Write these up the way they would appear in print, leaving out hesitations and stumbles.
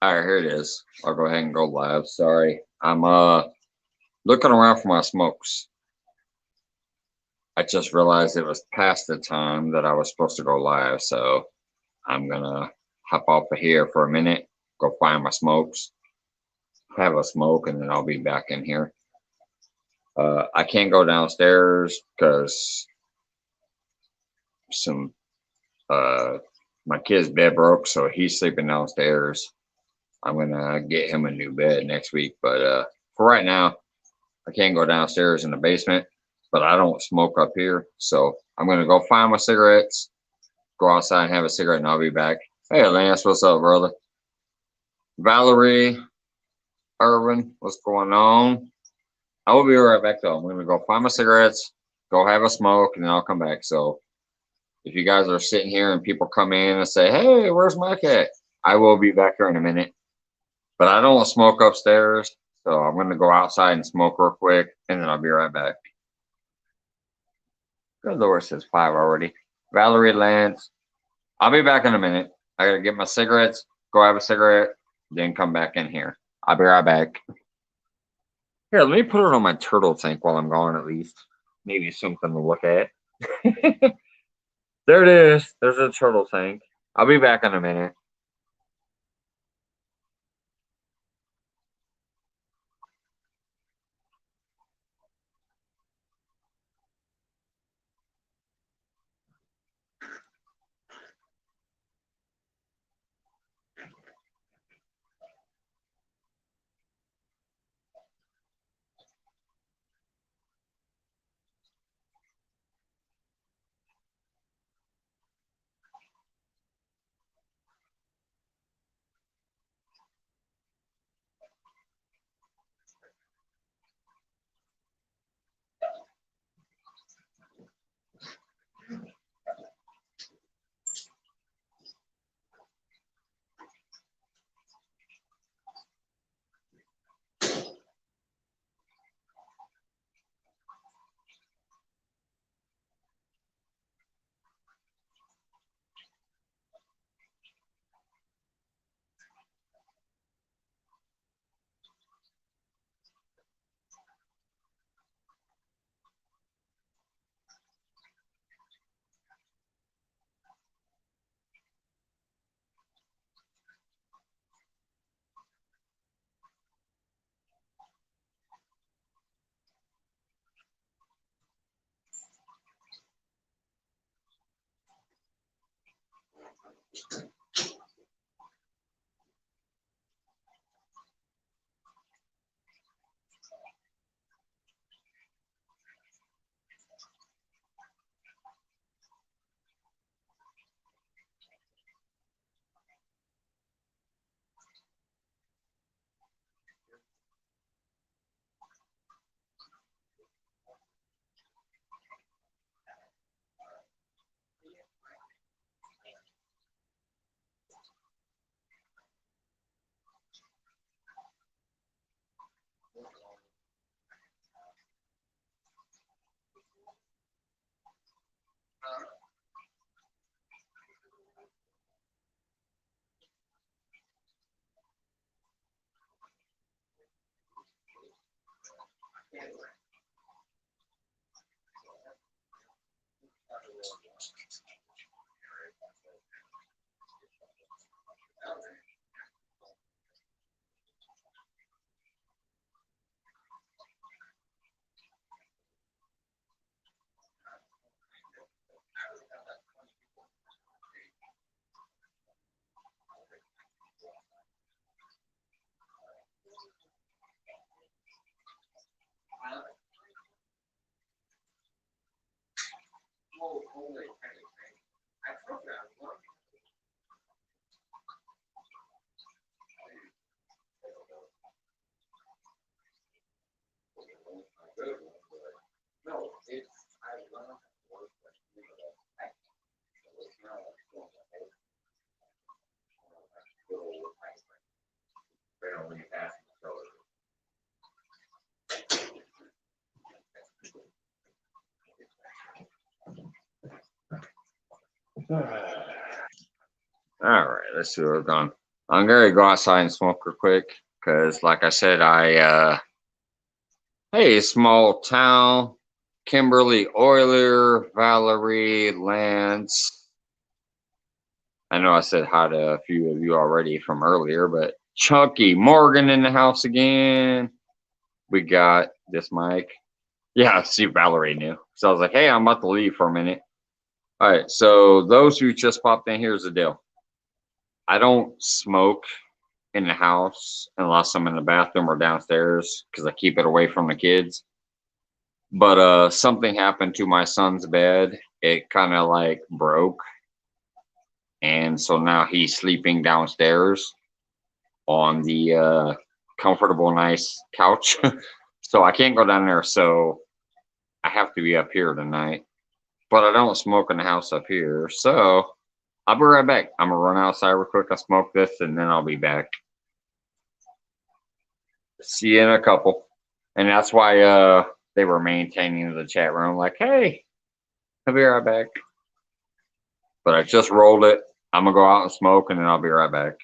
All right, here it is. I'll go ahead and go live. Sorry, I'm looking around for my smokes. I just realized it was past the time that I was supposed to go live, so I'm gonna hop off of here for a minute, go find my smokes, have a smoke, and then I'll be back in here. I can't go downstairs because some my kid's bed broke, so he's sleeping downstairs. I'm gonna get him a new bed next week, but for right now, I can't go downstairs in the basement. But I don't smoke up here, so I'm gonna go find my cigarettes, go outside and have a cigarette, and I'll be back. Hey, Lance, what's up, brother? Valerie, Irvin, what's going on? I will be right back though. I'm gonna go find my cigarettes, go have a smoke, and then I'll come back. So if you guys are sitting here and people come in and say, "Hey, where's Mike at?" I will be back here in a minute. But I don't smoke upstairs, so I'm gonna go outside and smoke real quick, and then I'll be right back. Good Lord, says five already. Valerie, Lance, I'll be back in a minute. I gotta get my cigarettes, go have a cigarette, then come back in here. I'll be right back. Here, let me put it on my turtle tank while I'm gone at least. Maybe something to look at. There it is. There's a turtle tank. I'll be back in a minute. All right, let's see where we're going. I'm gonna go outside and smoke real quick because, like I said, hey, small town, Kimberly Euler, Valerie, Lance. I know I said hi to a few of you already from earlier, but Chunky Morgan in the house again. We got this mic. Yeah, see, Valerie knew. So I was like, hey, I'm about to leave for a minute. All right, so those who just popped in, here's the deal. I don't smoke in the house unless I'm in the bathroom or downstairs because I keep it away from the kids. But something happened to my son's bed. It kind of like broke. And so now he's sleeping downstairs on the comfortable, nice couch. So I can't go down there. So I have to be up here tonight. But I don't smoke in the house up here. So I'll be right back. I'm going to run outside real quick. I'll smoke this and then I'll be back. See you in a couple. And that's why they were maintaining the chat room like, hey, I'll be right back. But I just rolled it. I'm going to go out and smoke and then I'll be right back.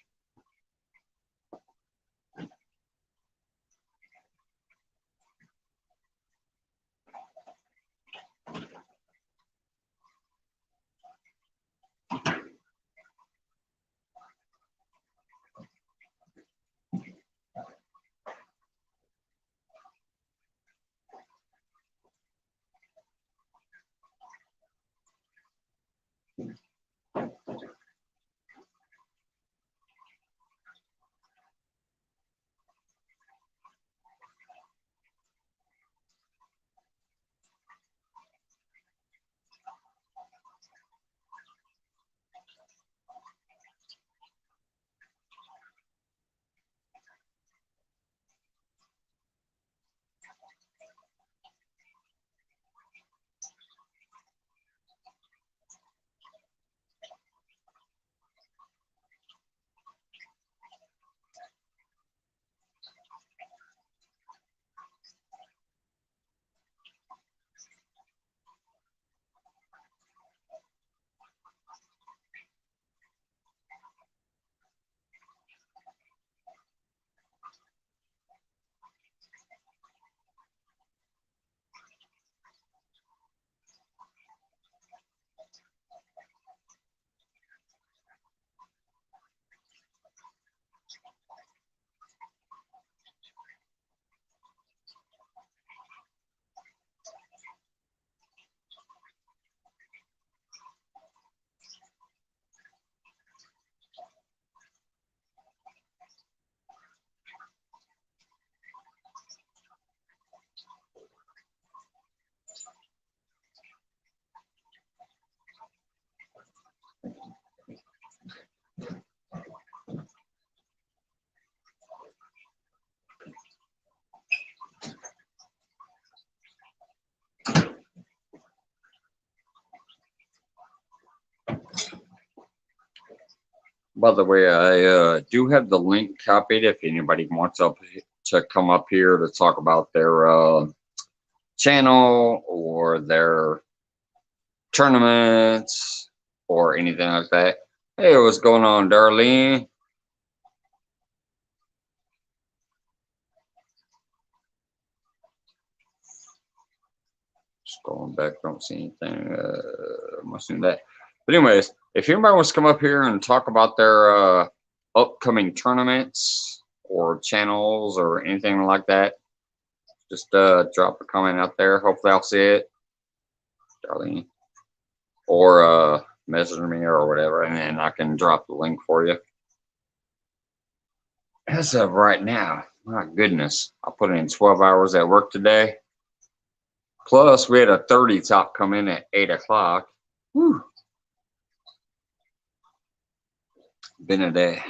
By the way, I do have the link copied if anybody wants to come up here to talk about their channel or their tournaments or anything like that. Hey, what's going on, Darlene? Just going back, don't see anything. Must do that. But anyways, if anybody wants to come up here and talk about their upcoming tournaments or channels or anything like that, just drop a comment out there. Hopefully I'll see it, Darlene. Or message me or whatever, and then I can drop the link for you. As of right now, my goodness, I put in 12 hours at work today. Plus, we had a 30 top come in at 8 o'clock. Whew. Been a day.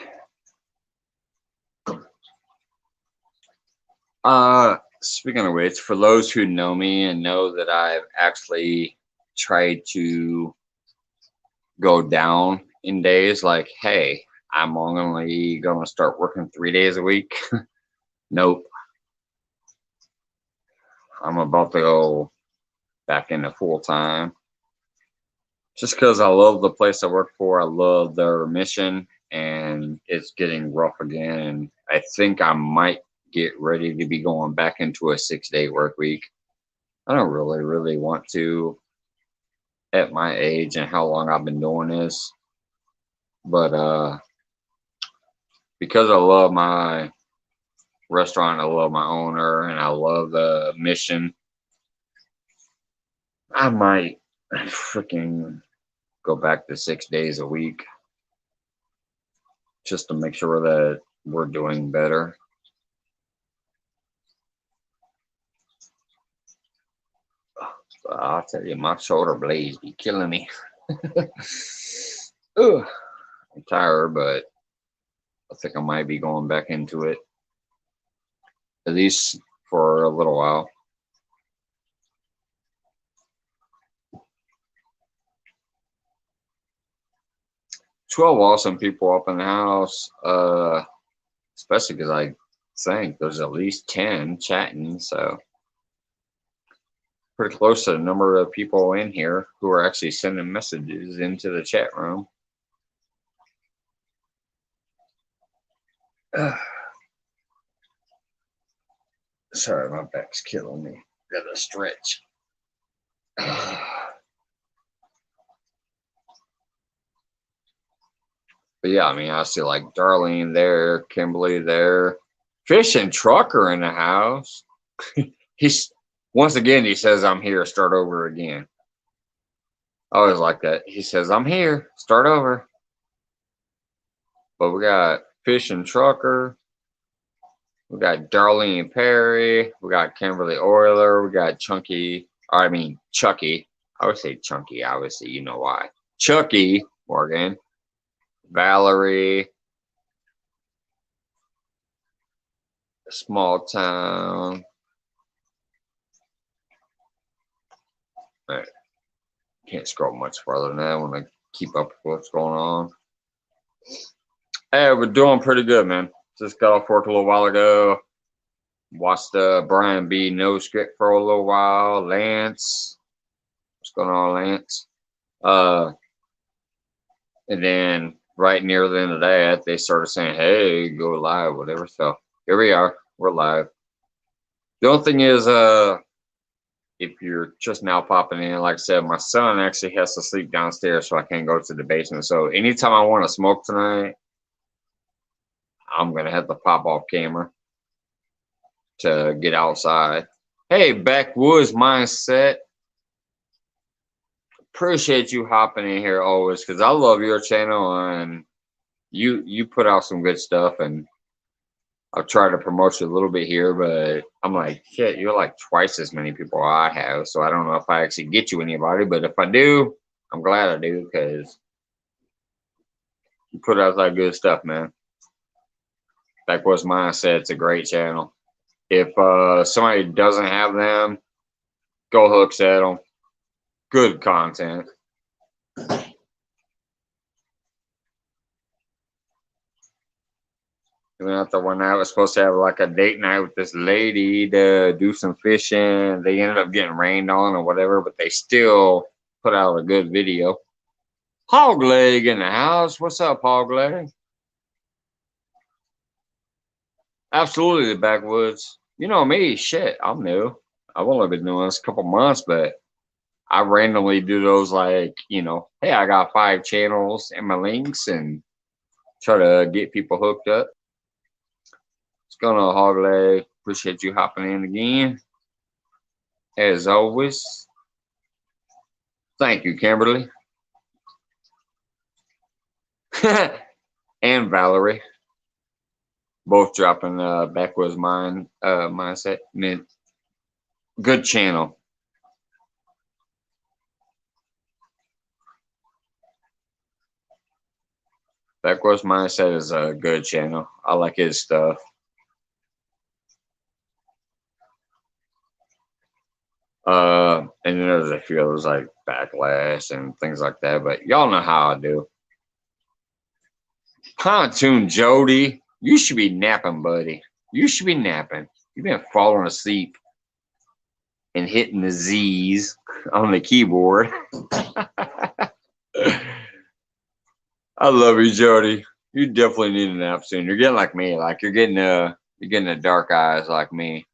Speaking of which, for those who know me and know that I've actually tried to go down in days, like, hey, I'm only going to start working 3 days a week. Nope. I'm about to go back into full time. Just because I love the place I work for. I love their mission and it's getting rough again. And I think I might get ready to be going back into a 6-day work week. I don't really want to at my age and how long I've been doing this. But because I love my restaurant, I love my owner, and I love the mission, I might freaking go back to 6 days a week just to make sure that we're doing better. I'll tell you, my shoulder blades be killing me. Ugh, I'm tired, but I think I might be going back into it, at least for a little while. 12 awesome people up in the house, especially because I think there's at least 10 chatting, so pretty close to the number of people in here who are actually sending messages into the chat room. Sorry, my back's killing me. Gotta stretch. But yeah, I mean, I see like Darlene there, Kimberly there, Fish and Trucker in the house. He's once again, he says, "I'm here, start over again." I always like that. He says, "I'm here, start over." But we got Fish and Trucker, we got Darlene Perry, we got Kimberly Euler, we got Chucky. I would say Chunky, obviously, you know why. Chucky Morgan, Valerie, Small Town. All right. Can't scroll much farther than that when I keep up with what's going on. Hey, we're doing pretty good, man. Just got off work a little while ago. Watched Brian B. No Script for a little while. Lance. What's going on, Lance? And then right near the end of that, they started saying, "Hey, go live," whatever. So here we are. We're live. The only thing is, if you're just now popping in, like I said, my son actually has to sleep downstairs, so I can't go to the basement. So anytime I want to smoke tonight, I'm going to have to pop off camera to get outside. Hey, Backwoods Mindset. Appreciate you hopping in here always, because I love your channel, and you put out some good stuff, and I've tried to promote you a little bit here, but I'm like, shit, you're like twice as many people I have, so I don't know if I actually get you anybody, but if I do, I'm glad I do, because you put out that good stuff, man. Backwoods Mindset, it's a great channel. If somebody doesn't have them, go hooks at them. Good content. We went out there one night. I was supposed to have like a date night with this lady to do some fishing. They ended up getting rained on or whatever, but they still put out a good video. Hogleg in the house. What's up, Hogleg? Absolutely, the backwoods. You know me, shit. I'm new. I've only been doing this a couple months, but I randomly do those like, hey, I got 5 channels and my links and try to get people hooked up. What's going on, Hogleg? Appreciate you hopping in again. As always. Thank you, Kimberly. And Valerie. Both dropping Backwoods Mindset. Good channel. Backwoods Mindset is a good channel. I like his stuff. And then there's a few others like Backlash and things like that, but y'all know how I do. Pontoon Jody, you should be napping, buddy. You should be napping. You've been falling asleep and hitting the Z's on the keyboard. I love you, Jody. You definitely need a nap soon. You're getting like me. Like you're getting the dark eyes like me.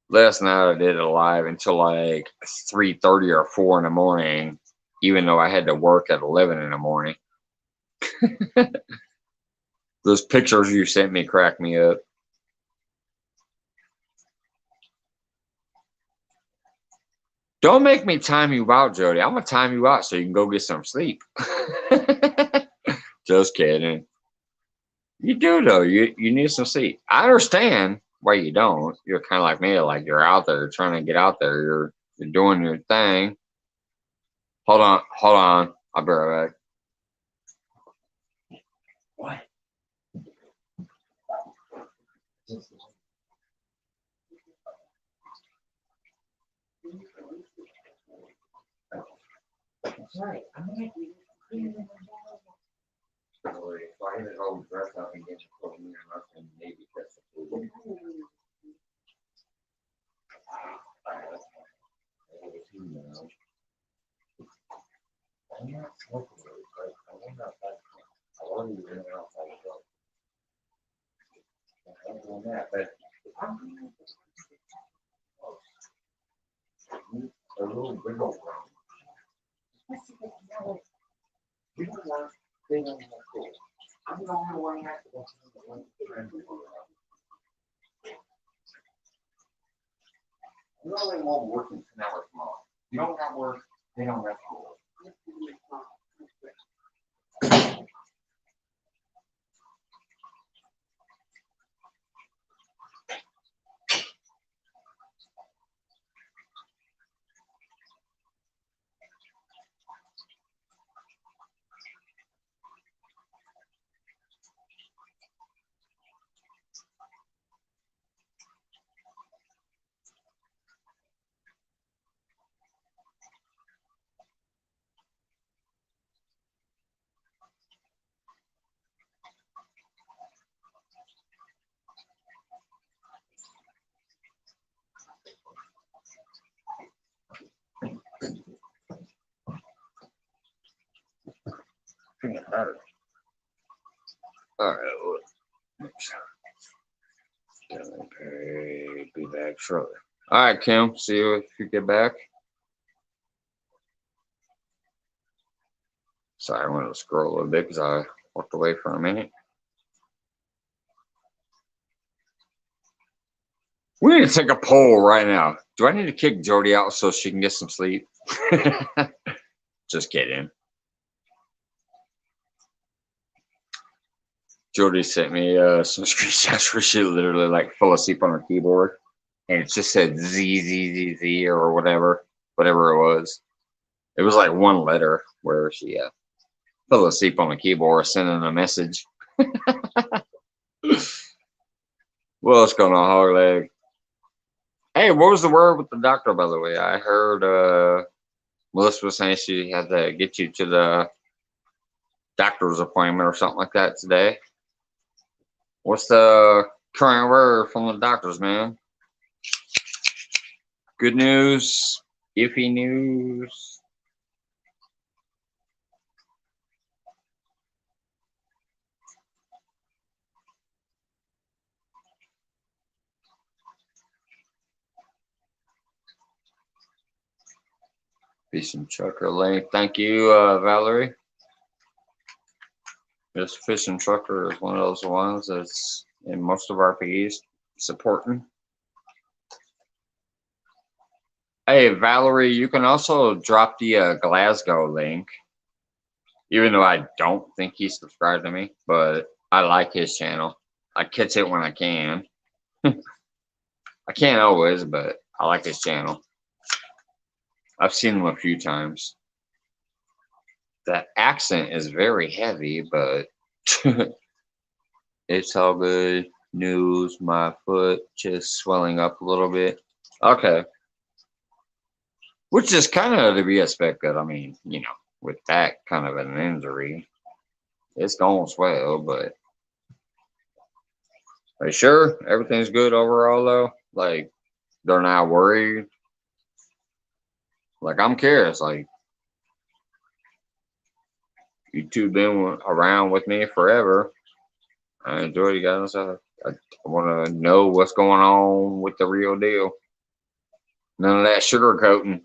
Last night I did it live until like 3:30 or 4 in the morning, even though I had to work at 11 in the morning. Those pictures you sent me cracked me up. Don't make me time you out, Jody. I'm gonna time you out so you can go get some sleep. Just kidding. You do though. You need some sleep. I understand why you don't. You're kind of like me. Like you're out there trying to get out there. You're doing your thing. Hold on, hold on. I'll be right back. What? Sorry, I'm gonna I had all dressed up and get you me and maybe that's the food. I'm not smoking, but I want that. I want to bring it out. I'm doing that, but a little wiggle room. You don't want thing on the cool. I'm the only one that wants to you're the only one working 10 hours tomorrow. You don't have work, they don't have school. All right, okay, be back shortly. All right, Kim, see you if you get back. Sorry, I wanted to scroll a little bit because I walked away for a minute. We need to take a poll right now. Do I need to kick Jody out so she can get some sleep? Just kidding. Jody sent me some screenshots where she literally like fell asleep on her keyboard, and it just said Z Z Z Z or whatever it was. It was like one letter where she fell asleep on the keyboard sending a message. What's going on, hog leg? Hey, what was the word with the doctor, by the way? I heard Melissa was saying she had to get you to the doctor's appointment or something like that today. What's the current word from the doctors, man? Good news, iffy news. Fish and trucker link. Thank you, Valerie. This fish and trucker is one of those ones that's in most of our fees supporting. Hey, Valerie, you can also drop the Glasgow link, even though I don't think he's subscribed to me, but I like his channel. I catch it when I can. I can't always, but I like his channel. I've seen him a few times. The accent is very heavy, but it's all good. News, my foot just swelling up a little bit. Okay. Which is kind of to be expected. I mean, you know, with that kind of an injury, it's going to swell, but are you sure everything's good overall, though? Like, they're not worried? Like, I'm curious. Like, You two been around with me forever. I enjoy you guys. I want to know what's going on with the real deal. None of that sugarcoating.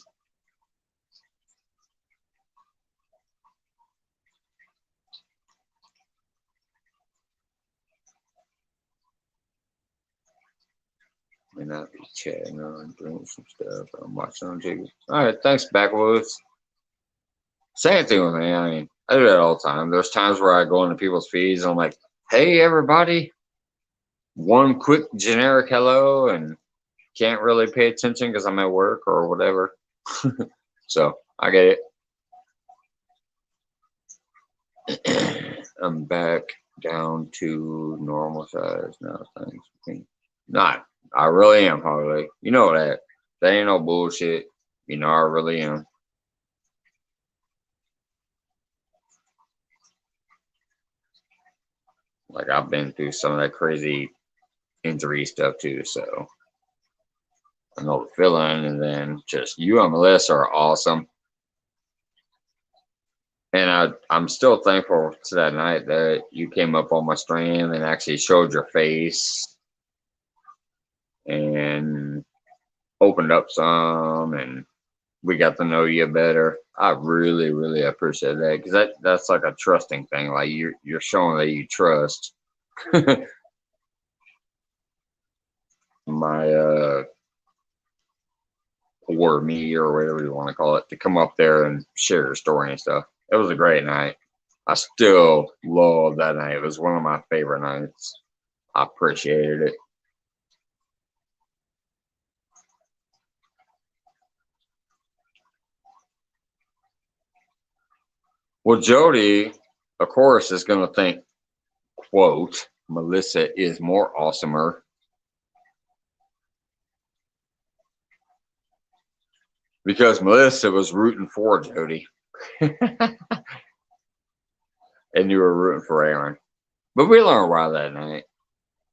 May not be chatting on, doing some stuff. I'm watching on TV. All right, thanks, Backwoods. Same thing with me. I mean, I do that all the time. There's times where I go into people's feeds and I'm like, hey, everybody, one quick generic hello, and can't really pay attention because I'm at work or whatever. So I get it. I'm back down to normal size now. Thanks. Not. I really am, Harley. You know that. That ain't no bullshit. You know I really am. Like I've been through some of that crazy injury stuff too, so I know the feeling. And then just you and Melissa are awesome. And I'm still thankful to that night that you came up on my stream and actually showed your face and opened up some, and we got to know you better. I really, really appreciate that because that's like a trusting thing. Like you're showing that you trust my or me or whatever you want to call it to come up there and share your story and stuff. It was a great night. I still love that night. It was one of my favorite nights. I appreciated it. Well, Jody, of course, is going to think, quote, Melissa is more awesomer because Melissa was rooting for Jody and you were rooting for Aaron. But we learned why that night.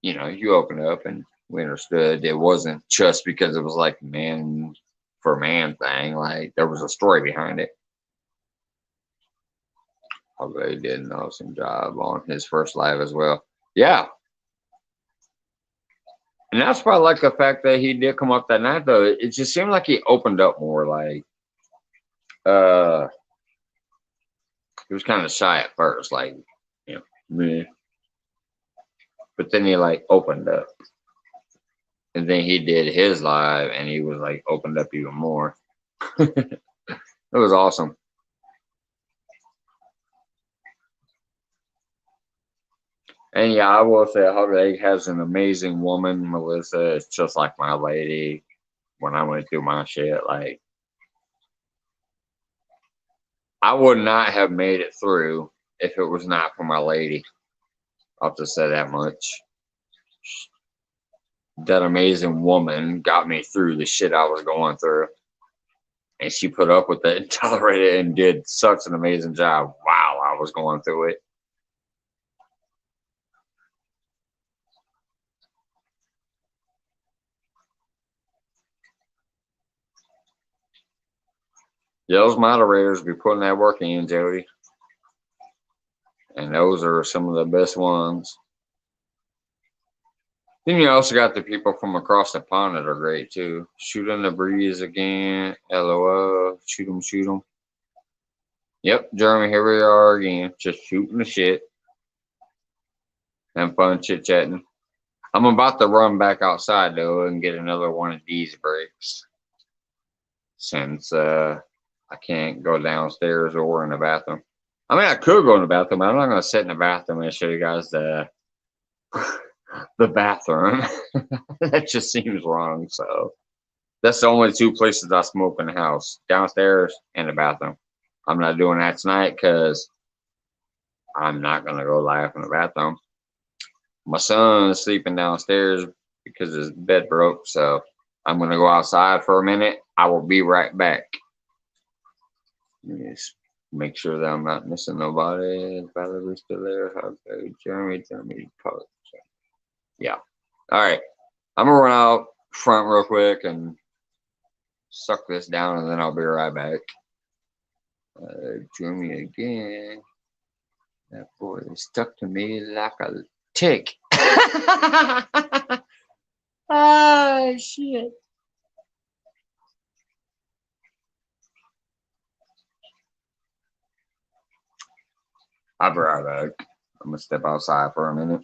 You know, you opened up and we understood it wasn't just because it was like man for man thing. Like there was a story behind it. Although he did an awesome job on his first live as well. Yeah. And that's why I like the fact that he did come up that night though. It just seemed like he opened up more. Like uh he was kind of shy at first, like, you know, meh. But then he like opened up. And then he did his live and he was like opened up even more. It was awesome. And yeah, I will say Hot Egg has an amazing woman. Melissa is just like my lady when I went through my shit. Like I would not have made it through if it was not for my lady. I'll just say that much. That amazing woman got me through the shit I was going through. And she put up with it and tolerated it and did such an amazing job while I was going through it. Yeah, those moderators be putting that work in, Jody. And those are some of the best ones. Then you also got the people from across the pond that are great too. Shoot in the breeze again. LOL. Shoot them, shoot them. Yep, Jeremy, here we are again. Just shooting the shit. Having fun chit chatting. I'm about to run back outside though and get another one of these breaks. Since I can't go downstairs or in the bathroom. I mean, I could go in the bathroom, but I'm not going to sit in the bathroom and show you guys the bathroom. That just seems wrong. So that's the only two places I smoke in the house: downstairs and the bathroom. I'm not doing that tonight because I'm not going to go live in the bathroom. My son is sleeping downstairs because his bed broke. So I'm going to go outside for a minute. I will be right back. Just make sure that I'm not missing nobody. Valerie still there. Jeremy, yeah. All right. I'm gonna run out front real quick and suck this down, and then I'll be right back. Jeremy again. That boy is stuck to me like a tick. Ah, shit. I'll be right back. I'm gonna step outside for a minute.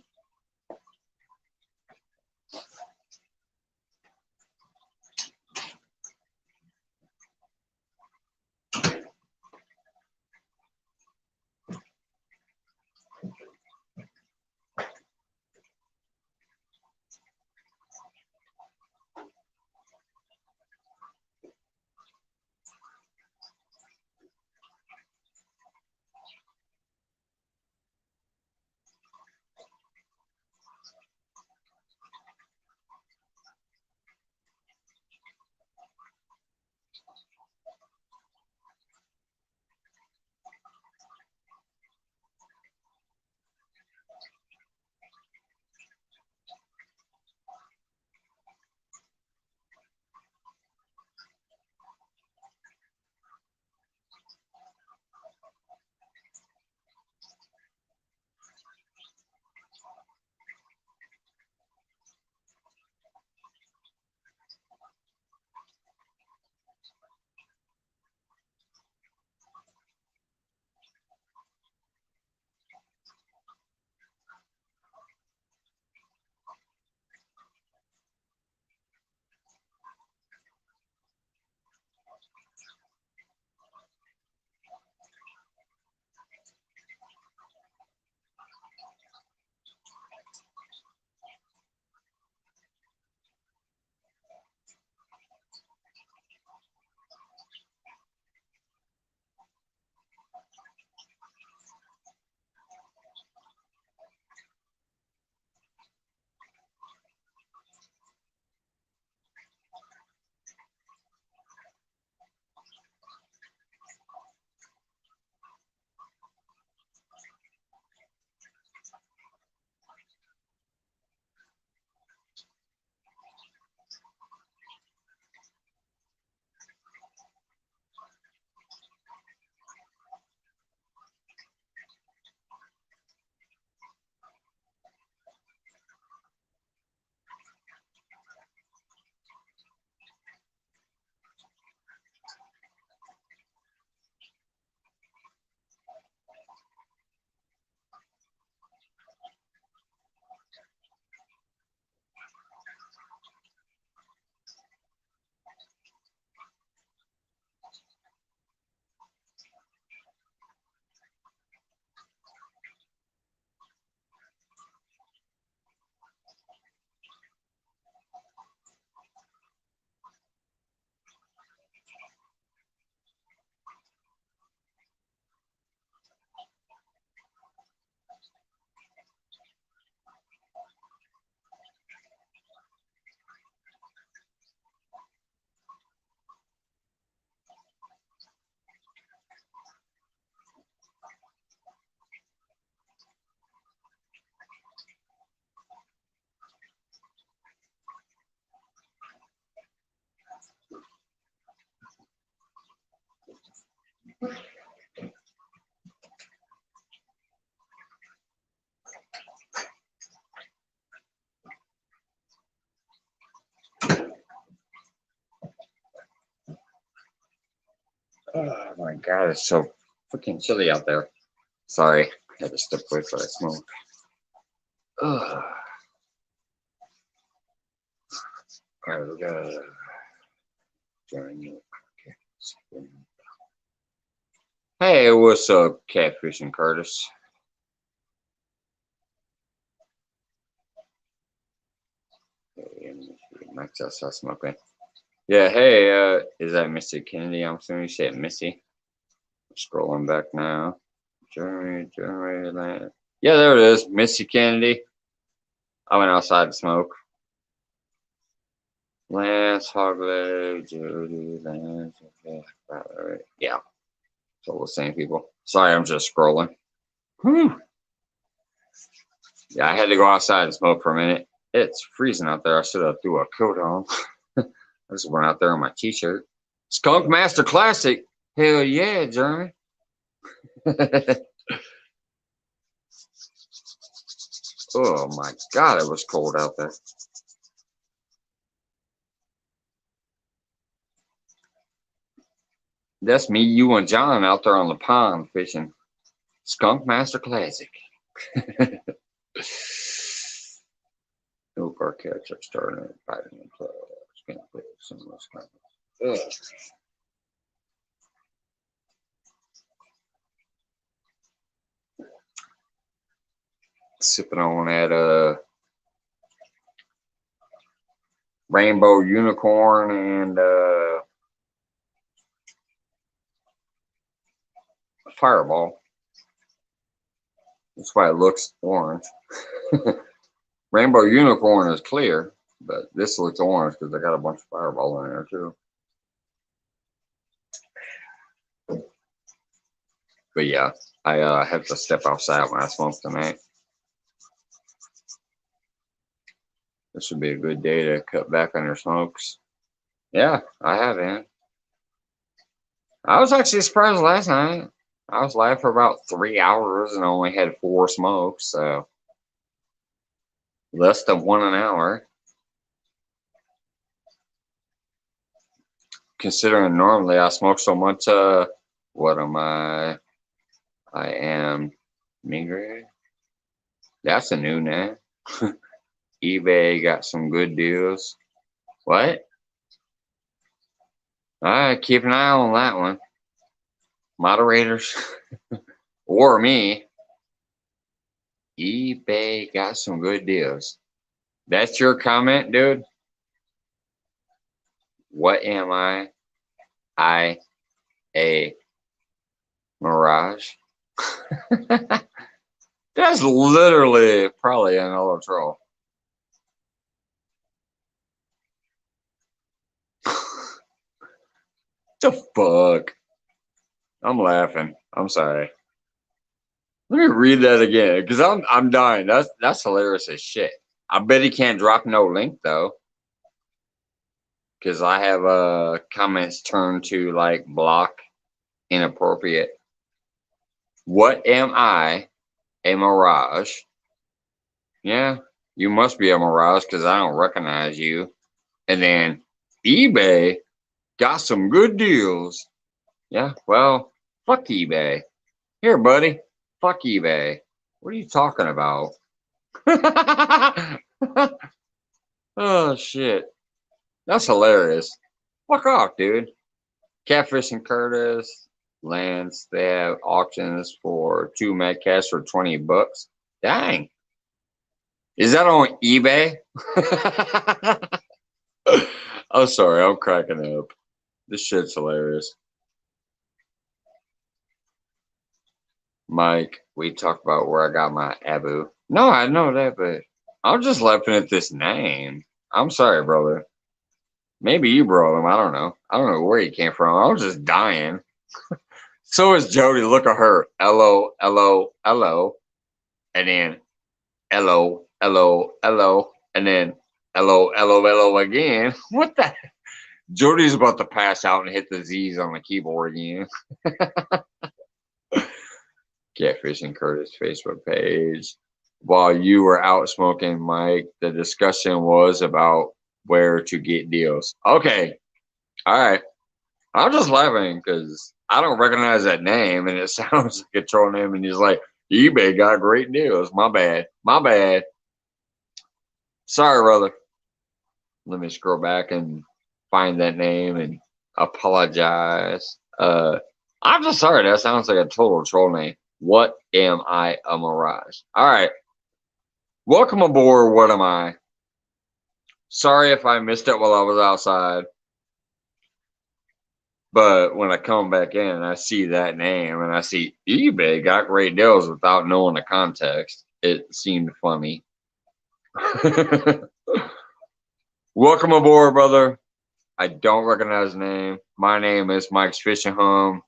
Oh my god, it's so freaking chilly out there. Sorry, I had to step away for that smoke. Ugh. Alright, we gotta join you. Hey, what's up, Catfish and Curtis? Max outside smoking. Yeah, hey, is that Missy Kennedy? I'm assuming you said Missy. Scrolling back now. Jeremy Land. Yeah, there it is. Missy Kennedy. I went outside to smoke. Lance Hogleg, Jody, Lance. Okay. Yeah, it's all the same people. Sorry, I'm just scrolling. Whew. Yeah, I had to go outside and smoke for a minute. It's freezing out there. I should have threw a coat on. I just went out there on my t-shirt. Skunk Master Classic. Hell yeah, Jeremy. Oh my God, it was cold out there. That's me, you, and John out there on the pond fishing. Skunk Master Classic. No car catch up starting at fighting in club. Can't play some of those kind of. Sipping on that rainbow unicorn and fireball. That's why it looks orange. Rainbow unicorn is clear, but this looks orange because I got a bunch of fireball in there too. But yeah, I have to step outside when I smoke tonight. This would be a good day to cut back on your smokes. Yeah, I have, man. I was actually surprised last night. I was live for about 3 hours and only had 4 smokes, so less than 1 an hour. Considering normally I smoke so much, what am I? I am Mingre. That's a new name. eBay got some good deals. What? All right, keep an eye on that one. Moderators or me. eBay got some good deals. That's your comment, dude? What am I? A mirage? That's literally probably another troll. The fuck? I'm laughing. I'm sorry. Let me read that again, because I'm dying. That's hilarious as shit. I bet he can't drop no link though, because I have comments turned to like block inappropriate. What am I? A mirage? Yeah, you must be a mirage because I don't recognize you. And then eBay got some good deals. Yeah, well, fuck eBay. Here, buddy. Fuck eBay. What are you talking about? Oh, shit. That's hilarious. Fuck off, dude. Catfish and Curtis, Lance, they have auctions for 2 Metcasts for $20. Dang. Is that on eBay? I'm sorry, I'm cracking up. This shit's hilarious. Mike, we talked about where I got my Abu. No, I know that, but I'm just laughing at this name. I'm sorry, brother. Maybe you brought him. I don't know. I don't know where he came from. I was just dying. So is Jody. Look at her. Hello, hello, hello. And then hello, hello, hello. And then hello, hello, hello again. What the? Jody's about to pass out and hit the Z's on the keyboard again. Catfishing Curtis Facebook page. While you were out smoking, Mike, the discussion was about where to get deals. Okay. All right. I'm just laughing because I don't recognize that name and it sounds like a troll name. And he's like, eBay got great deals. My bad. My bad. Sorry, brother. Let me scroll back and find that name and apologize. I'm just sorry. That sounds like a total troll name. What am I? A mirage. All right. Welcome aboard. What am I? Sorry if I missed it while I was outside. But when I come back in and I see that name and I see eBay got great deals without knowing the context, it seemed funny. Welcome aboard, brother. I don't recognize the name. My name is Mike's Fishing Home.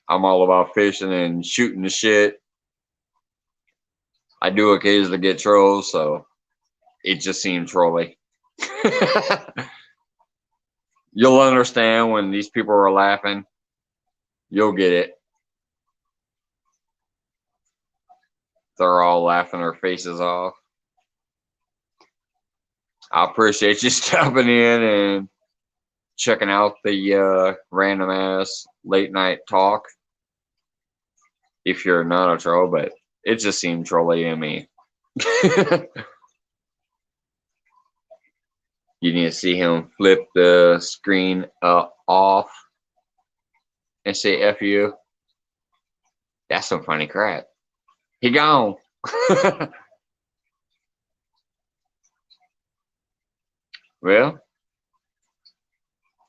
I'm all about fishing and shooting the shit. I do occasionally get trolls, so it just seemed trolly. You'll understand when these people are laughing. You'll get it. They're all laughing their faces off. I appreciate you stopping in and checking out the random ass late night talk. If you're not a troll, but it just seemed trolly to me. You need to see him flip the screen off and say F you. That's some funny crap. He gone. Well,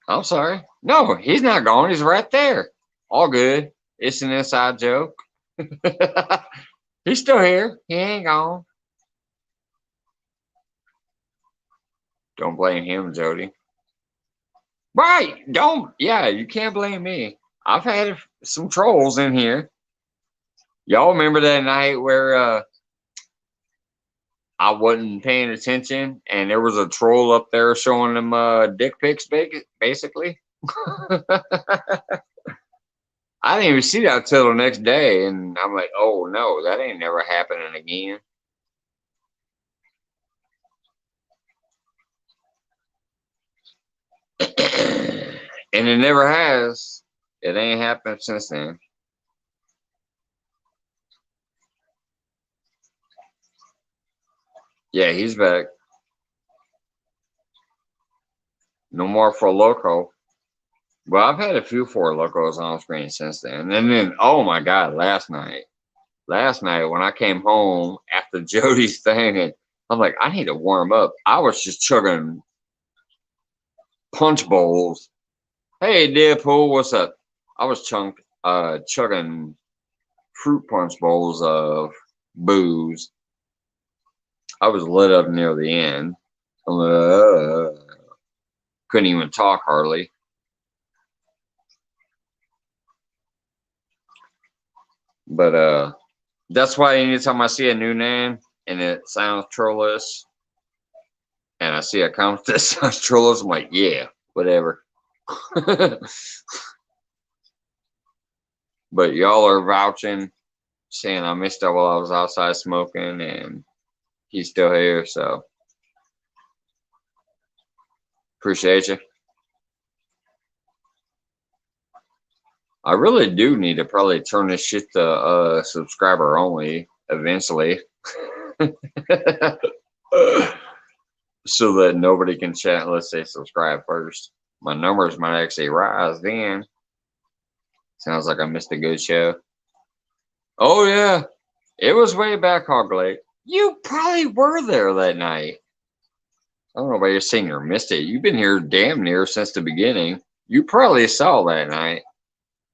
I'm sorry. No, he's not gone. He's right there. All good. It's an inside joke. He's still here. He ain't gone. Don't blame him, Jody. Right. Don't. Yeah, you can't blame me. I've had some trolls in here. Y'all remember that night where I wasn't paying attention and there was a troll up there showing them dick pics, basically? I didn't even see that till the next day, and I'm like, oh no, that ain't never happening again. And it never has. It ain't happened since then. Yeah, he's back. No more for loco. Well, I've had a few four locos on screen since then. And then, oh my God, last night when I came home after Jody's thing, and I'm like, I need to warm up. I was just chugging punch bowls. Hey, Deadpool, what's up? I was chugging fruit punch bowls of booze. I was lit up near the end. Couldn't even talk hardly. But that's why anytime I see a new name and it sounds trollish, and I see a comment that sounds trollish, I'm like, yeah, whatever. But y'all are vouching, saying I missed it while I was outside smoking, and he's still here, so appreciate you. I really do need to probably turn this shit to subscriber only eventually. So that nobody can chat unless they subscribe first. My numbers might actually rise then. Sounds like I missed a good show. Oh yeah, it was way back, Hog Lake. You probably were there that night. I don't know why you're saying you missed it. You've been here damn near since the beginning. You probably saw that night.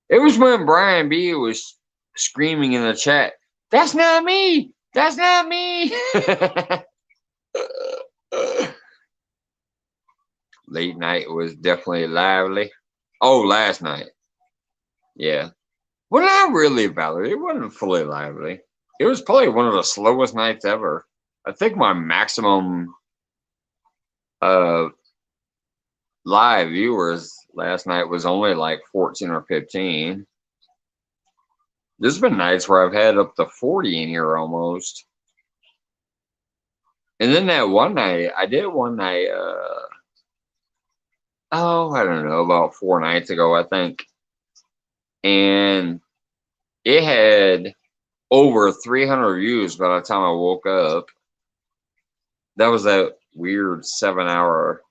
It was when Brian B was screaming in the chat, "That's not me! That's not me!" Late night was definitely lively. Oh, last night. Yeah. Well, not really, Valerie. It wasn't fully lively. It was probably one of the slowest nights ever. I think my maximum uh, live viewers last night was only like 14 or 15. There's been nights where I've had up to 40 in here almost. And then that one night, I did one night, I don't know, about 4 nights ago, I think. And it had over 300 views by the time I woke up. That was that weird 7 hour.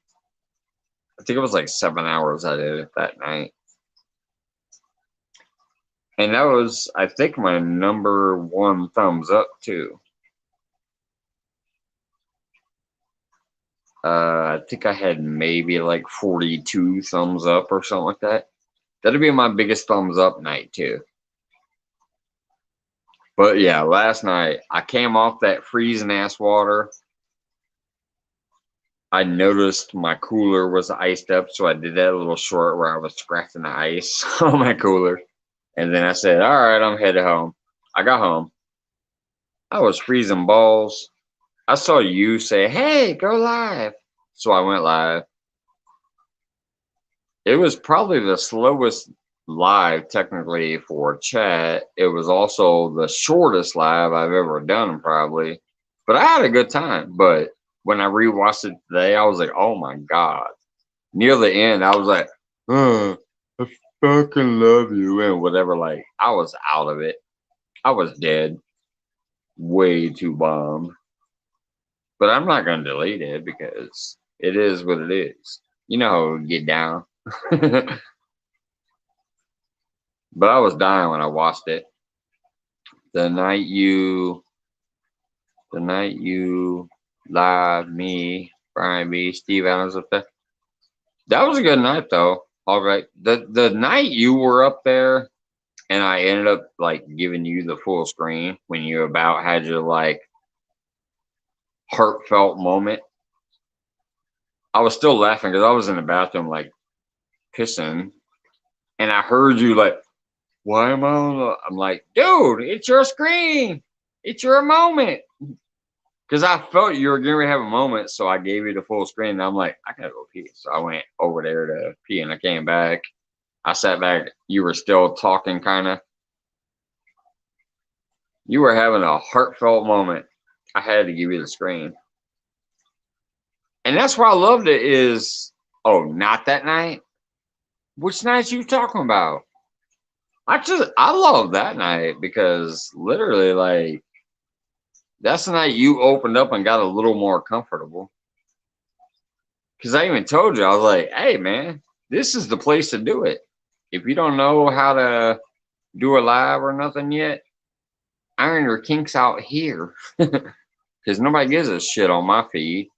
I think it was like 7 hours I did it that night. And that was, I think, my number one thumbs up, too. I think I had maybe like 42 thumbs up or something like that. That'd be my biggest thumbs up night, too. But yeah, last night I came off that freezing ass water. I noticed my cooler was iced up, so I did that little short where I was scratching the ice on my cooler. And then I said, all right, I'm headed home. I got home. I was freezing balls. I saw you say, hey, go live. So I went live. It was probably the slowest live technically for chat. It was also the shortest live I've ever done, probably. But I had a good time. But when I rewatched it today, I was like, oh my God. Near the end, I was like, oh, I fucking love you and whatever. Like, I was out of it. I was dead. Way too bombed. But I'm not going to delete it because it is what it is. You know how it get down. But I was dying when I watched it. The night you live, me, Brian B, Steve Adams up there. That was a good night though. All right. The night you were up there and I ended up like giving you the full screen when you about had your like heartfelt moment. I was still laughing because I was in the bathroom like pissing and I heard you like, why am I on the, I'm like, dude, it's your screen. It's your moment. Because I felt you were going to have a moment, so I gave you the full screen. And I'm like, I gotta go pee. So I went over there to pee, and I came back. I sat back. You were still talking, kind of. You were having a heartfelt moment. I had to give you the screen, and that's why I loved it. Is oh, not that night. Which night you talking about? I love that night because literally, like, that's the night you opened up and got a little more comfortable. Because I even told you, I was like, hey, man, this is the place to do it. If you don't know how to do a live or nothing yet, iron your kinks out here. Because nobody gives a shit on my feed.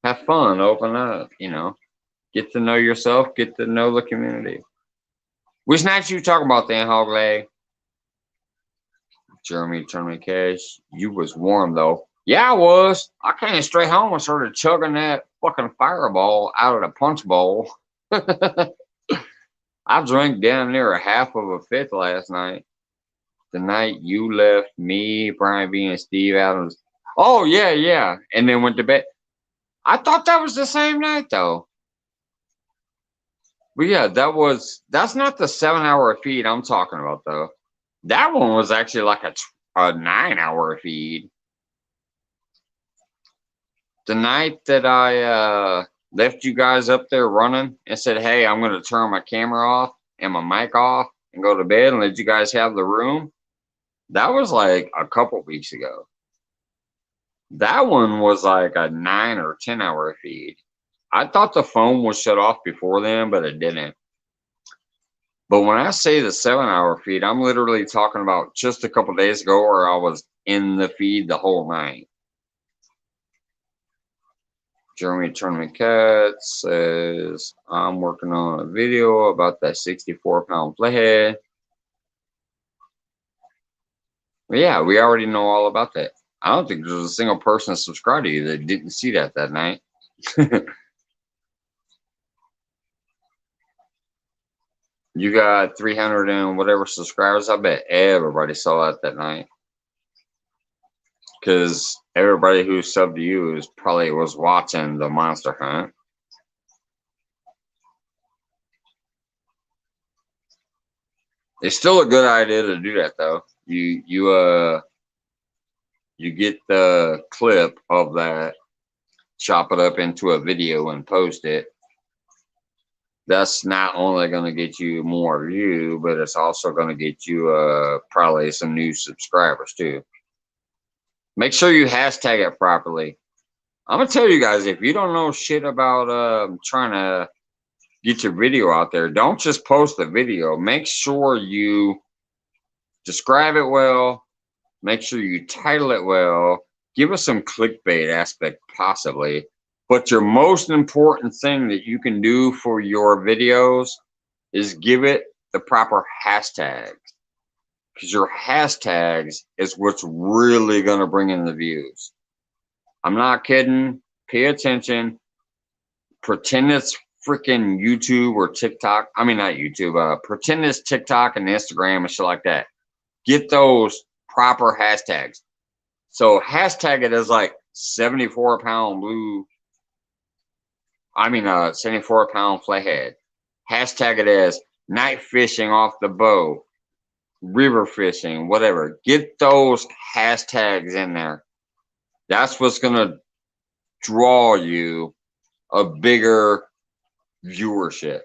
Have fun, open up, you know. Get to know yourself, get to know the community. Which night you talking about then, Hog Leg? Jeremy Tournament Cash. You was warm though. Yeah, I was. I came straight home and started chugging that fucking fireball out of the punch bowl. I drank damn near a half of a fifth last night. The night you left me, Brian B, and Steve Adams. Oh, yeah, yeah. And then went to bed. I thought that was the same night though. But yeah, that's not the 7 hour feed I'm talking about though. That one was actually like a 9 hour feed. The night that I left you guys up there running and said, hey, I'm going to turn my camera off and my mic off and go to bed and let you guys have the room, that was like a couple weeks ago. That one was like a 9 or 10 hour feed. I thought the phone was shut off before then, but it didn't. But when I say the 7 hour feed, I'm literally talking about just a couple days ago where I was in the feed the whole night. Jeremy Tournament Cat says, I'm working on a video about that 64-pound flathead. But yeah, we already know all about that. I don't think there's a single person subscribed to you that didn't see that night. You got 300 and whatever subscribers. I bet everybody saw that night. Because everybody who subbed to you probably was watching the Monster Hunt. It's still a good idea to do that though. You get the clip of that, chop it up into a video and post it. That's not only going to get you more view, but it's also going to get you probably some new subscribers too. Make sure you hashtag it properly. I'm going to tell you guys, if you don't know shit about trying to get your video out there, don't just post the video. Make sure you describe it well. Make sure you title it well. Give us some clickbait aspect possibly. But your most important thing that you can do for your videos is give it the proper hashtags. Because your hashtags is what's really going to bring in the views. I'm not kidding. Pay attention. Pretend it's freaking YouTube or TikTok. I mean, not YouTube. Pretend it's TikTok and Instagram and shit like that. Get those proper hashtags. So hashtag it as like 74-pound blue. 74-pound flathead. Hashtag it as night fishing off the boat, river fishing, whatever. Get those hashtags in there. That's what's going to draw you a bigger viewership.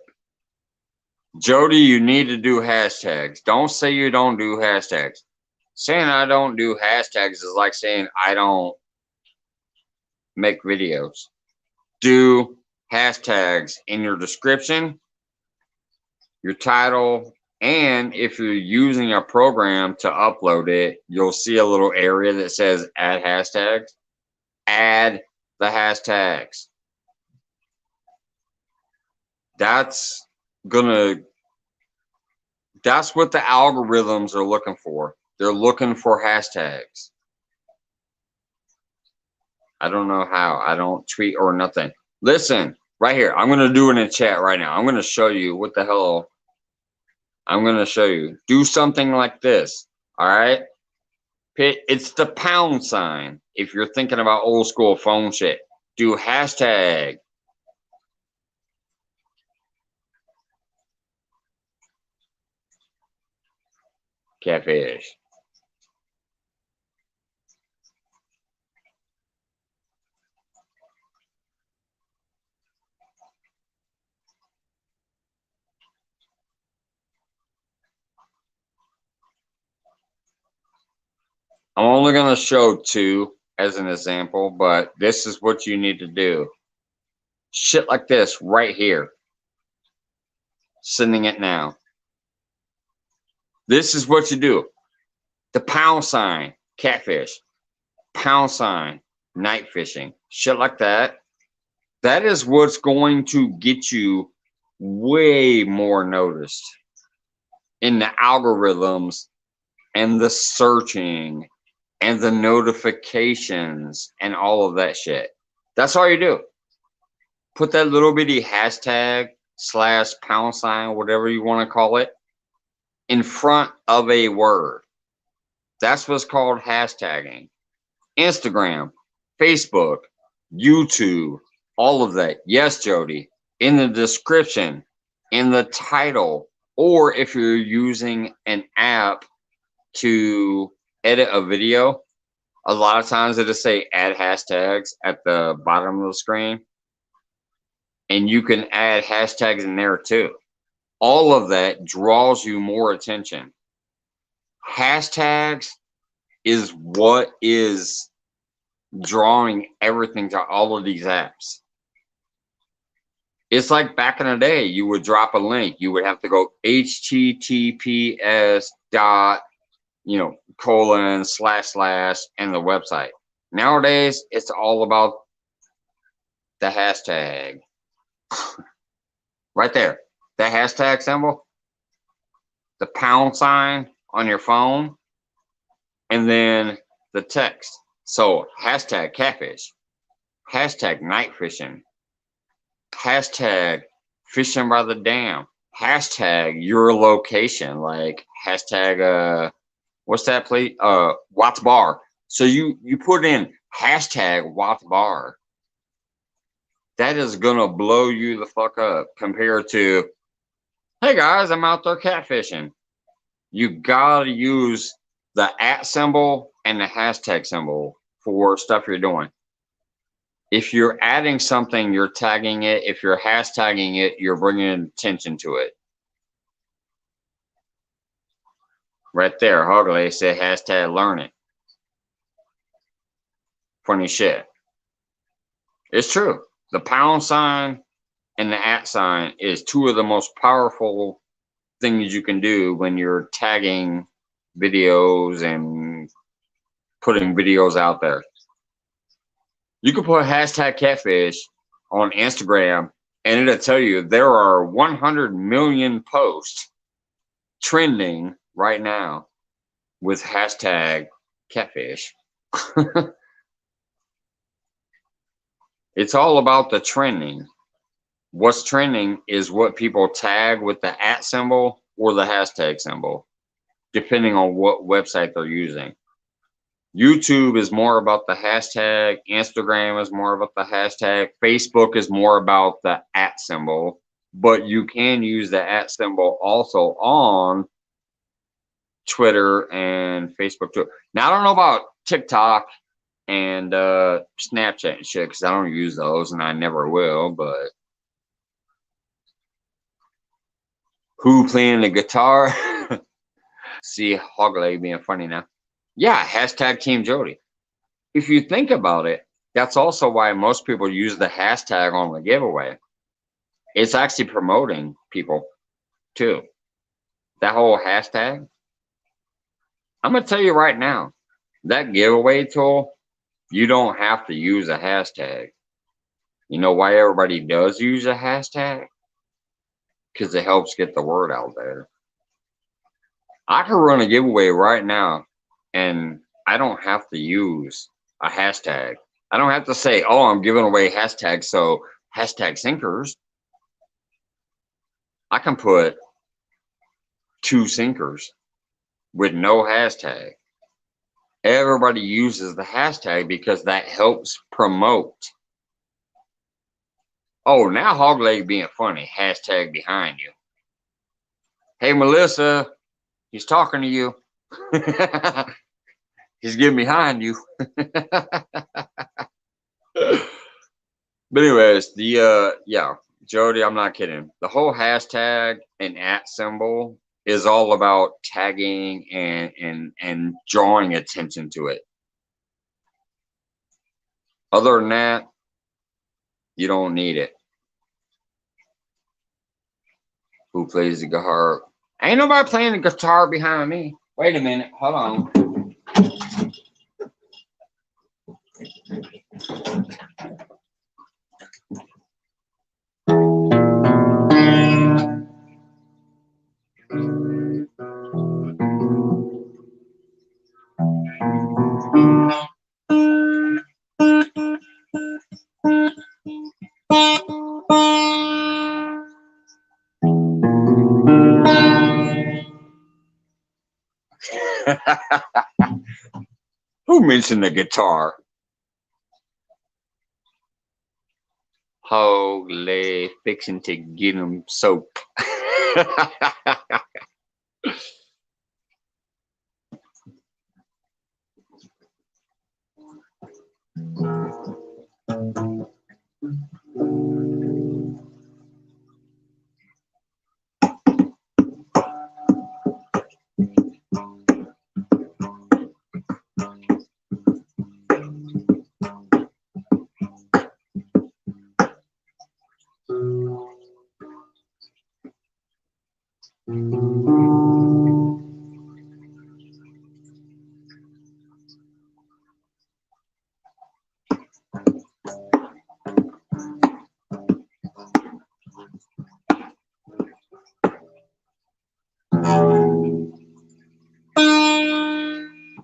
Jody, you need to do hashtags. Don't say you don't do hashtags. Saying I don't do hashtags is like saying I don't make videos. Do hashtags in your description, your title, and if you're using a program to upload it, you'll see a little area that says add hashtags. Add the hashtags. That's what the algorithms are looking for. They're looking for hashtags. I don't know how. I don't tweet or nothing. Listen, right here. I'm going to do it in chat right now. I'm going to show you what the hell. I'm going to show you. Do something like this. All right? It's the pound sign. If you're thinking about old school phone shit, do hashtag. Catfish. I'm only going to show 2 as an example, but this is what you need to do. Shit like this right here. Sending it now. This is what you do. The pound sign, catfish. Pound sign, night fishing. Shit like that. That is what's going to get you way more noticed in the algorithms and the searching and the notifications and all of that shit. That's all you do. Put that little bitty hashtag / pound sign, whatever you want to call it, in front of a word. That's what's called hashtagging. Instagram, Facebook, YouTube, all of that. Yes, Jody. In the description, in the title, or if you're using an app to edit a video, a lot of times it'll say add hashtags at the bottom of the screen. And you can add hashtags in there too. All of that draws you more attention. Hashtags is what is drawing everything to all of these apps. It's like back in the day, you would drop a link. You would have to go https dot, colon / and the website. Nowadays, it's all about the hashtag. Right there. The hashtag symbol. The pound sign on your phone. And then the text. So, hashtag catfish. Hashtag night fishing. Hashtag fishing by the dam. Hashtag your location. Like hashtag what's that place? Watts Bar. So you put in hashtag Watts Bar. That is gonna blow you the fuck up compared to, hey guys, I'm out there catfishing. You gotta use the @ symbol and the hashtag symbol for stuff you're doing. If you're adding something, you're tagging it. If you're hashtagging it, you're bringing attention to it. Right there, Hogley said hashtag learn it. Funny shit. It's true. The pound sign and the @ sign is 2 of the most powerful things you can do when you're tagging videos and putting videos out there. You can put hashtag catfish on Instagram and it'll tell you there are 100 million posts trending right now with hashtag catfish. It's all about the trending. What's trending is what people tag with the @ symbol or the hashtag symbol, depending on what website they're using. YouTube is more about the hashtag. Instagram is more about the hashtag. Facebook is more about the @ symbol, but you can use the @ symbol also on Twitter and Facebook too. Now, I don't know about TikTok and Snapchat and shit, because I don't use those and I never will. But who playing the guitar? See, Hogleg being funny now. Yeah, hashtag Team Jody. If you think about it, that's also why most people use the hashtag on the giveaway. It's actually promoting people too. That whole hashtag. I'm gonna tell you right now, that giveaway tool, you don't have to use a hashtag. You know why everybody does use a hashtag? Because it helps get the word out there. I could run a giveaway right now and I don't have to use a hashtag. I don't have to say, oh, I'm giving away hashtags, so hashtag sinkers. I can put 2 sinkers with no hashtag. Everybody uses the hashtag because that helps promote. Oh, now Hogleg being funny. Hashtag behind you. Hey, Melissa, he's talking to you. He's getting behind you. But anyways, yeah, Jody, I'm not kidding. The whole hashtag and @ symbol is all about tagging and drawing attention to it. Other than that, you don't need it. Who plays the guitar? Ain't nobody playing the guitar behind me. Wait a minute, hold on. Who mentioned the guitar? Holy fixing to get him soap.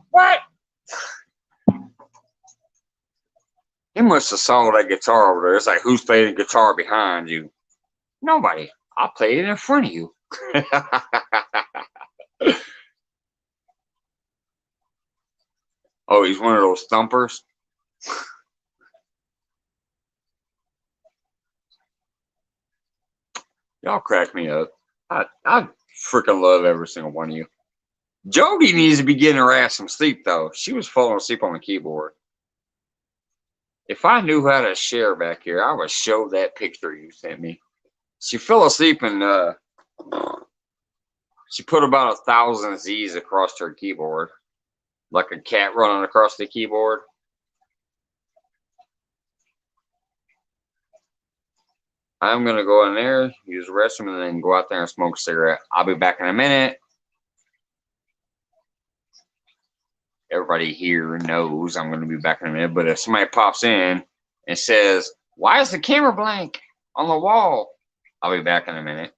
What? He must have saw that guitar over there. It's like, who's playing the guitar behind you? Nobody. I played it in front of you. Oh, he's one of those thumpers. Y'all crack me up. I freaking love every single one of you. Jody needs to be getting her ass some sleep, though. She was falling asleep on the keyboard. If I knew how to share back here, I would show that picture you sent me. She fell asleep and she put about 1,000 Z's across her keyboard, like a cat running across the keyboard. I'm gonna go in there, use the restroom, and then go out there and smoke a cigarette. I'll be back in a minute. Everybody here knows I'm gonna be back in a minute, but if somebody pops in and says, "Why is the camera blank on the wall?" I'll be back in a minute.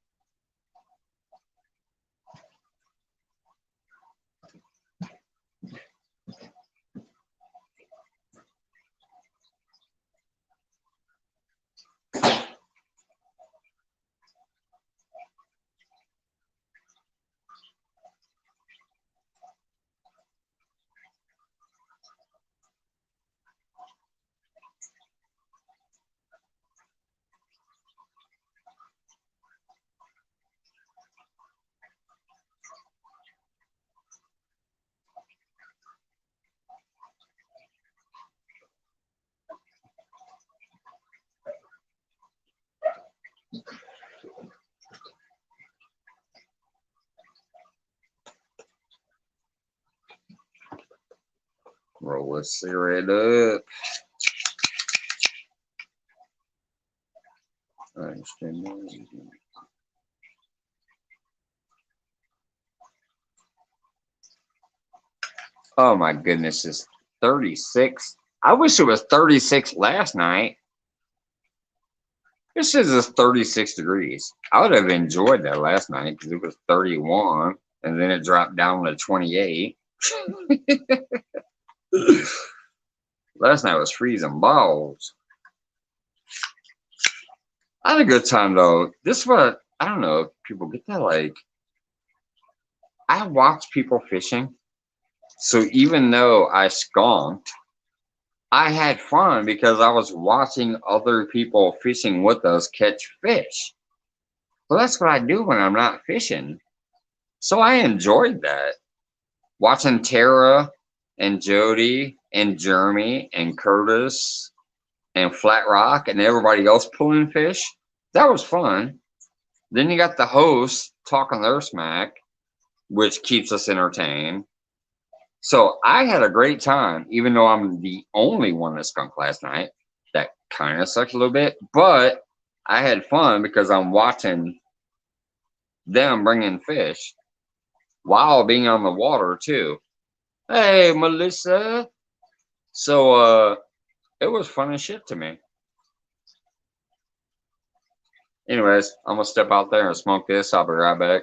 Roll a cigarette up. I understand that. Oh my goodness, it's 36. I wish it was 36 last night. This is 36 degrees. I would have enjoyed that last night because it was 31 and then it dropped down to 28. Last night was freezing balls. I had a good time though. This is what I don't know if people get that. Like, I watch people fishing. So even though I skunked, I had fun because I was watching other people fishing with us catch fish. Well, that's what I do when I'm not fishing. So I enjoyed that. Watching Tara and Jody and Jeremy and Curtis and Flat Rock and everybody else pulling fish. That was fun. Then you got the hosts talking their smack, which keeps us entertained. So I had a great time, even though I'm the only one that skunked last night. That kind of sucks a little bit, but I had fun because I'm watching them bringing fish while being on the water too. Hey, Melissa. So it was fun as shit to me. Anyways, I'm gonna step out there and smoke this. I'll be right back.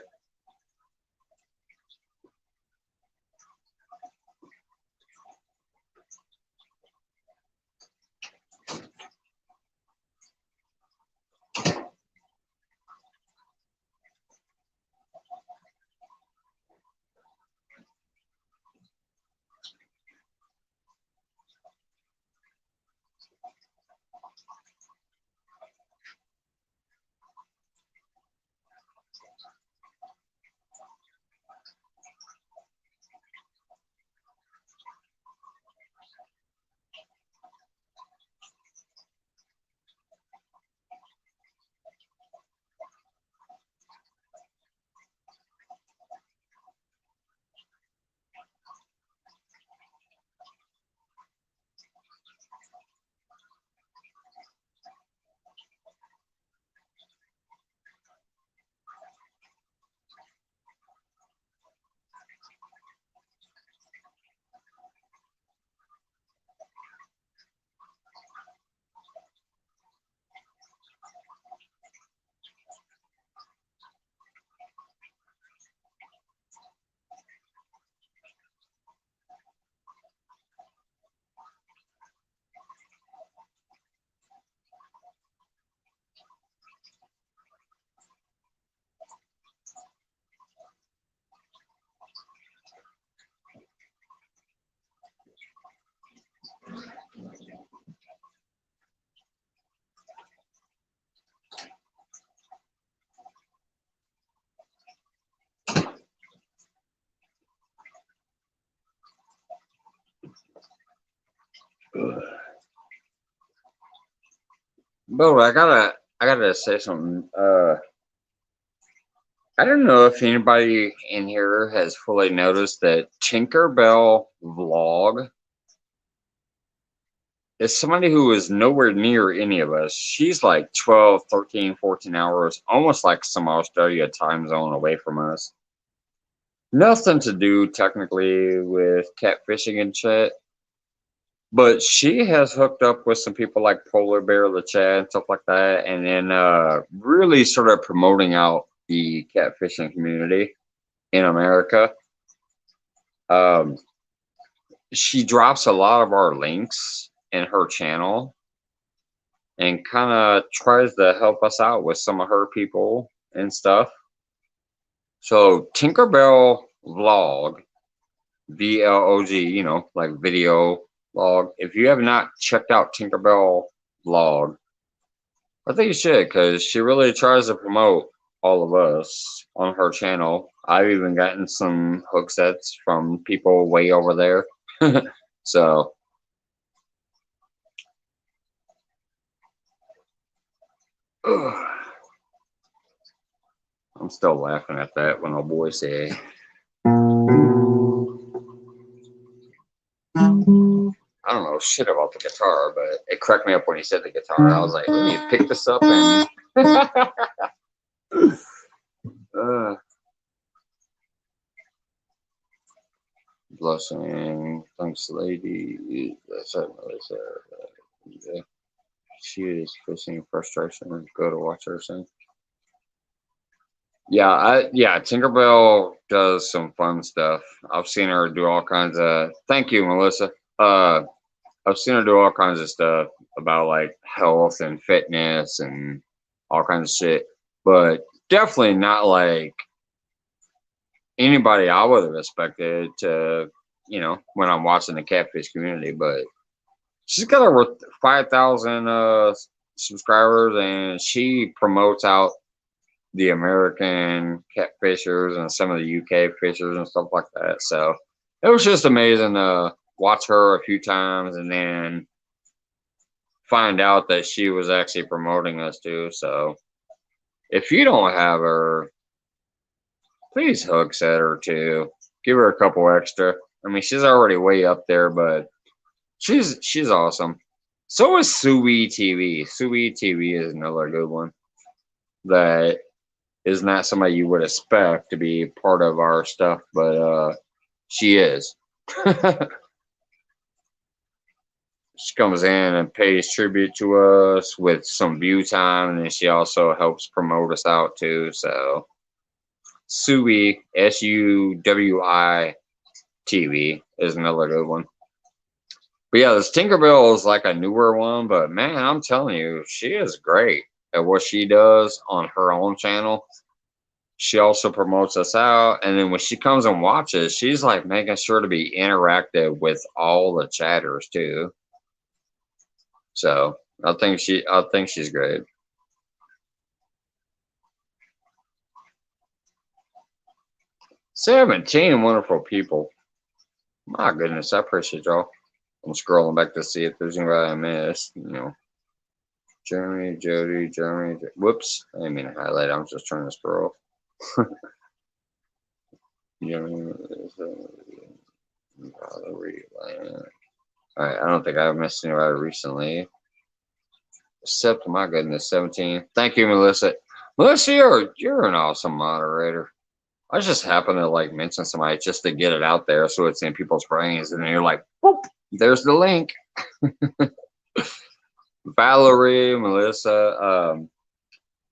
But I gotta say something. I don't know if anybody in here has fully noticed that Tinkerbell Vlog is somebody who is nowhere near any of us. She's like 12, 13, 14 hours, almost like some Australia time zone away from us. Nothing to do technically with catfishing and shit. But she has hooked up with some people like Polar Bear, the Chad, and stuff like that, and then really started promoting out the catfishing community in America. Um, she drops a lot of our links in her channel and kind of tries to help us out with some of her people and stuff. So Tinkerbell Vlog, VLOG, like video vlog. If you have not checked out Tinkerbell Vlog, I think you should because she really tries to promote all of us on her channel. I've even gotten some hook sets from people way over there. So ugh, I'm still laughing at that when a boy say know shit about the guitar, but it cracked me up when he said the guitar. I was like, let me pick this up and blessing. Thanks, lady. That's it. Yeah. She is facing frustration. Go to watch her sing. Yeah, Tinkerbell does some fun stuff. I've seen her do all kinds of. Thank you, Melissa. I've seen her do all kinds of stuff about like health and fitness and all kinds of shit, but definitely not like anybody I would have expected to, when I'm watching the catfish community. But she's got over 5,000 subscribers, and she promotes out the American catfishers and some of the UK fishers and stuff like that. So it was just amazing to watch her a few times and then find out that she was actually promoting us too. So if you don't have her, please hook set her too. Give her a couple extra. I mean, she's already way up there, but she's awesome. So is Sui TV. Sui TV is another good one that is not somebody you would expect to be part of our stuff, but she is. She comes in and pays tribute to us with some view time, and then she also helps promote us out too. So Suwi, Suwi TV is another good one. But yeah, this Tinkerbell is like a newer one, but man, I'm telling you, she is great at what she does on her own channel. She also promotes us out, and then when she comes and watches, she's like making sure to be interactive with all the chatters too. So I think she's great. $17 wonderful people. My goodness, I appreciate y'all. I'm scrolling back to see if there's anybody I missed. Jeremy, Jody, Jeremy. Whoops, I didn't mean to highlight. I'm just trying to scroll. Jeremy, Valerie, all right, I don't think I've missed anybody recently. Except, my goodness, 17. Thank you, Melissa. Melissa, you're an awesome moderator. I just happen to like mention somebody just to get it out there so it's in people's brains, and then you're like, boop, there's the link. Valerie, Melissa,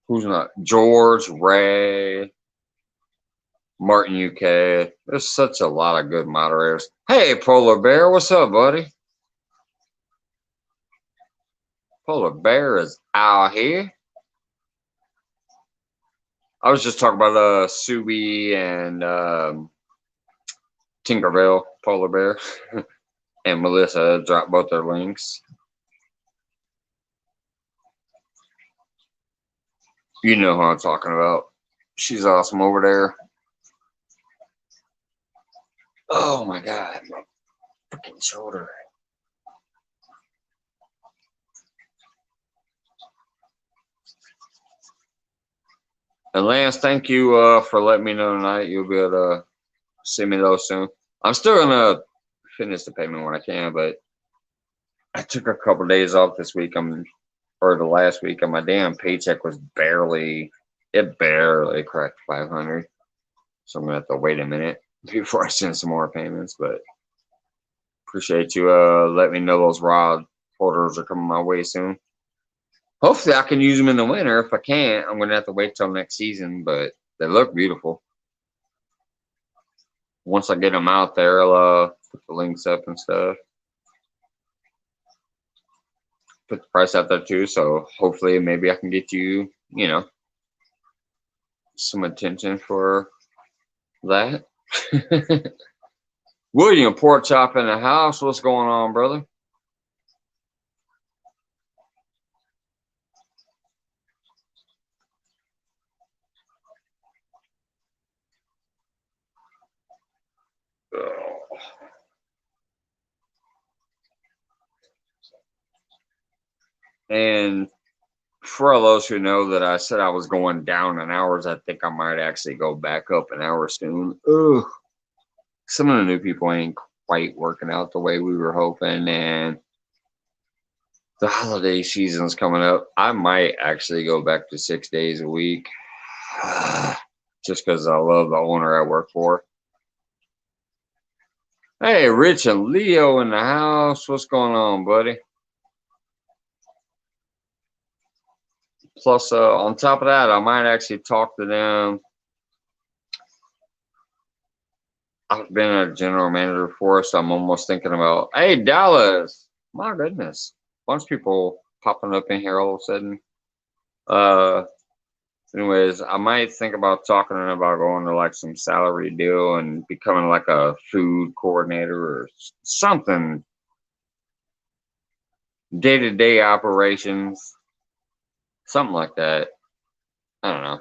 who's not? George, Ray, Martin UK. There's such a lot of good moderators. Hey, Polar Bear, what's up, buddy? Polar Bear is out here. I was just talking about Subi and Tinkerbell, Polar Bear, and Melissa dropped both their links. You know who I'm talking about. She's awesome over there. Oh my god, my freaking shoulder. And Lance, thank you for letting me know tonight. You'll be able to see me those soon. I'm still gonna finish the payment when I can, but I took a couple of days off this week. Or the last week, and my damn paycheck was barely cracked 500. So I'm gonna have to wait a minute before I send some more payments. But appreciate you letting me know those rod holders are coming my way soon. Hopefully I can use them in the winter. If I can't, I'm gonna have to wait till next season, but they look beautiful. Once I get them out there, I'll put the links up and stuff. Put the price out there too, so hopefully maybe I can get you, some attention for that. William, pork chop in the house. What's going on, brother? And for all those who know that I said I was going down in hours, I think I might actually go back up an hour soon. Ugh. Some of the new people ain't quite working out the way we were hoping, and The holiday season's coming up. I might actually go back to 6 days a week. Just because I love the owner I work for. Hey, Rich and Leo in the house. What's going on, buddy? Plus, on top of that, I might actually talk to them. I've been a general manager for, so I'm almost thinking about, hey, Dallas. My goodness. Bunch of people popping up in here all of a sudden. Anyways, I might think about talking to them about going to like some salary deal and becoming like a food coordinator or something. Day-to-day operations. Something like that. I don't know.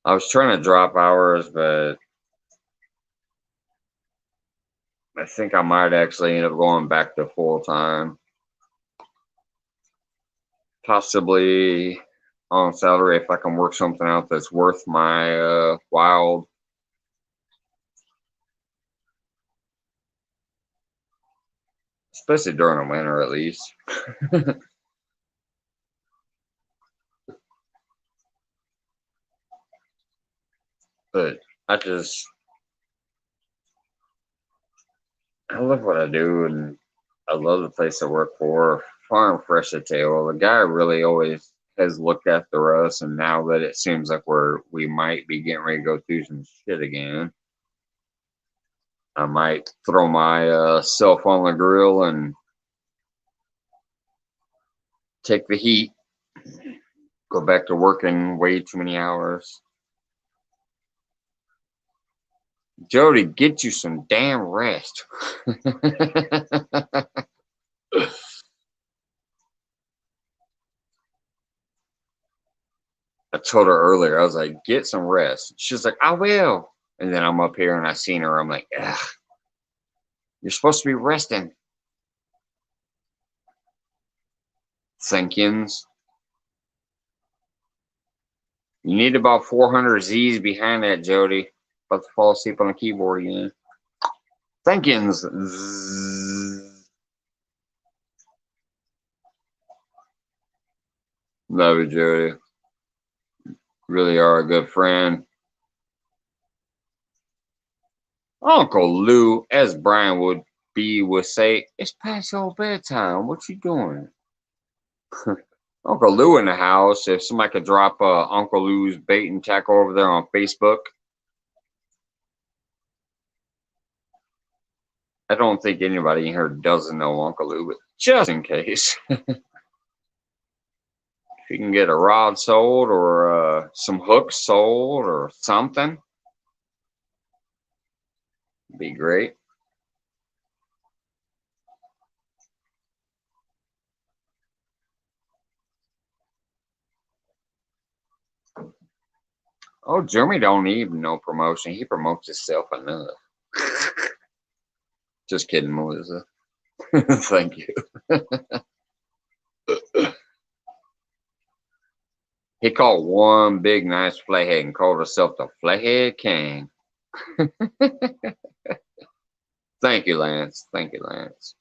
I was trying to drop hours, but I think I might actually end up going back to full time. Possibly on salary if I can work something out that's worth my while. Especially during the winter, at least. But I love what I do, and I love the place I work for. Farm Fresh at Tail. The guy really always has looked after us, and now that it seems like we might be getting ready to go through some shit again, I might throw my self on the grill and take the heat. Go back to working way too many hours. Jody, get you some damn rest. I told her earlier, I was like, get some rest. She's like, I will. And then I'm up here and I seen her. I'm like, ugh, you're supposed to be resting. Thinkins. You need about 400 Z's behind that, Jody. About to fall asleep on the keyboard again. Thinkins. Love you, Jody. Really are a good friend. Uncle Lou, as Brian would say, it's past your bedtime. What you doing? Uncle Lou in the house. If somebody could drop Uncle Lou's bait and tackle over there on Facebook. I don't think anybody in here doesn't know Uncle Lou, but just in case. If you can get a rod sold or some hooks sold or something, it'd be great. Oh, Jeremy don't need no promotion. He promotes himself enough. Just kidding, Melissa. Thank you. He caught one big nice flathead and called himself the Flathead King. Thank you, Lance. Thank you, Lance.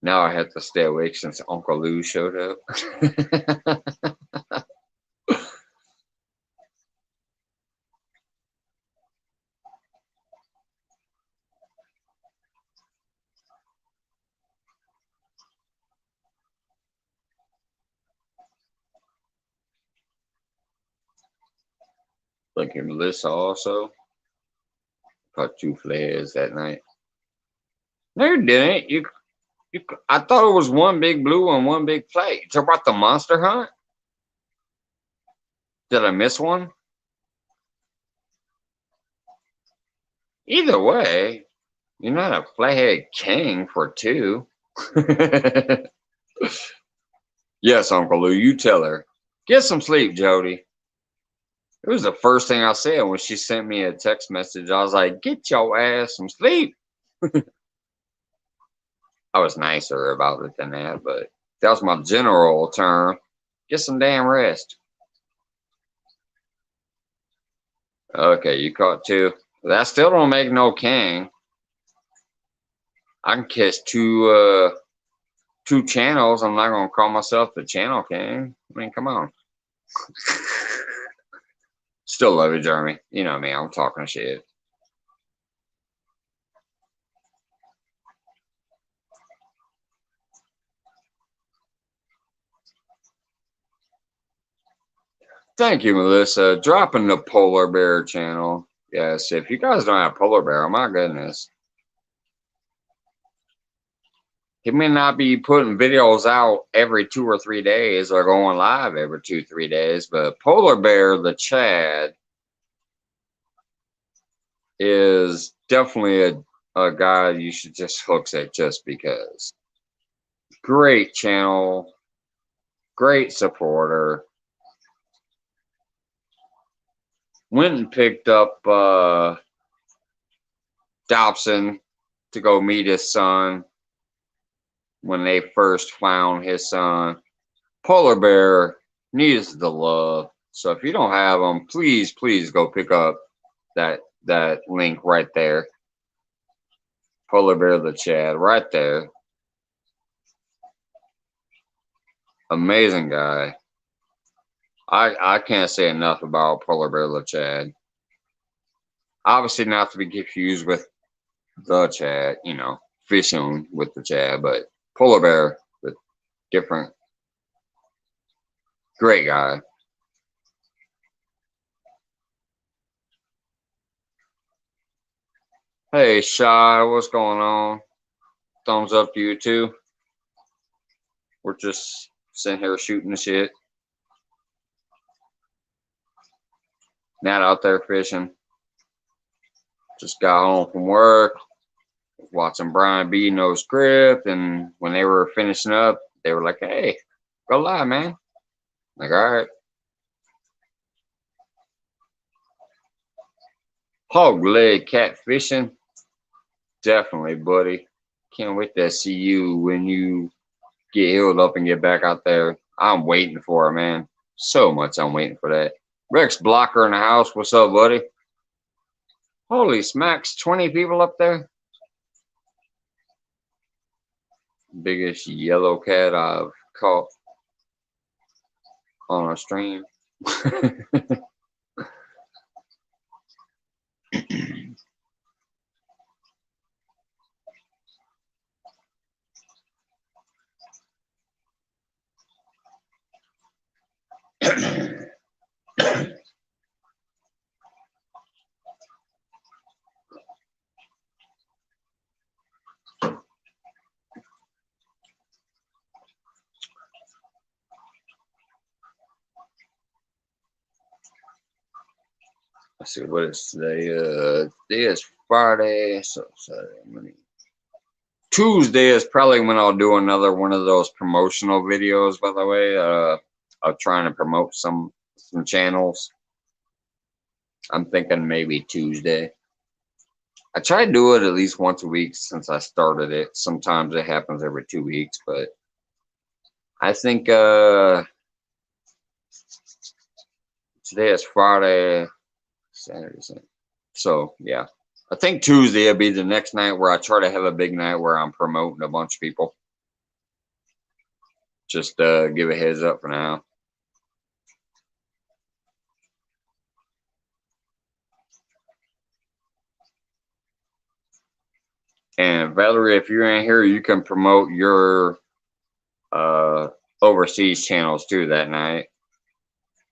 Now I have to stay awake since Uncle Lou showed up. Thank you, Melissa, also. Caught 2 flares that night. No, you didn't. I thought it was one big blue and one big play. You talk about the monster hunt? Did I miss one? Either way, you're not a flathead king for 2. Yes, Uncle Lou, you tell her. Get some sleep, Jody. It was the first thing I said when she sent me a text message. I was like, get your ass some sleep. I was nicer about it than that, but that was my general term. Get some damn rest. Okay, you caught two. That still don't make no king. I can catch two channels. I'm not gonna call myself the channel king. I mean, come on. Still love you, Jeremy. You know me. I'm talking shit. Thank you, Melissa. Dropping the polar bear channel. Yes, if you guys don't have polar bear, oh my goodness. He may not be putting videos out every 2 or 3 days or going live every 2, 3 days, but Polar Bear the Chad is definitely a guy you should just hook at just because. Great channel, great supporter. Went and picked up Dobson to go meet his son when they first found his son. Polar Bear needs the love. So if you don't have them, please go pick up that link right there. Polar Bear the Chad right there. Amazing guy. I can't say enough about Polar Bear the Chad. Obviously not to be confused with the Chad, you know, fishing with the Chad, but Polar Bear, the different, great guy. Hey, Shy, what's going on? Thumbs up to you too. We're just sitting here shooting the shit. Not out there fishing. Just got home from work, watching Brian B. No Script, and when they were finishing up, they were like, "Hey, go live, man." Like, all right. Hog leg catfishing, definitely, buddy. Can't wait to see you when you get healed up and get back out there. I'm waiting for it, man. So much I'm waiting for that. Rex Blocker in the house. What's up, buddy? Holy smacks, 20 people up there. Biggest yellow cat I've caught on a stream. Let's see what is today. Today is Friday, so Saturday, Tuesday is probably when I'll do another one of those promotional videos. By the way, I'm trying to promote some channels. I'm thinking maybe Tuesday. I try to do it at least once a week since I started it. Sometimes it happens every 2 weeks, but I think today is Friday, Saturday. So yeah, I think Tuesday will be the next night where I try to have a big night where I'm promoting a bunch of people. Just give a heads up for now. And Valerie, if you're in here, you can promote your overseas channels too that night.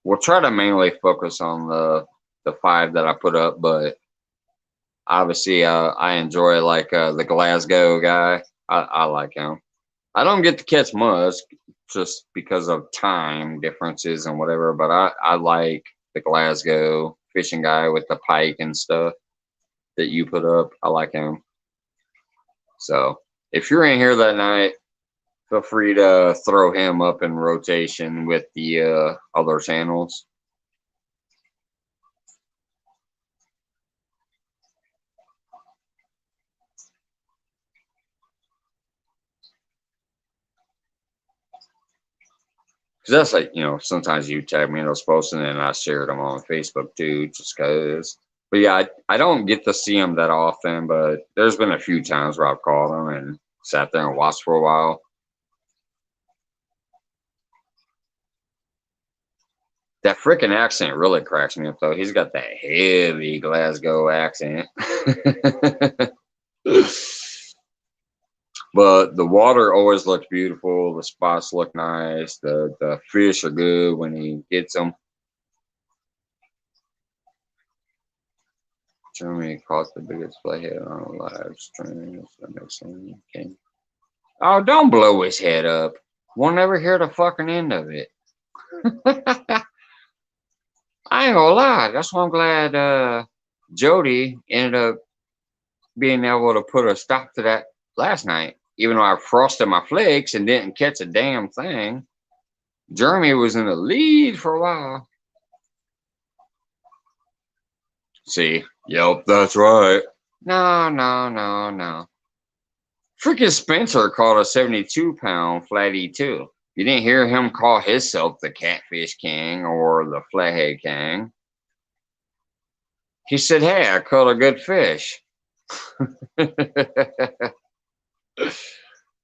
We'll try to mainly focus on the 5 that I put up, but obviously I enjoy like the Glasgow guy. I like him. I don't get to catch much just because of time differences and whatever, but I like the Glasgow fishing guy with the pike and stuff that you put up. I like him. So if you're in here that night, feel free to throw him up in rotation with the other channels. Because that's like, sometimes you tag me in those posts and then I share them on Facebook too, just because. But yeah, I don't get to see them that often, but there's been a few times where I've called them and sat there and watched for a while. That freaking accent really cracks me up, though. He's got that heavy Glasgow accent. But the water always looks beautiful. The spots look nice. The fish are good when he gets them. Germany caught the biggest playhead on a live stream. That makes sense. Okay. Oh, don't blow his head up. We'll never hear the fucking end of it. I ain't gonna lie. That's why I'm glad Jody ended up being able to put a stop to that last night. Even though I frosted my flakes and didn't catch a damn thing. Jeremy was in the lead for a while. See, yep, that's right. No. Freaking Spencer caught a 72-pound flatty too. You didn't hear him call himself the Catfish King or the Flathead King. He said, "Hey, I caught a good fish."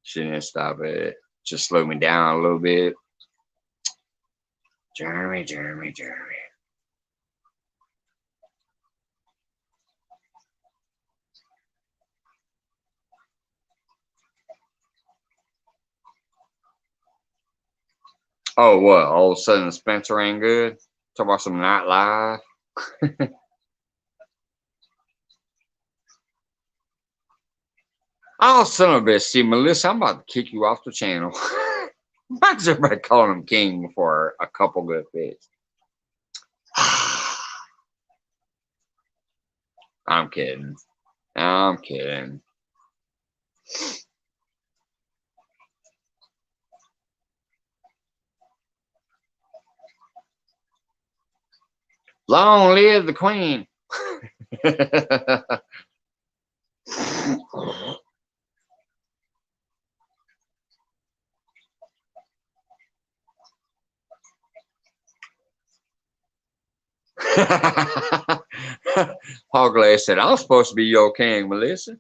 She didn't stop it. Just slowed me down a little bit. Jeremy. Oh, what? All of a sudden Spencer ain't good? Talk about some nightlife. Oh, son of a bitch. See, Melissa, I'm about to kick you off the channel. Why is everybody calling him king for a couple good fish? I'm kidding. Long live the queen. Hogley said, "I'm supposed to be your king, Melissa."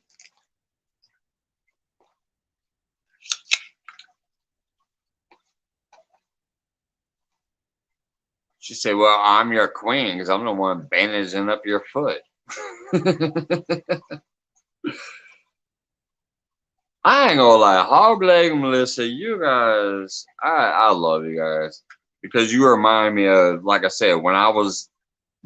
She said, "Well, I'm your queen because I'm the one bandaging up your foot." I ain't gonna lie, Hogleg and Melissa, you guys, I love you guys because you remind me of, like I said, when I was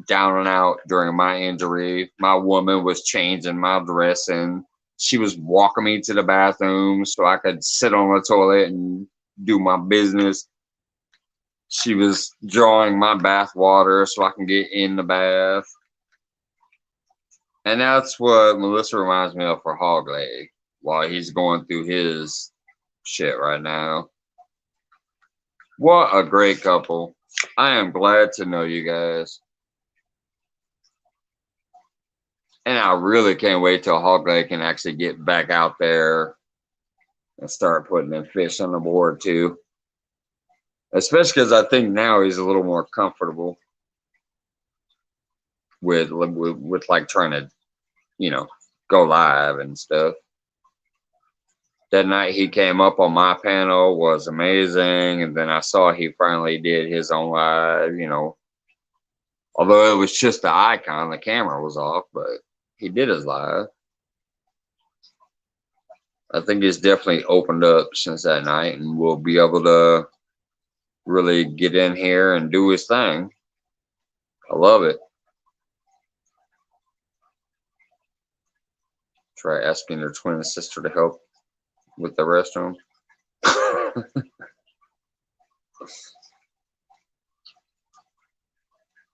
down and out during my injury, my woman was changing my dressing. She was walking me to the bathroom so I could sit on the toilet and do my business. She was drawing my bath water so I can get in the bath. And that's what Melissa reminds me of for Hog Leg while he's going through his shit right now. What a great couple. I am glad to know you guys. And I really can't wait till Hog Leg can actually get back out there and start putting them fish on the board too. Especially because I think now he's a little more comfortable with like trying to, go live and stuff. That night he came up on my panel was amazing, and then I saw he finally did his own live. Although it was just the icon, the camera was off, but he did his live. I think it's definitely opened up since that night, and we'll be able to really get in here and do his thing. I love it. Try asking her twin sister to help with the restroom.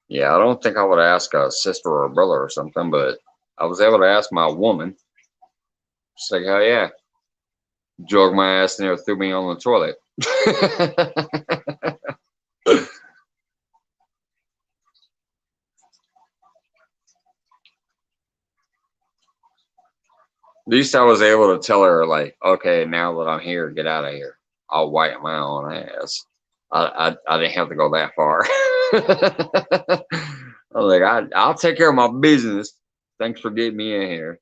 Yeah, I don't think I would ask a sister or a brother or something, but I was able to ask my woman. She's like, "Hell yeah." Jogged my ass in there, threw me on the toilet. At least I was able to tell her, like, okay, now that I'm here, get out of here. I'll wipe my own ass. I didn't have to go that far. I was like, I'll take care of my business. Thanks for getting me in here.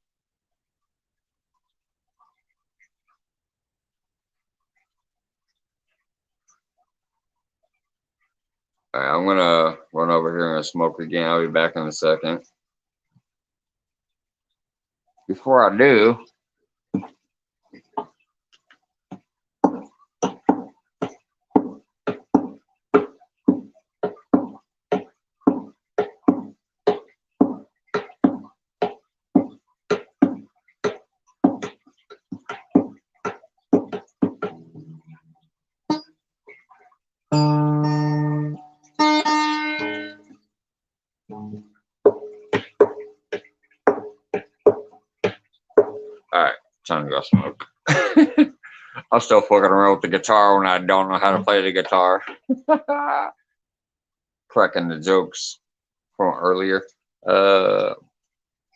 All right, I'm gonna run over here and smoke again. I'll be back in a second. Before I do, all right, time to go smoke. I'm still fucking around with the guitar when I don't know how to play the guitar. Cracking the jokes from earlier. Uh,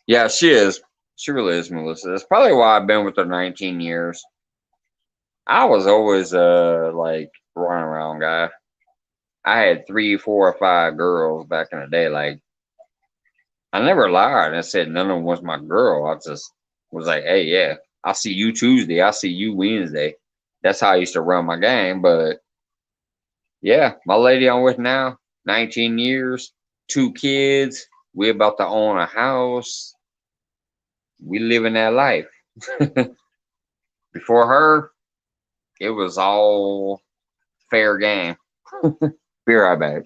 yeah, she is. She really is, Melissa. That's probably why I've been with her 19 years. I was always like run around guy. I had 3, 4, or 5 girls back in the day. Like I never lied and said none of them was my girl. I just was like, hey, yeah, I'll see you Tuesday. I'll see you Wednesday. That's how I used to run my game. But yeah, my lady I'm with now, 19 years, 2 kids. We about to own a house. We living that life. Before her, it was all fair game. Be right back.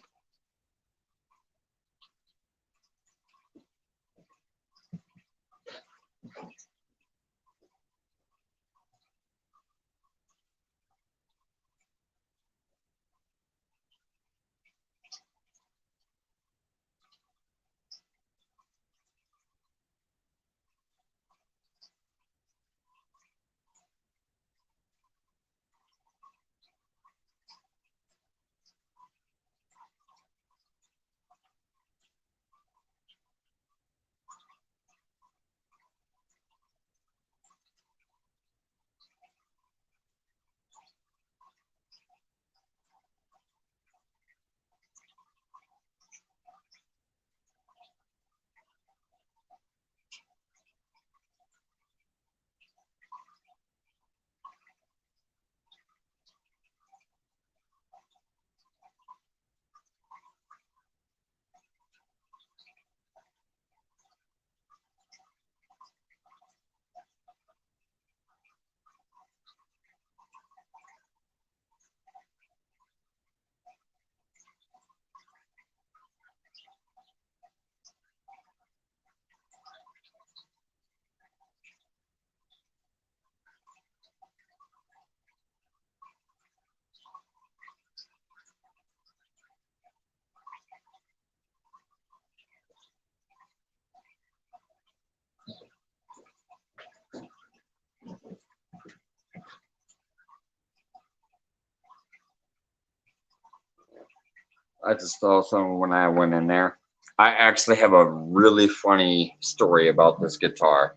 I just saw something when I went in there. I actually have a really funny story about this guitar.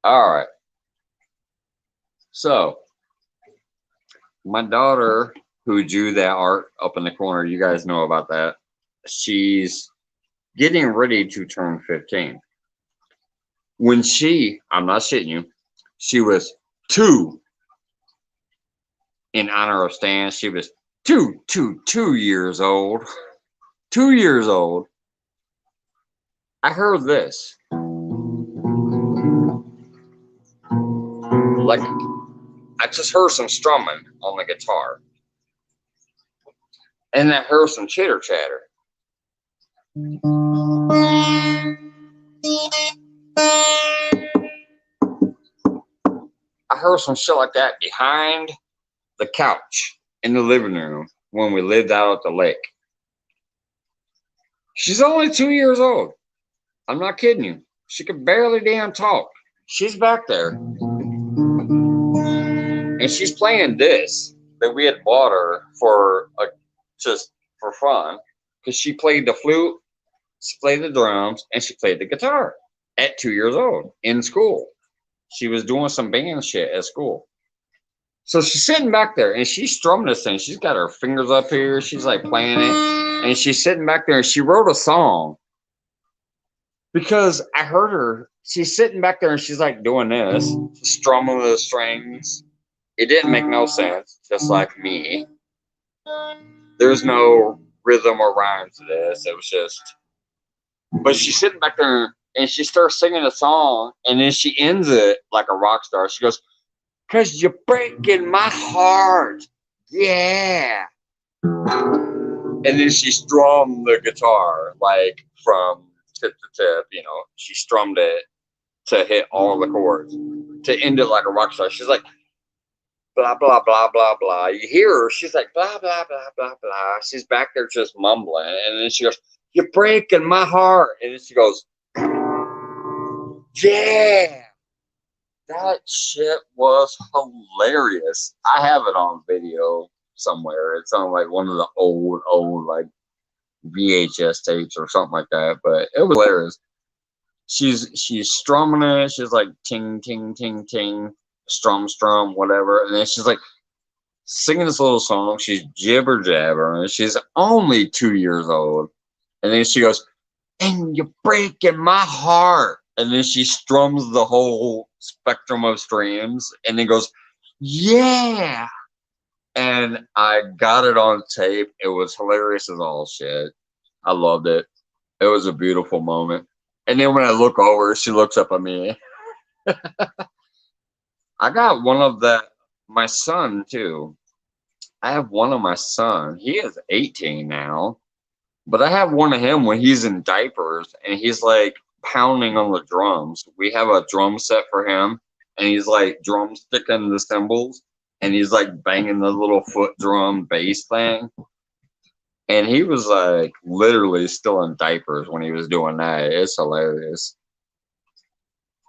All right. So, my daughter, who drew that art up in the corner, you guys know about that. She's getting ready to turn 15. When I'm not shitting you, she was 2 in honor of Stan. She was 2 years old. 2 years old. I heard this. Like, I just heard some strumming on the guitar. And I heard some chitter chatter. I heard some shit like that behind the couch in the living room when we lived out at the lake. She's only 2 years old. I'm not kidding you. She could barely damn talk. She's back there. And she's playing this that we had bought her for just for fun. Because she played the flute, she played the drums, and she played the guitar at 2 years old in school. She was doing some band shit at school. So she's sitting back there and she's strumming this thing. She's got her fingers up here. She's like playing it. And she's sitting back there and she wrote a song because I heard her. She's sitting back there and she's like doing this, strumming the strings. It didn't make no sense, just like me. There's no rhythm or rhyme to this. It was just, but she's sitting back there and she starts singing a song and then she ends it like a rock star. She goes, "'Cause you're breaking my heart. Yeah." And then she strummed the guitar like from tip to tip, you know, she strummed it to hit all the chords to end it like a rock star. She's like, blah, blah, blah, blah, blah. You hear her, she's like, blah, blah, blah, blah, blah. She's back there just mumbling. And then she goes, "You're breaking my heart." And then she goes, "Yeah." That shit was hilarious. I have it on video somewhere. It's on like one of the old like VHS tapes or something like that. But it was hilarious. She's strumming it. She's like ting ting ting ting, strum whatever. And then she's like singing this little song. She's jibber jabbering. She's only 2 years old. And then she goes, "And you're breaking my heart." And then she strums the whole spectrum of streams and then goes, "Yeah." And I got it on tape. It was hilarious as all shit. I loved it. It was a beautiful moment. And then when I look over, she looks up at me. I got one of that, my son too. I have one of my son. He is 18 now. But I have one of him when he's in diapers and he's like pounding on the drums. We have a drum set for him and he's like drumsticking the cymbals and he's like banging the little foot drum bass thing. And he was like literally still in diapers when he was doing that. It's hilarious.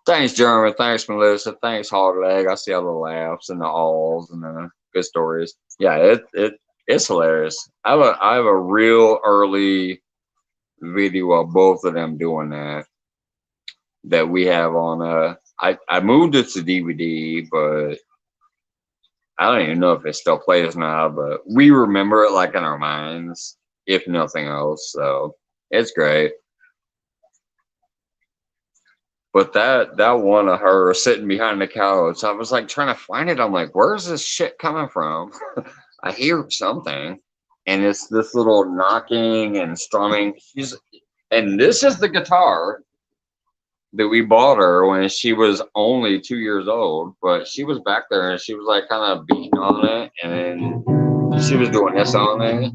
Thanks, Jeremy. Thanks, Melissa. Thanks, Hard Leg. I see all the laughs and the alls and the good stories. Yeah, it's hilarious. I have a real early video of both of them doing that we have on I moved it to DVD, but I don't even know if it still plays now, but we remember it like in our minds, if nothing else. So it's great. But that one of her sitting behind the couch, I was like trying to find it. I'm like, where's this shit coming from? I hear something, and it's this little knocking and strumming. And this is the guitar that we bought her when she was only 2 years old. But she was back there and she was like kind of beating on it, and she was doing this on it.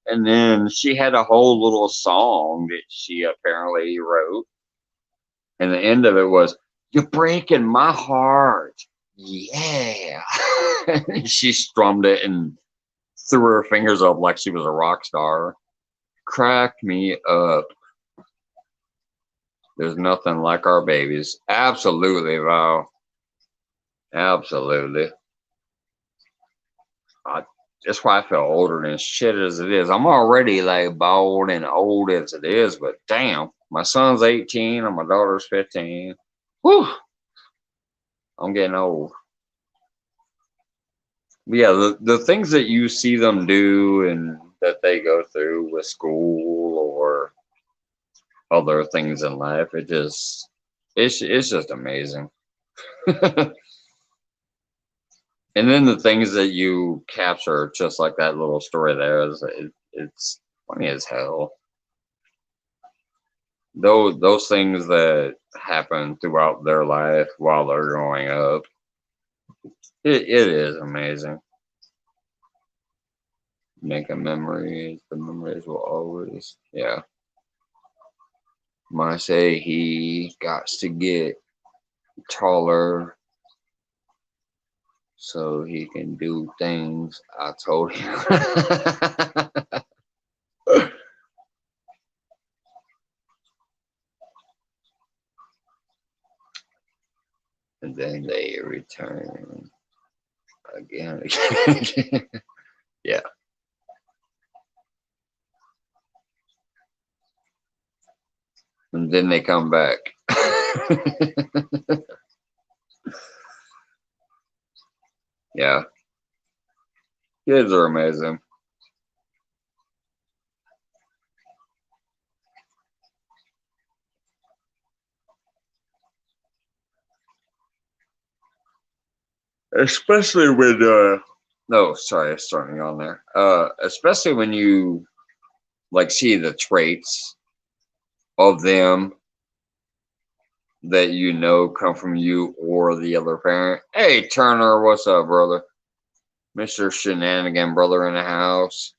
And then she had a whole little song that she apparently wrote. And the end of it was, "You're breaking my heart. Yeah." She strummed it and threw her fingers up like she was a rock star. Cracked me up. There's nothing like our babies. Absolutely, Val. Absolutely. That's why I feel older than shit as it is. I'm already like bald and old as it is, but damn, my son's 18 and my daughter's 15. Whew, I'm getting old. But yeah, the things that you see them do and that they go through with school or other things in life, it's just amazing. And then the things that you capture, just like that little story there, it's funny as hell. Those things that happen throughout their life while they're growing up, it is amazing. Making memories, the memories will always, yeah. When I say he got to get taller so he can do things, I told him. And then they return again. Yeah. And then they come back. Yeah, kids are amazing. Especially when no, sorry, it's starting on there. Especially when you like see the traits of them that you know come from you or the other parent. Hey Turner, what's up, brother? Mr. Shenanigan brother in the house.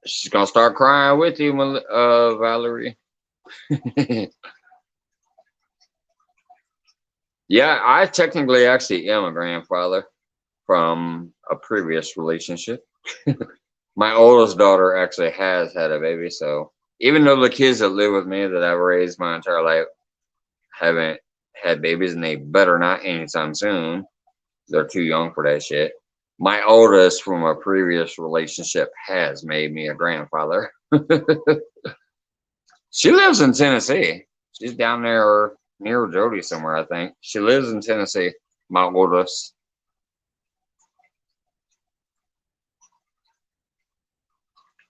She's gonna start crying with you, Valerie. Yeah, I technically actually am a grandfather from a previous relationship. My oldest daughter actually has had a baby, so even though the kids that live with me that I've raised my entire life haven't had babies, and they better not anytime soon, they're too young for that shit. My oldest from a previous relationship has made me a grandfather. She lives in Tennessee. She's down there near Jody somewhere, I think. She lives in Tennessee. My oldest.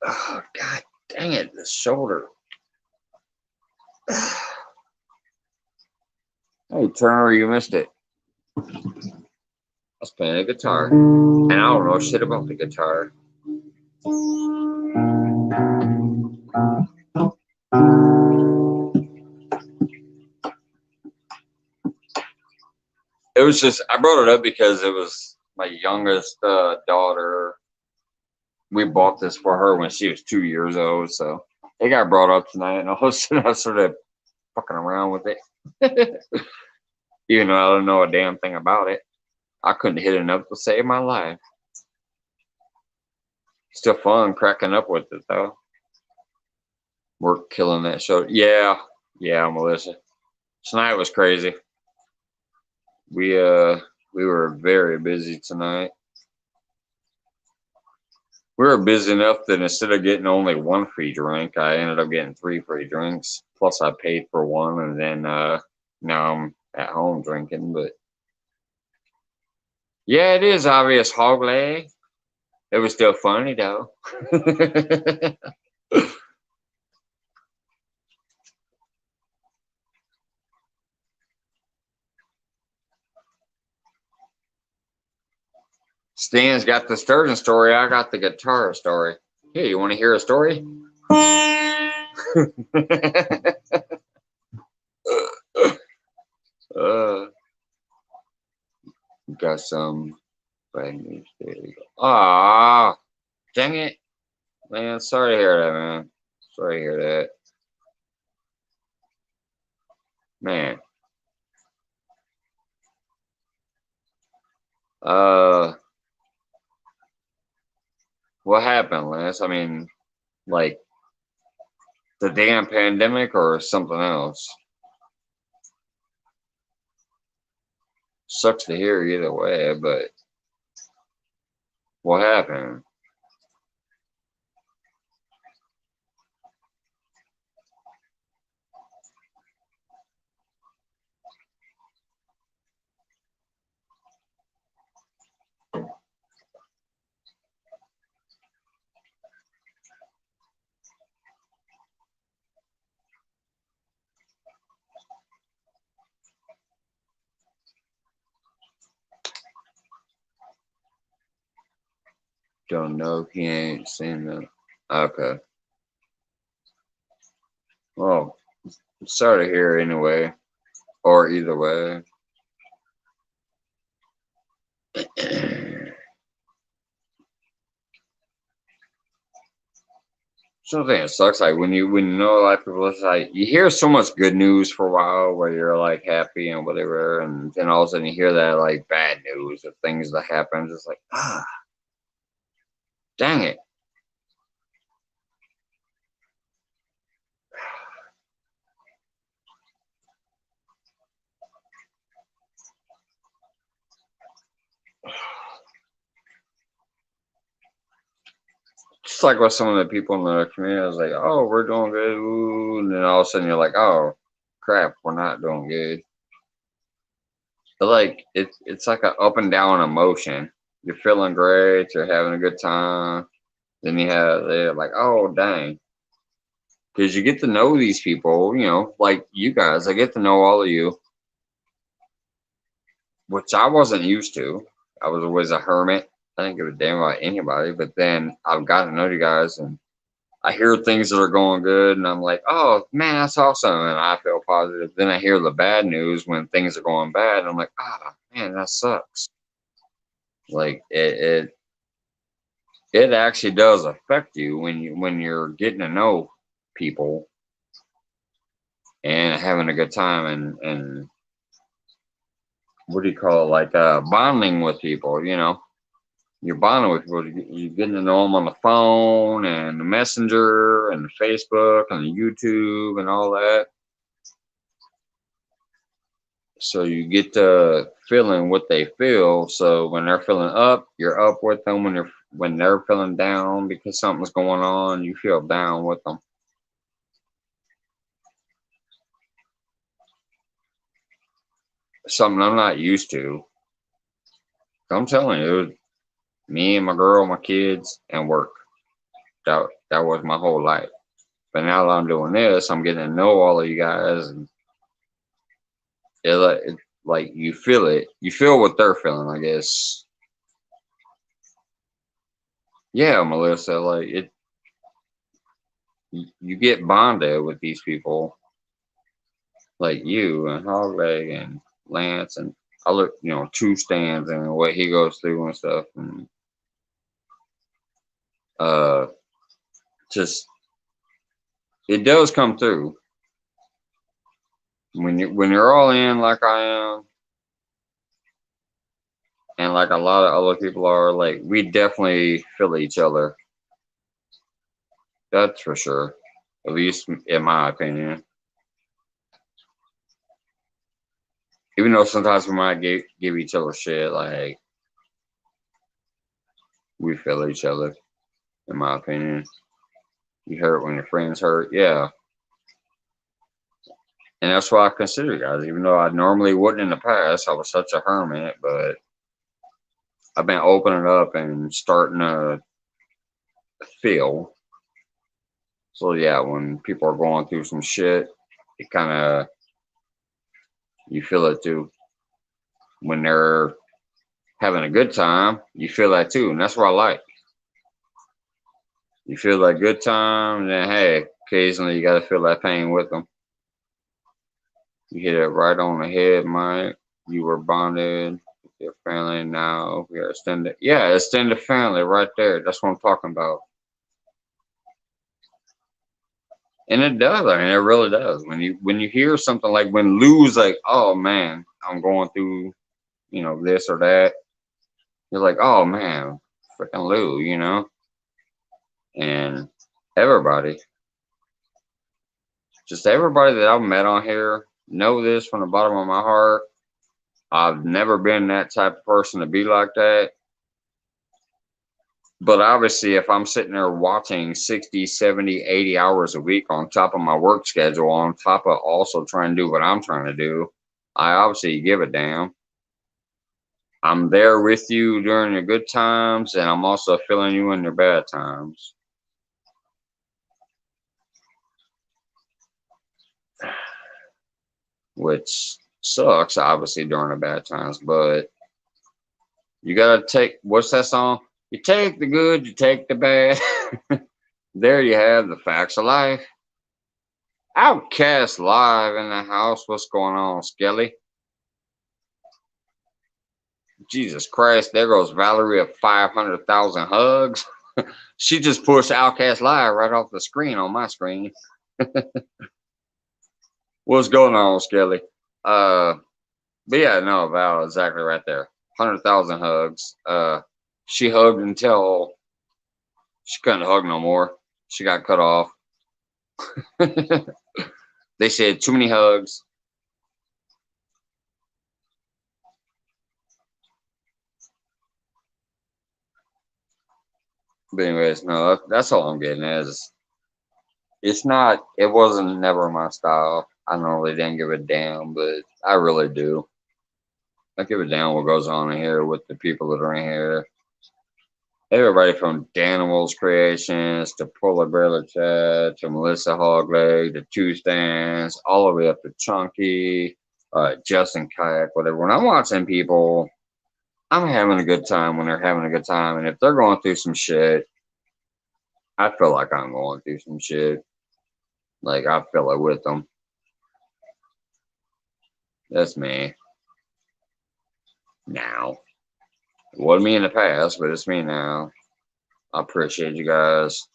Oh, God dang it, the shoulder. Hey, Turner, you missed it. I was playing a guitar, and I don't know shit about the guitar. It was just, I brought it up because it was my youngest daughter. We bought this for her when she was 2 years old, so it got brought up tonight, and all of a sudden I started fucking around with it. Even though I don't know a damn thing about it. I couldn't hit enough to save my life. Still fun cracking up with it though. We're killing that show. Yeah, yeah, Melissa. Tonight was crazy. We uh we were very busy tonight. We were busy enough that instead of getting only one free drink, I ended up getting three free drinks. Plus I paid for one, and then now I'm at home drinking. But yeah, it is obvious hog leg. It was still funny though. Stan's got the sturgeon story. I got the guitar story. Hey, you want to hear a story? uh, got some bad news. There you go. Ah, dang it, man. Sorry to hear that, man. Sorry to hear that, man. Uh, what happened, Lance? I mean, like the damn pandemic or something else? Sucks to hear either way, but what happened? Don't know. He ain't seen them. Okay. Well, sorry to hear anyway, or either way. Something that sucks, like when you know a lot of people, it's like you hear so much good news for a while where you're like happy and whatever, and then all of a sudden you hear that like bad news of things that happen. It's like dang it. It's like with some of the people in the community, I was like, oh, we're doing good. Ooh, and then all of a sudden you're like, oh, crap, we're not doing good. But like, it's like an up and down emotion. You're feeling great. You're having a good time. Then they're like, oh, dang. Because you get to know these people, like you guys, I get to know all of you, which I wasn't used to. I was always a hermit. I didn't give a damn about anybody. But then I've gotten to know you guys, and I hear things that are going good, and I'm like, oh man, that's awesome, and I feel positive. Then I hear the bad news when things are going bad, and I'm like, ah, man, that sucks. Like it actually does affect you when you're getting to know people and having a good time and what do you call it, like bonding with people. You're bonding with people. You're getting to know them on the phone and the messenger and the Facebook and the YouTube and all that. So you get to feeling what they feel. So when they're feeling up, you're up with them. When they're feeling down because something's going on, you feel down with them. Something I'm not used to. I'm telling you, it was me and my girl, my kids, and work. That was my whole life. But now that I'm doing this, I'm getting to know all of you guys, and like you feel it. You feel what they're feeling, I guess. Yeah, Melissa, like you get bonded with these people, like you and Hogleg and Lance and other, two stands and what he goes through and stuff, and uh, just it does come through when you're all in, like I am, and like a lot of other people are. Like we definitely feel each other. That's for sure. At least in my opinion. Even though sometimes we might give each other shit, like we feel each other. In my opinion, you hurt when your friends hurt. Yeah, and that's why I consider you guys. Even though I normally wouldn't in the past, I was such a hermit, but I've been opening up and starting to feel. So yeah, when people are going through some shit, it kind of you feel it too. When they're having a good time, you feel that too, and that's what I like. You feel that good time, and then hey, occasionally you got to feel that pain with them. You hit it right on the head, Mike. You were bonded with your family. Now we are extended. Yeah, extended family right there. That's what I'm talking about. And it does. I mean, it really does. When you hear something like when Lou's like, oh man, I'm going through, this or that. You're like, oh man, freaking Lou. And everybody, just everybody that I've met on here, know this from the bottom of my heart. I've never been that type of person to be like that. But obviously, if I'm sitting there watching 60, 70, 80 hours a week on top of my work schedule, on top of also trying to do what I'm trying to do, I obviously give a damn. I'm there with you during your good times, and I'm also feeling you in your bad times. Which sucks, obviously, during the bad times, but you gotta take, what's that song? You take the good, you take the bad. There you have the facts of life. Outcast live in the house. What's going on, Skelly? Jesus Christ, there goes Valerie of 500,000 hugs. She just pushed Outcast live right off the screen on my screen. What's going on, Skelly? But yeah, no, Val, exactly right there. 100,000 hugs. She hugged until she couldn't hug no more. She got cut off. They said too many hugs. But anyways, no, that's all I'm getting at is it wasn't never my style. I normally didn't give a damn, but I really do. I give a damn what goes on in here with the people that are in here. Everybody from Danimals Creations to Polar Bear Chat to Melissa Hogleg to Two Stands, all the way up to Chunky, Justin Kayak, whatever. When I'm watching people, I'm having a good time when they're having a good time. And if they're going through some shit, I feel like I'm going through some shit. Like I feel it with them. That's me. Now. It wasn't me in the past, but it's me now. I appreciate you guys.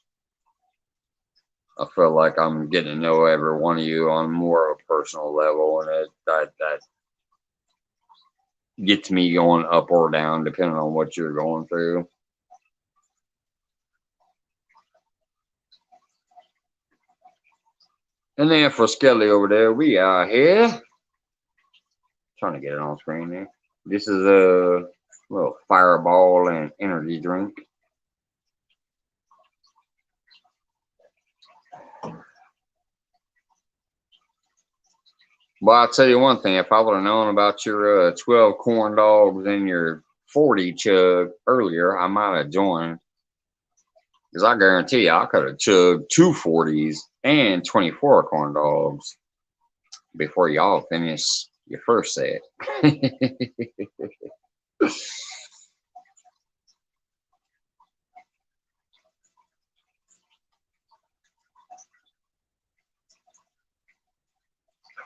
I feel like I'm getting to know every one of you on more of a personal level, and that gets me going up or down depending on what you're going through. And then for Skelly over there, we are here. Trying to get it on screen there. This is a little fireball and energy drink. Well, I'll tell you one thing. If I would have known about your 12 corn dogs and your 40 chug earlier, I might have joined. Because I guarantee you, I could have chugged 2 40s and 24 corn dogs before y'all finish your first set. I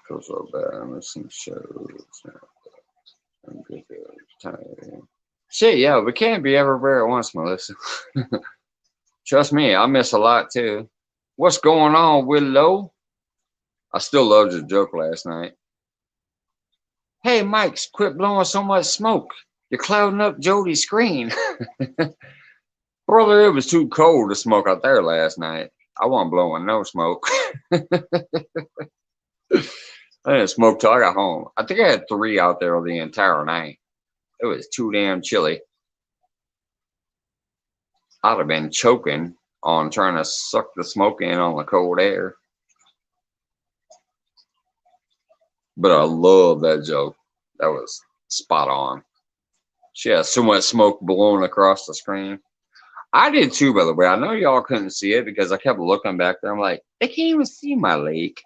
feel so bad. I'm missing shows. I'm good. Tired. Shit, yeah, we can't be everywhere at once, Melissa. Trust me, I miss a lot too. What's going on, Willow? I still loved your joke last night. Hey, Mike, quit blowing so much smoke. You're clouding up Jody's screen. Brother, it was too cold to smoke out there last night. I wasn't blowing no smoke. I didn't smoke till I got home. I think I had 3 out there the entire night. It was too damn chilly. I'd have been choking on trying to suck the smoke in on the cold air. But I love that joke. That was spot on. She has so much smoke blowing across the screen. I did too, by the way. I know y'all couldn't see it because I kept looking back there. I'm like, they can't even see my lake.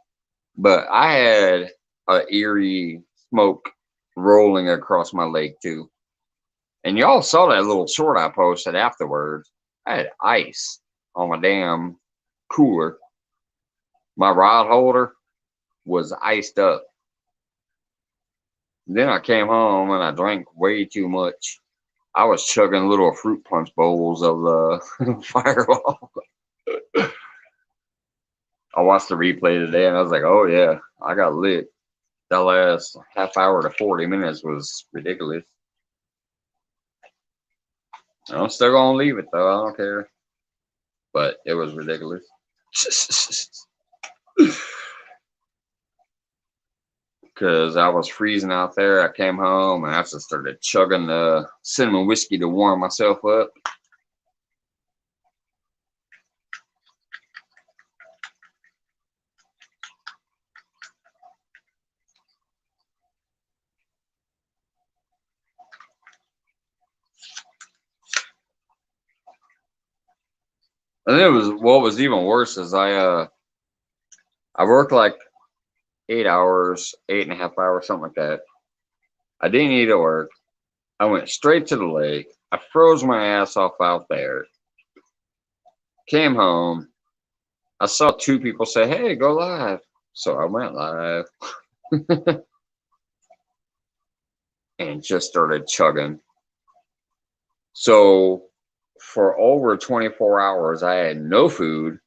But I had an eerie smoke rolling across my lake too. And y'all saw that little short I posted afterwards. I had ice on my damn cooler. My rod holder was iced up. Then I came home and I drank way too much. I was chugging little fruit punch bowls of the Fireball. I watched the replay today and I was like, oh yeah, I got lit. That last half hour to 40 minutes was ridiculous. I'm still gonna leave it though. I don't care. But it was ridiculous. Because I was freezing out there. I came home and I just started chugging the cinnamon whiskey to warm myself up. And it was what was even worse is I worked like 8 hours, 8.5 hours, something like that. I didn't eat at work. I went straight to the lake. I froze my ass off out there. Came home. I saw 2 people say, hey, go live. So I went live. And just started chugging. So for over 24 hours, I had no food.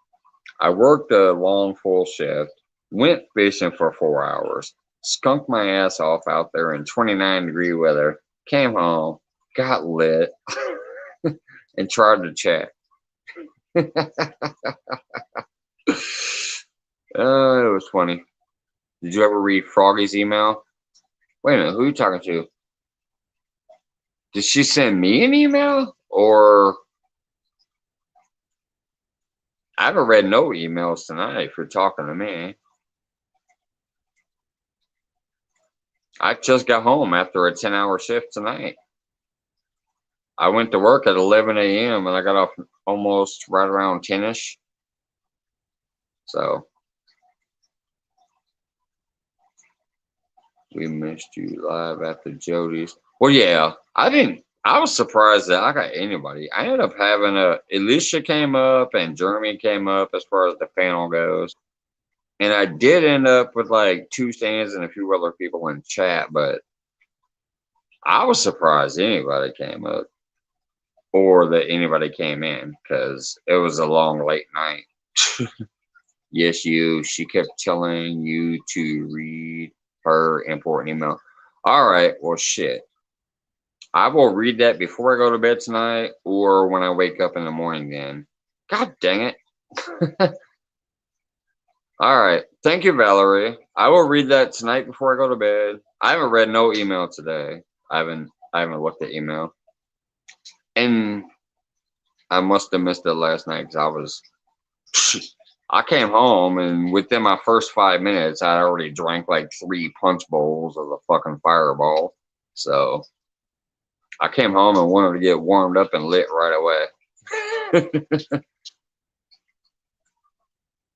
I worked a long full shift, went fishing for 4 hours, skunked my ass off out there in 29-degree weather, came home, got lit, and tried to chat. It was funny. Did you ever read Froggy's email? Wait a minute, who are you talking to? Did she send me an email? Or I haven't read no emails tonight if you're talking to me. I just got home after a 10-hour shift tonight. I went to work at 11 a.m. and I got off almost right around 10ish. So we missed you live after Jody's. Well, yeah, I was surprised that I got anybody. I ended up having Alicia came up and Jeremy came up as far as the panel goes. And I did end up with like 2 stands and a few other people in chat, but I was surprised anybody came up or that anybody came in because it was a long, late night. Yes, she kept telling you to read her important email. All right, well, shit. I will read that before I go to bed tonight or when I wake up in the morning then. God dang it. All right. Thank you, Valerie. I will read that tonight before I go to bed. I haven't read no email today. I haven't looked at email. And I must have missed it last night because I came home and within my first 5 minutes, I already drank like 3 punch bowls of the fucking Fireball. So I came home and wanted to get warmed up and lit right away.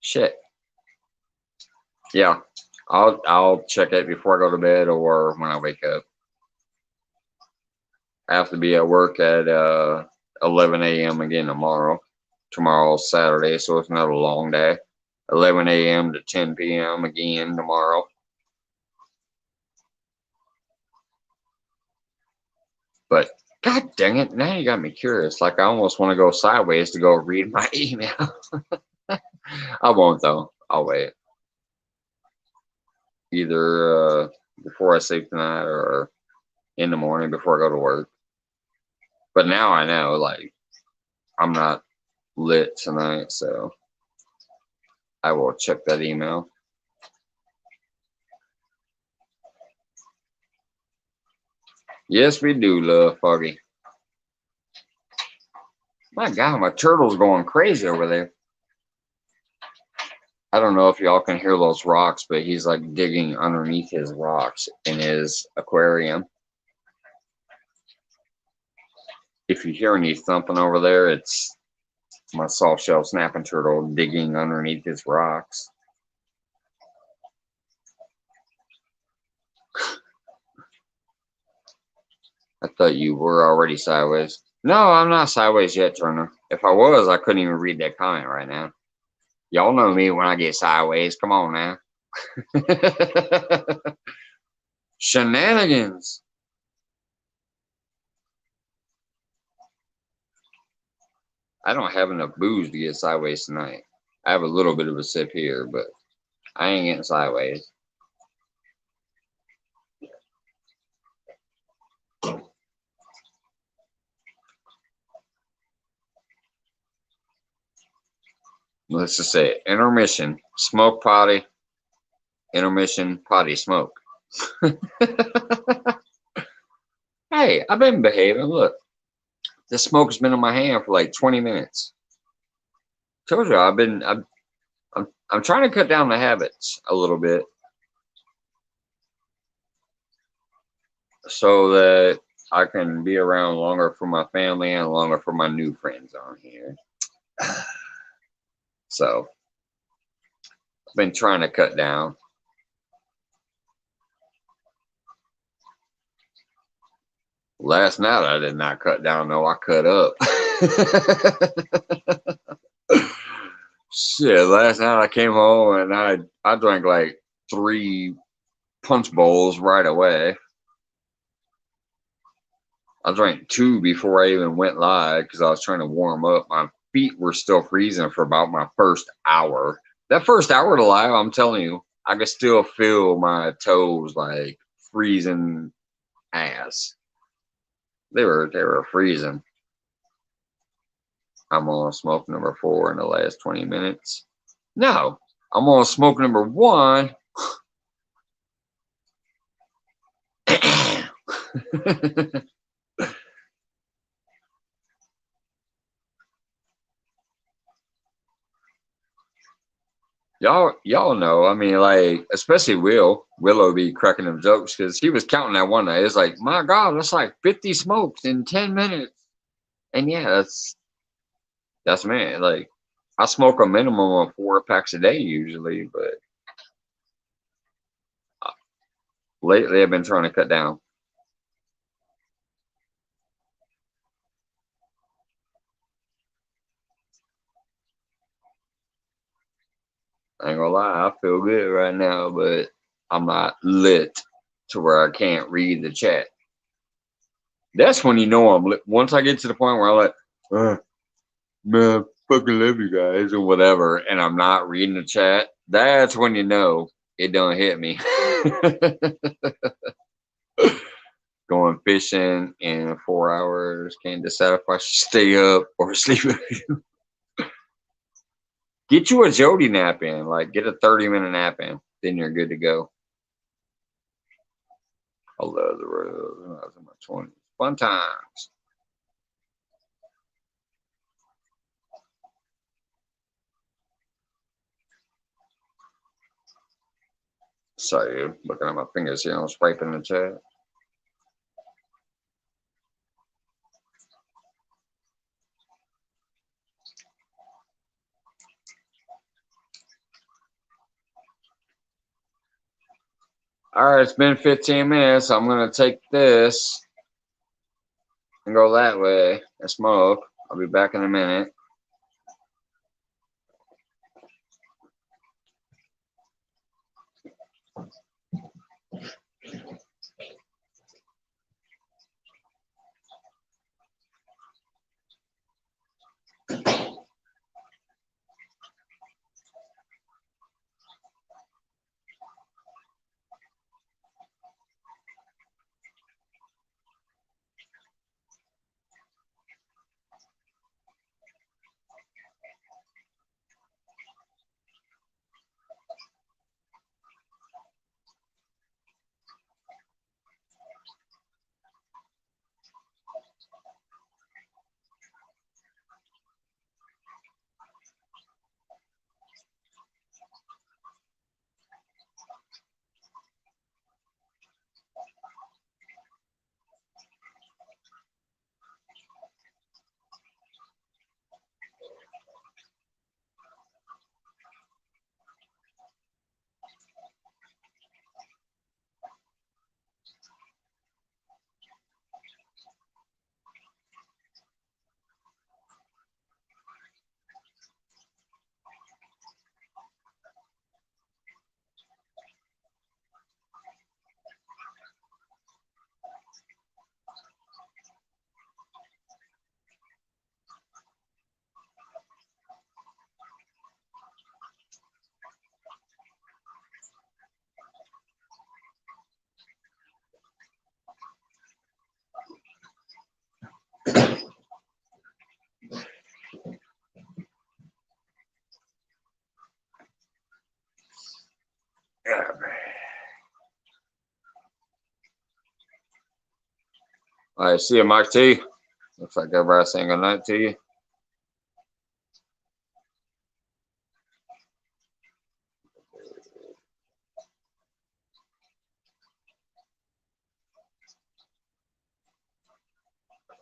Shit. Yeah, I'll check it before I go to bed or when I wake up. I have to be at work at 11 a.m. again tomorrow. Tomorrow's Saturday, so it's not a long day. 11 a.m. to 10 p.m. again tomorrow. But god dang it, now you got me curious. Like I almost want to go sideways to go read my email. I won't though. I'll wait. Either before I sleep tonight or in the morning before I go to work. But now I know, like, I'm not lit tonight, so I will check that email. Yes, we do love Foggy. My God, my turtle's going crazy over there. I don't know if y'all can hear those rocks, but he's like digging underneath his rocks in his aquarium. If you hear any thumping over there, it's my soft shell snapping turtle digging underneath his rocks. I thought you were already sideways. No, I'm not sideways yet, Turner. If I was, I couldn't even read that comment right now. Y'all know me when I get sideways. Come on now. Shenanigans. I don't have enough booze to get sideways tonight. I have a little bit of a sip here, but I ain't getting sideways. Let's just say intermission, smoke potty, intermission, potty smoke. Hey, I've been behaving. Look, the smoke's been in my hand for like 20 minutes. Told you I'm trying to cut down the habits a little bit so that I can be around longer for my family and longer for my new friends on here. So I've been trying to cut down. Last night I did not cut down though. I cut up. Shit, last night I came home and I drank like 3 punch bowls right away. I drank 2 before I even went live because I was trying to warm up. My feet were still freezing for about my first hour. That first hour to live, I'm telling you, I could still feel my toes like freezing ass. They were freezing. I'm on smoke number 4 in the last 20 minutes. No, I'm on smoke number 1. Y'all know. I mean, like, especially Willow be cracking them jokes because he was counting that one night. It's like, my God, that's like 50 smokes in 10 minutes. And yeah, that's man. Like, I smoke a minimum of 4 packs a day usually, but uh, lately I've been trying to cut down. I ain't gonna lie, I feel good right now, but I'm not lit to where I can't read the chat. That's when you know I'm lit. Once I get to the point where I'm like, man, fucking love you guys or whatever, and I'm not reading the chat, that's when you know it don't hit me. Going fishing in 4 hours, can't decide if I should stay up or sleep. Get you a Jody nap in, like get a 30-minute nap in, then you're good to go. I love the road. When I was in my 20s. Fun times. So, looking at my fingers here, I'm swiping the chat. All right, it's been 15 minutes. I'm going to take this and go that way and smoke. I'll be back in a minute. All right, see you, Mike T. Looks like everybody's saying good night to you.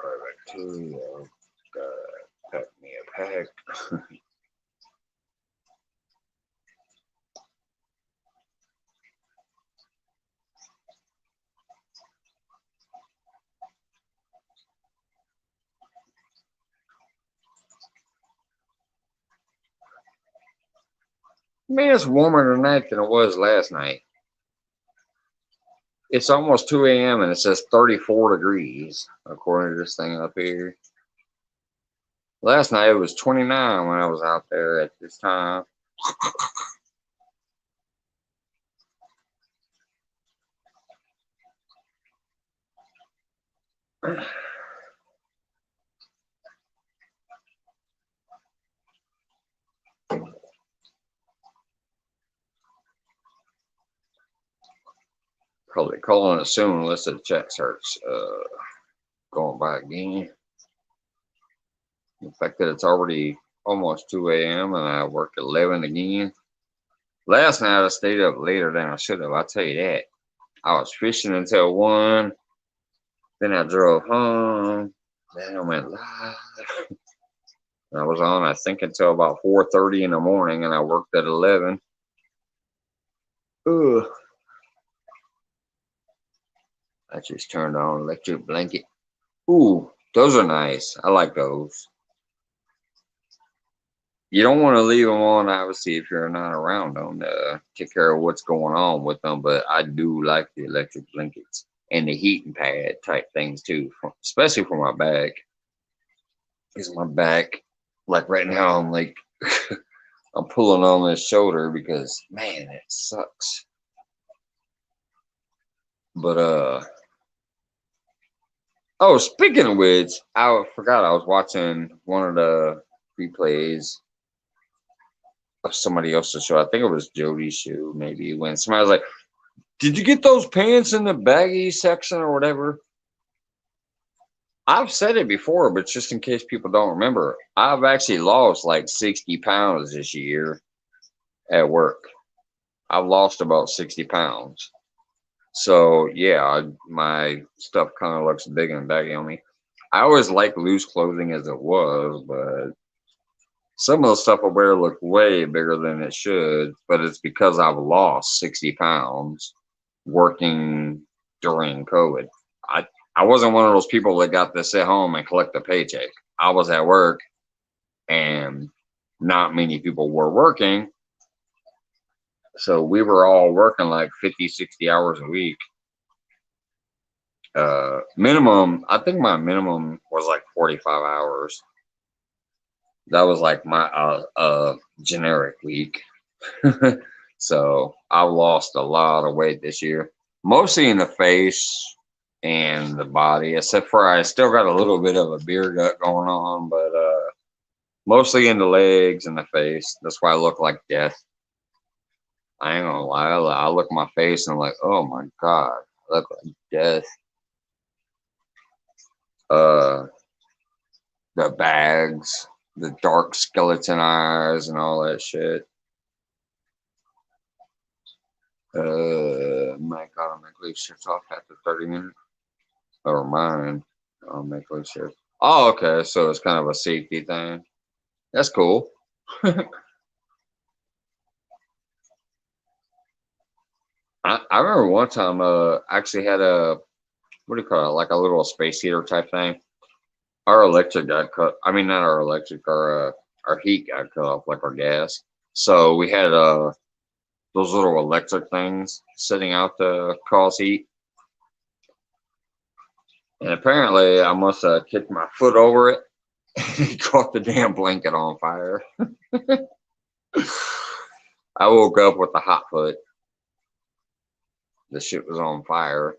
All right, two. Pack me a pack. Man, it's warmer tonight than it was last night. It's almost 2 a.m. and it says 34 degrees, according to this thing up here. Last night it was 29 when I was out there at this time. Probably calling it soon unless the chat starts going by again. The fact that it's already almost 2 a.m. and I work 11 again. Last night I stayed up later than I should have. I'll tell you that. I was fishing until 1. Then I drove home. Then I went live. I was on, I think, until about 4:30 in the morning, and I worked at 11. Ugh. I just turned on electric blanket. Ooh, those are nice. I like those. You don't want to leave them on, obviously, if you're not around them to take care of what's going on with them. But I do like the electric blankets and the heating pad type things too, especially for my back. Because my back, like right now, I'm like, I'm pulling on this shoulder because, man, it sucks. But, oh, speaking of which, I forgot I was watching one of the replays of somebody else's show. I think it was Jody's show, maybe, when somebody was like, "Did you get those pants in the baggy section or whatever?" I've said it before, but just in case people don't remember, I've actually lost like 60 pounds this year at work. I've lost about 60 pounds. So, yeah, my stuff kind of looks big and baggy on me. I always liked loose clothing as it was, but some of the stuff I wear look way bigger than it should, but it's because I've lost 60 pounds working during COVID. I wasn't one of those people that got to sit home and collect a paycheck. I was at work and not many people were working. So we were all working like 50, 60 hours a week. Minimum, I think my minimum was like 45 hours. That was like my generic week. So I lost a lot of weight this year, mostly in the face and the body, except for I still got a little bit of a beer gut going on, but mostly in the legs and the face. That's why I look like death. I ain't gonna lie. I look at my face and I'm like, oh my God, I look like death. Uh, the bags, the dark skeleton eyes, and all that shit. My God, I'll make leave shifts off after 30 minutes. Or mine. I'll make leave shift. Oh, okay. So it's kind of a safety thing. That's cool. I remember one time actually had a, what do you call it, like a little space heater type thing. Our electric got cut. I mean, not our electric, our heat got cut off, like our gas. So we had those little electric things sitting out to cause heat. And apparently I must have kicked my foot over it and caught the damn blanket on fire. I woke up with a hot foot. The shit was on fire.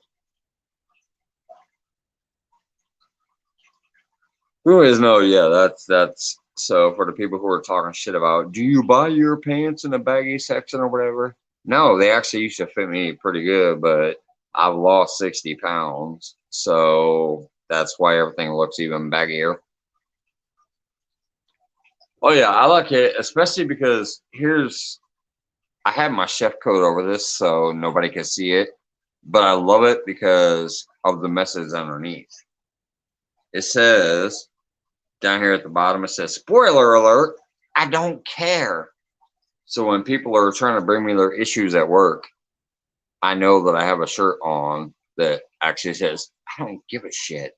Who is no, yeah, that's so for the people who are talking shit about, do you buy your pants in the baggy section or whatever? No, they actually used to fit me pretty good, but I've lost 60 pounds. So that's why everything looks even baggier. Oh yeah, I like it, especially because I have my chef coat over this so nobody can see it, but I love it because of the message underneath. It says down here at the bottom, it says, spoiler alert, I don't care. So when people are trying to bring me their issues at work, I know that I have a shirt on that actually says, I don't give a shit.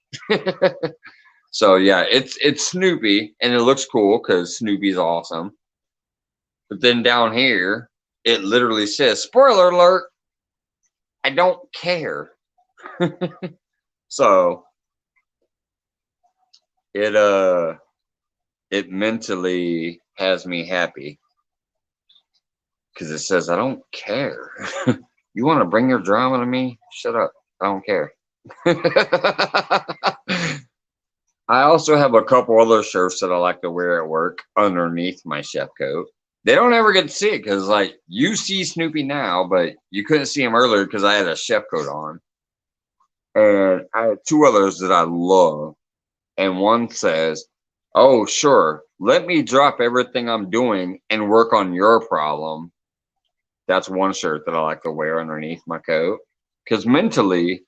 So yeah, it's Snoopy and it looks cool because Snoopy's awesome. But then down here, it literally says, spoiler alert, I don't care. So it mentally has me happy because it says I don't care. You want to bring your drama to me? Shut up. I don't care. I also have a couple other shirts that I like to wear at work underneath my chef coat. They don't ever get to see it because, like, you see Snoopy now, but you couldn't see him earlier because I had a chef coat on. And I had two others that I love. And one says, oh, sure, let me drop everything I'm doing and work on your problem. That's one shirt that I like to wear underneath my coat. Because mentally,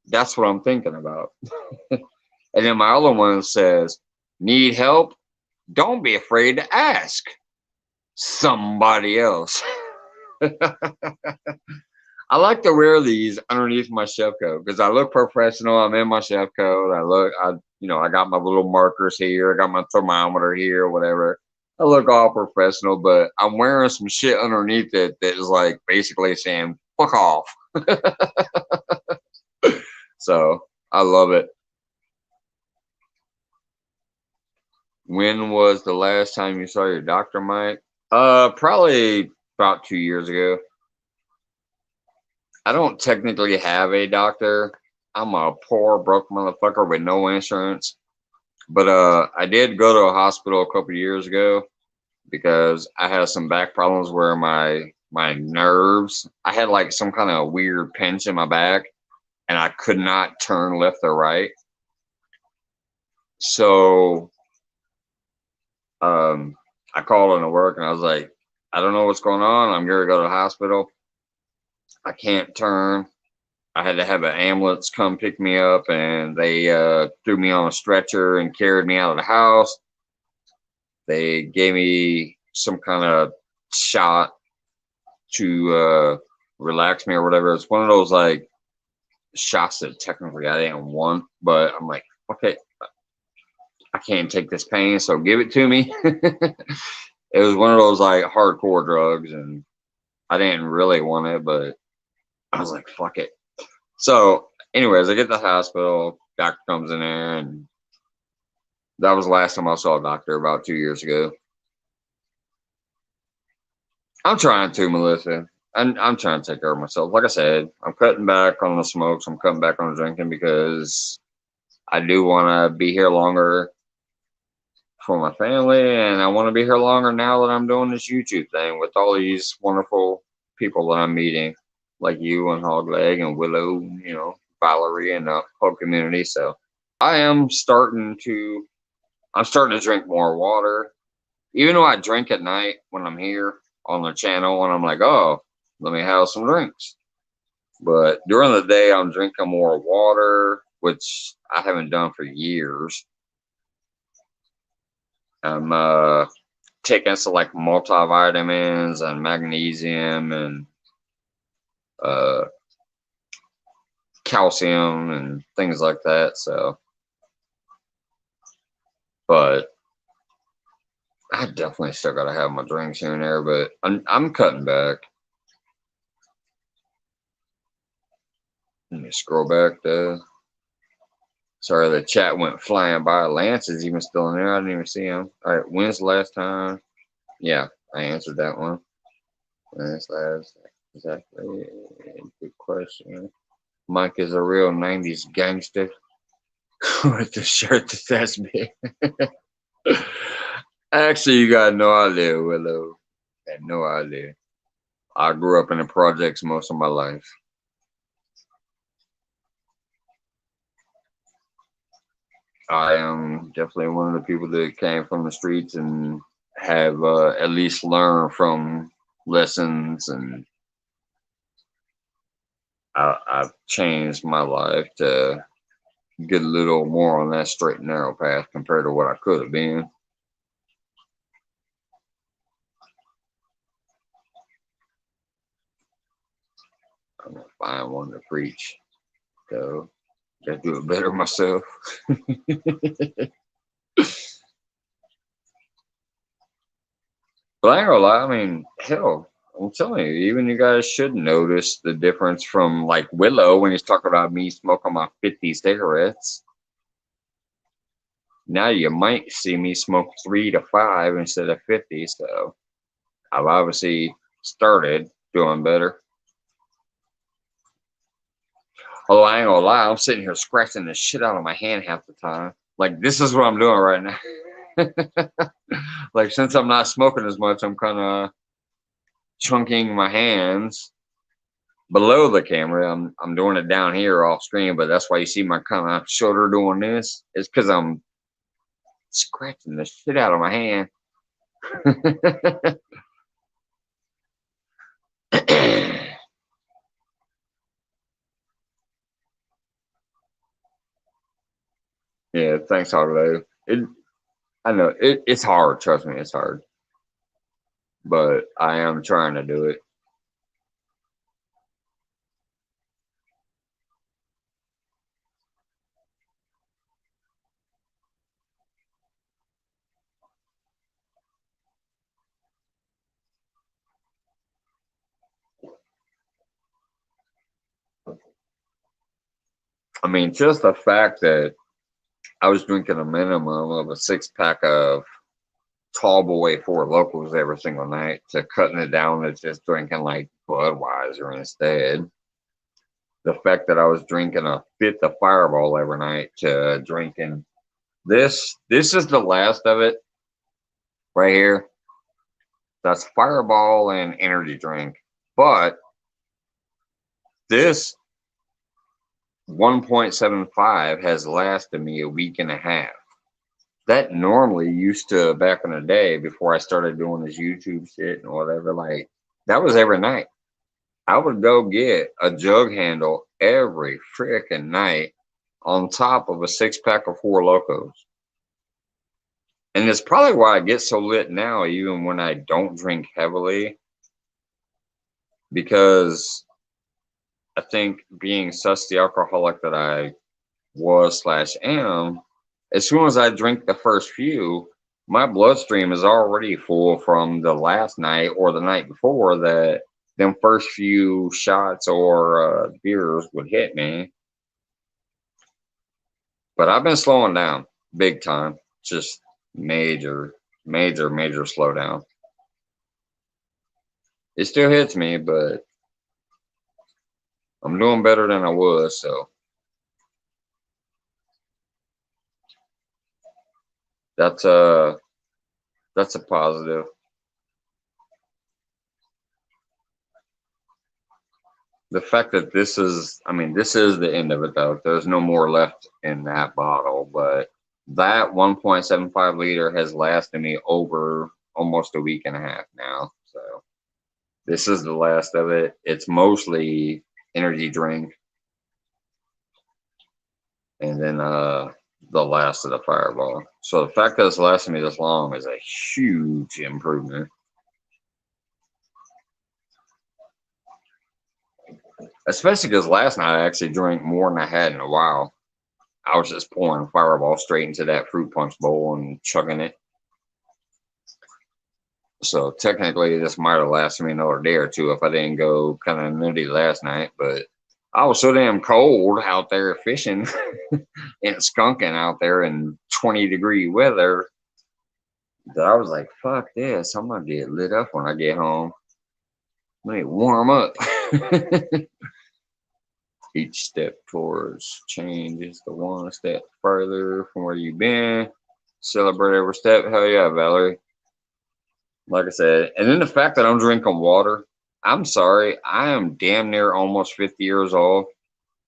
that's what I'm thinking about. And then my other one says, need help? Don't be afraid to ask somebody else. I like to wear these underneath my chef coat because I look professional. I'm in my chef coat. I got my little markers here. I got my thermometer here, whatever. I look all professional, but I'm wearing some shit underneath it that is like basically saying, fuck off. So I love it. When was the last time you saw your doctor, Mike? Probably about 2 years ago. I don't technically have a doctor. I'm a poor broke motherfucker with no insurance. But I did go to a hospital a couple years ago because I had some back problems where my nerves, I had like some kind of weird pinch in my back and I could not turn left or right. So I called into work and I was like, I don't know what's going on. I'm going to go to the hospital. I can't turn. I had to have an ambulance come pick me up, and they threw me on a stretcher and carried me out of the house. They gave me some kind of shot to relax me or whatever. It's one of those like shots that technically I didn't want, but I'm like, okay, I can't take this pain, so give it to me. It was one of those like hardcore drugs, and I didn't really want it, but I was like, fuck it. So, anyways, I get to the hospital. Doctor comes in there, and that was the last time I saw a doctor about 2 years ago. I'm trying to, Melissa. I'm trying to take care of myself. Like I said, I'm cutting back on the smokes. I'm cutting back on the drinking because I do want to be here longer for my family, and I want to be here longer now that I'm doing this YouTube thing with all these wonderful people that I'm meeting, like you and Hogleg and Willow, Valerie and the whole community. So I'm starting to drink more water, even though I drink at night when I'm here on the channel, and I'm like, oh, let me have some drinks. But during the day, I'm drinking more water, which I haven't done for years. I'm taking some like multivitamins and magnesium and calcium and things like that. So, but I definitely still gotta have my drinks here and there. But I'm cutting back. Let me scroll back to. Sorry, the chat went flying by. Lance is even still in there. I didn't even see him. All right, when's the last time? Yeah, I answered that one. When's last? Exactly. Good question. Mike is a real 90s gangster with the shirt that says me. Actually, you got no idea, Willow. Had no idea. I grew up in the projects most of my life. I am definitely one of the people that came from the streets and have at least learned from lessons, and I've changed my life to get a little more on that straight and narrow path compared to what I could have been. I'm gonna find one to preach, so gotta do it better myself. But I ain't gonna lie, I mean, hell, I'm telling you, even you guys should notice the difference from like Willow when he's talking about me smoking my 50 cigarettes. Now you might see me smoke 3 to 5 instead of 50, so I've obviously started doing better. Although I ain't gonna lie, I'm sitting here scratching the shit out of my hand half the time. Like, this is what I'm doing right now. Like, since I'm not smoking as much, I'm kind of chunking my hands below the camera. I'm doing it down here off screen, but that's why you see my kind of shoulder doing this. It's because I'm scratching the shit out of my hand. Yeah, thanks, Holiday. I know it's hard. Trust me, it's hard, but I am trying to do it. I mean, just the fact that I was drinking a minimum of a 6 pack of tall boy Four Locals every single night to cutting it down to just drinking like Budweiser instead. The fact that I was drinking a fifth of Fireball every night to drinking this is the last of it right here. That's Fireball and energy drink. But this 1.75 has lasted me a week and a half. That normally used to back in the day before I started doing this YouTube shit and whatever, like that was every night. I would go get a jug handle every freaking night on top of a 6 pack of Four Locos. And it's probably why I get so lit now, even when I don't drink heavily, because I think being such the alcoholic that I was slash am, as soon as I drink the first few, my bloodstream is already full from the last night or the night before that them first few shots or beers would hit me. But I've been slowing down big time. Just major slowdown. It still hits me, but I'm doing better than I was. So that's a that's a positive. The fact that this is, I mean, this is the end of it though. There's no more left in that bottle, but that 1.75 liter has lasted me over almost a week and a half now. So this is the last of it. It's mostly energy drink and then the last of the Fireball. So the fact that it's lasted me this long is a huge improvement. Especially because last night I actually drank more than I had in a while. I was just pouring Fireball straight into that fruit punch bowl and chugging it. So technically, this might have lasted me another day or two if I didn't go kind of nutty last night. But I was so damn cold out there fishing and skunking out there in 20-degree weather that I was like, fuck this. I'm going to get lit up when I get home. Let me warm up. Each step towards change is the one step further from where you've been. Celebrate every step. Hell yeah, Valerie. Like I said, and then the fact that I'm drinking water, I'm sorry, I am damn near almost 50 years old,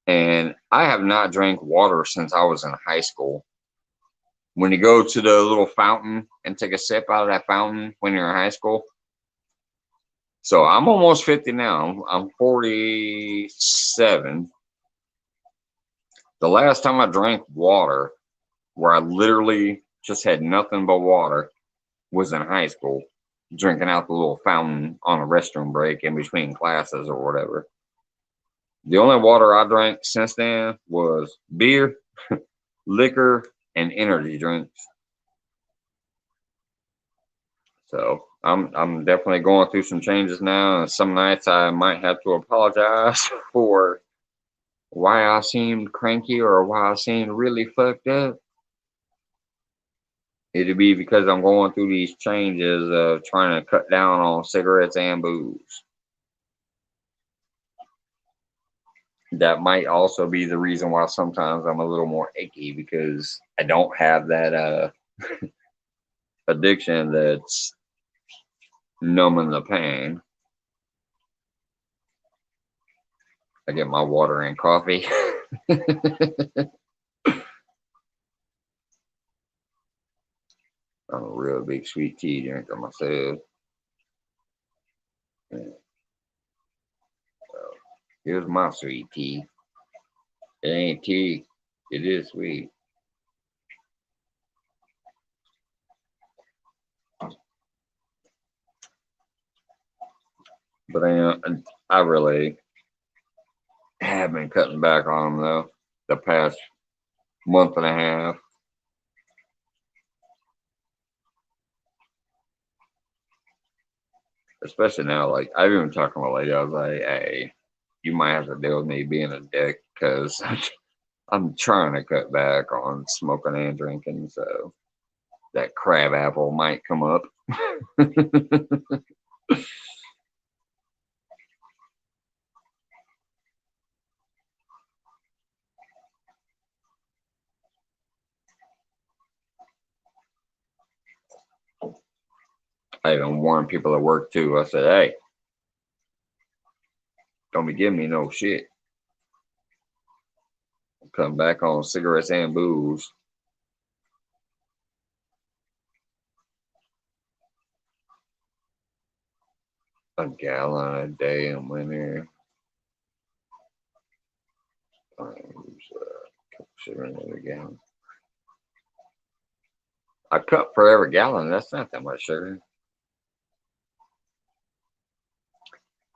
and I have not drank water since I was in high school. When you go to the little fountain and take a sip out of that fountain when you're in high school. So I'm almost 50 now. I'm 47. The last time I drank water, where I literally just had nothing but water, was in high school, drinking out the little fountain on a restroom break in between classes or whatever. The only water I drank since then was beer, liquor, and energy drinks. So I'm definitely going through some changes now, and some nights I might have to apologize for why I seemed cranky or why I seemed really fucked up. It'd be because I'm going through these changes of trying to cut down on cigarettes and booze. That might also be the reason why sometimes I'm a little more achy because I don't have that addiction that's numbing the pain. I get my water and coffee. I'm a real big sweet tea drinker myself. Yeah. So here's my sweet tea. It ain't tea. It is sweet. But I really have been cutting back on them though the past month and a half. Especially now, like I've even talked to my lady. I was like, "Hey, you might have to deal with me being a dick because I'm trying to cut back on smoking and drinking, so that crab apple might come up." I even warned people at work too. I said, "Hey, don't be giving me no shit. Come back on cigarettes and booze." A gallon a day in winter. Times sugar in every gallon. A cup for every gallon. That's not that much sugar.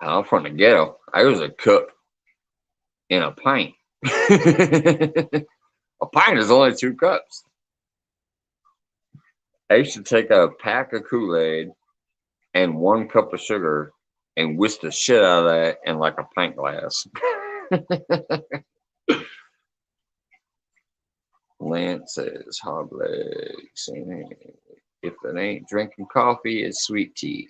I'm from the ghetto. I use a cup in a pint. A pint is only 2 cups. I used to take a pack of Kool-Aid and 1 cup of sugar and whisk the shit out of that in like a pint glass. Lance says hog legs. If it ain't drinking coffee, it's sweet tea.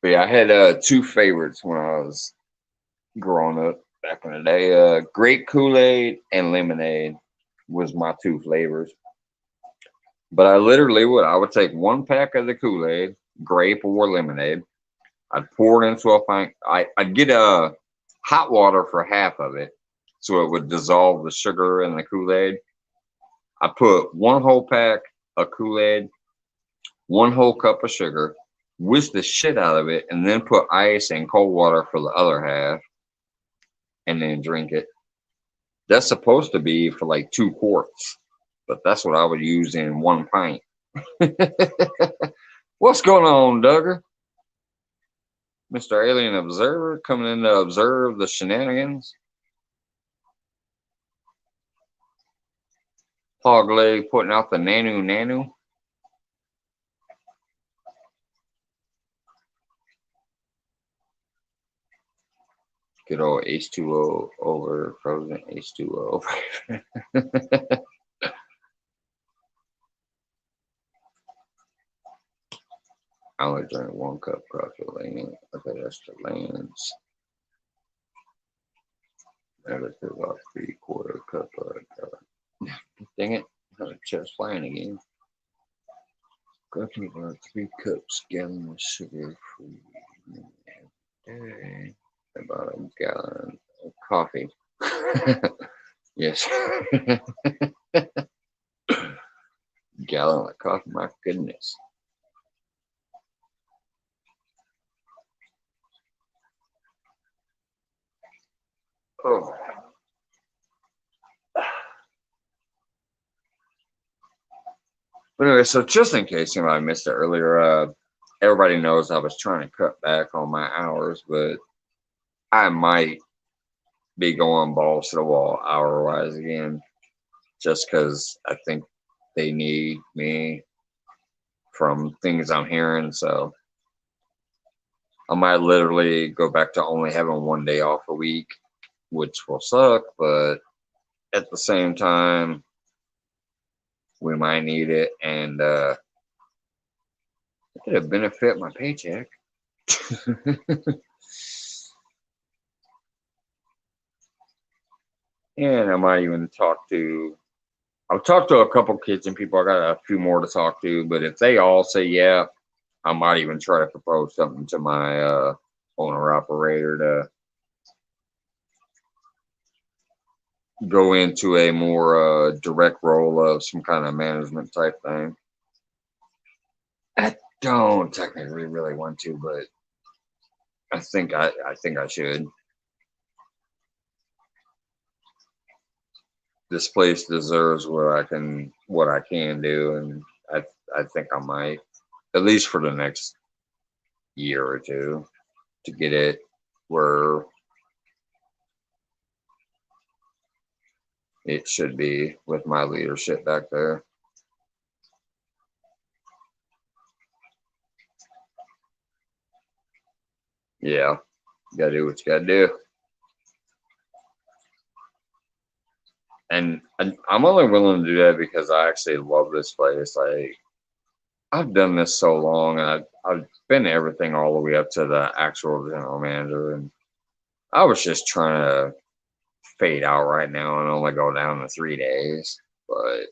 But yeah, I had 2 favorites when I was growing up back in the day. Grape Kool-Aid and lemonade was my 2 flavors. But I literally would. I would take 1 pack of the Kool-Aid, grape or lemonade. I'd pour it into a pint. I'd get hot water for half of it, so it would dissolve the sugar in the Kool-Aid. I put 1 whole pack of Kool-Aid, 1 whole cup of sugar, whisk the shit out of it, and then put ice and cold water for the other half, and then drink it. That's supposed to be for like 2 quarts, but that's what I would use in 1 pint. What's going on, Duggar? Mr. Alien Observer coming in to observe the shenanigans. Hog leg putting out the nanu nanu. Good old H2O over frozen H2O. I only drank 1 cup coffee lane. Okay, that's the lands. Never took about 3/4 cup of dang it. I'm just flying again. Cooking about 3 cups gallon of sugar free. About a gallon of coffee. Yes. Gallon of coffee, my goodness. Oh. But anyway, so just in case I missed it earlier, everybody knows I was trying to cut back on my hours, but I might be going balls to the wall hour wise again, just because I think they need me from things I'm hearing. So I might literally go back to only having 1 day off a week, which will suck, but at the same time, we might need it, and it could benefit my paycheck. And I might even I've talked to a couple kids and people. I got a few more to talk to, but if they all say yeah, I might even try to propose something to my owner operator to go into a more direct role of some kind of management type thing. I don't technically really want to, but I think I should. this place deserves what I can do, and I think I might, at least for the next year or two, to get it where it should be with my leadership back there. Yeah, you gotta do what you gotta do. And I'm only willing to do that because I actually love this place. Like, I've done this so long, and I've been everything all the way up to the actual general manager, and I was just trying to fade out right now and only go down to 3 days. But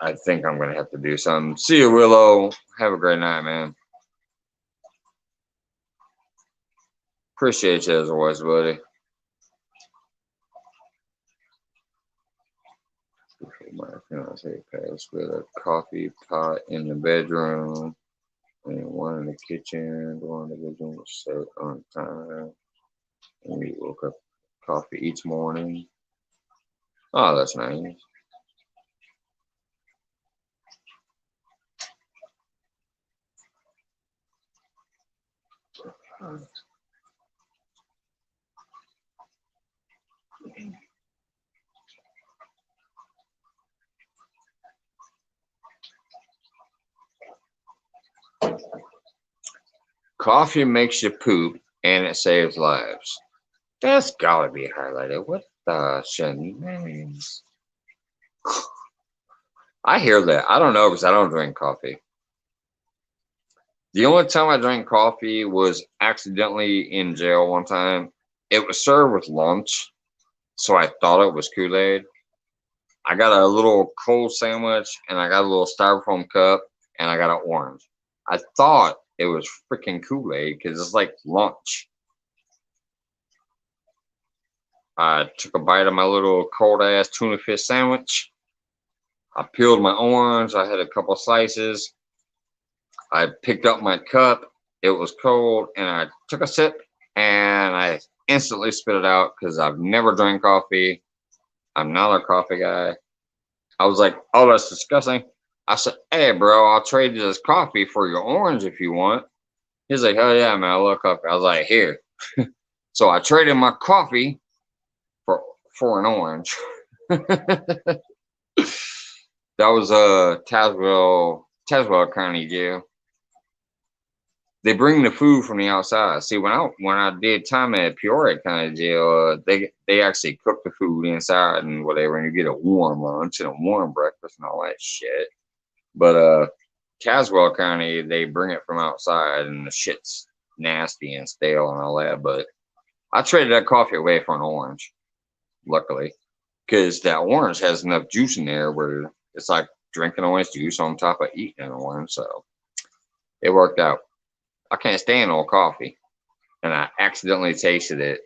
I think I'm gonna have to do something. See you, Willow. Have a great night, man. Appreciate you as always, buddy. My fiance passed with a coffee pot in the bedroom and one in the kitchen. The one in the bedroom was set on time. And we woke up coffee each morning. Oh, that's nice. Coffee makes you poop and it saves lives. That's gotta be highlighted. What the shenanigans? I hear that. I don't know because I don't drink coffee. The only time I drank coffee was accidentally in jail one time. It was served with lunch, so I thought it was Kool-Aid. I got a little cold sandwich and I got a little styrofoam cup and I got an orange. I thought it was freaking Kool-Aid because it's like lunch. I took a bite of my little cold ass tuna fish sandwich. I peeled my orange. I had a couple slices. I picked up my cup. It was cold, and I took a sip, and I instantly spit it out because I've never drank coffee. I'm not a coffee guy. I was like, "Oh, that's disgusting." I said, "Hey, bro, I'll trade you this coffee for your orange if you want." He's like, "Hell yeah, man, I love coffee." I was like, "Here." So I traded my coffee for an orange. That was Tazewell County Jail. They bring the food from the outside. See, when I did time at Peoria County Jail, they actually cook the food inside and whatever, and you get a warm lunch and a warm breakfast and all that shit. But Tazewell County, they bring it from outside, and the shit's nasty and stale and all that. But I traded that coffee away for an orange, luckily, because that orange has enough juice in there where it's like drinking orange juice on top of eating an orange. So it worked out. I can't stand old coffee, and I accidentally tasted it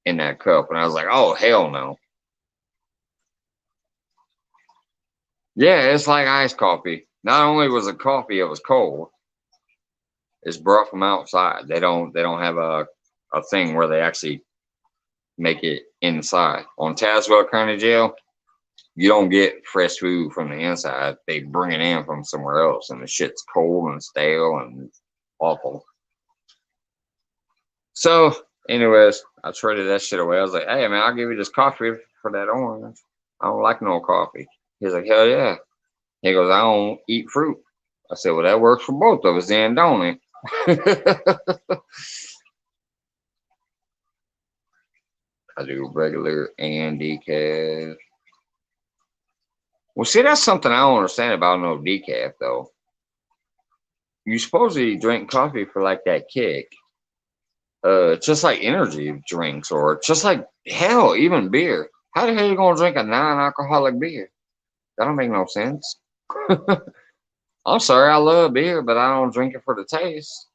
in that cup, and I was like, "Oh hell no!" Yeah, it's like iced coffee. Not only was it coffee, it was cold. It's brought from outside. They don't have a thing where they actually make it inside. On Tazewell County Jail, you don't get fresh food from the inside. They bring it in from somewhere else, and the shit's cold and stale and awful. So, anyways, I traded that shit away. I was like, "Hey, man, I'll give you this coffee for that orange. I don't like no coffee." He's like, "Hell yeah." He goes, "I don't eat fruit." I said, "Well, that works for both of us then, don't it?" I do regular and decaf. Well, see, that's something I don't understand about no decaf, though. You supposedly drink coffee for like that kick. Just like energy drinks or just like hell, even beer. How the hell you gonna drink a non-alcoholic beer? That don't make no sense. I'm sorry, I love beer, but I don't drink it for the taste.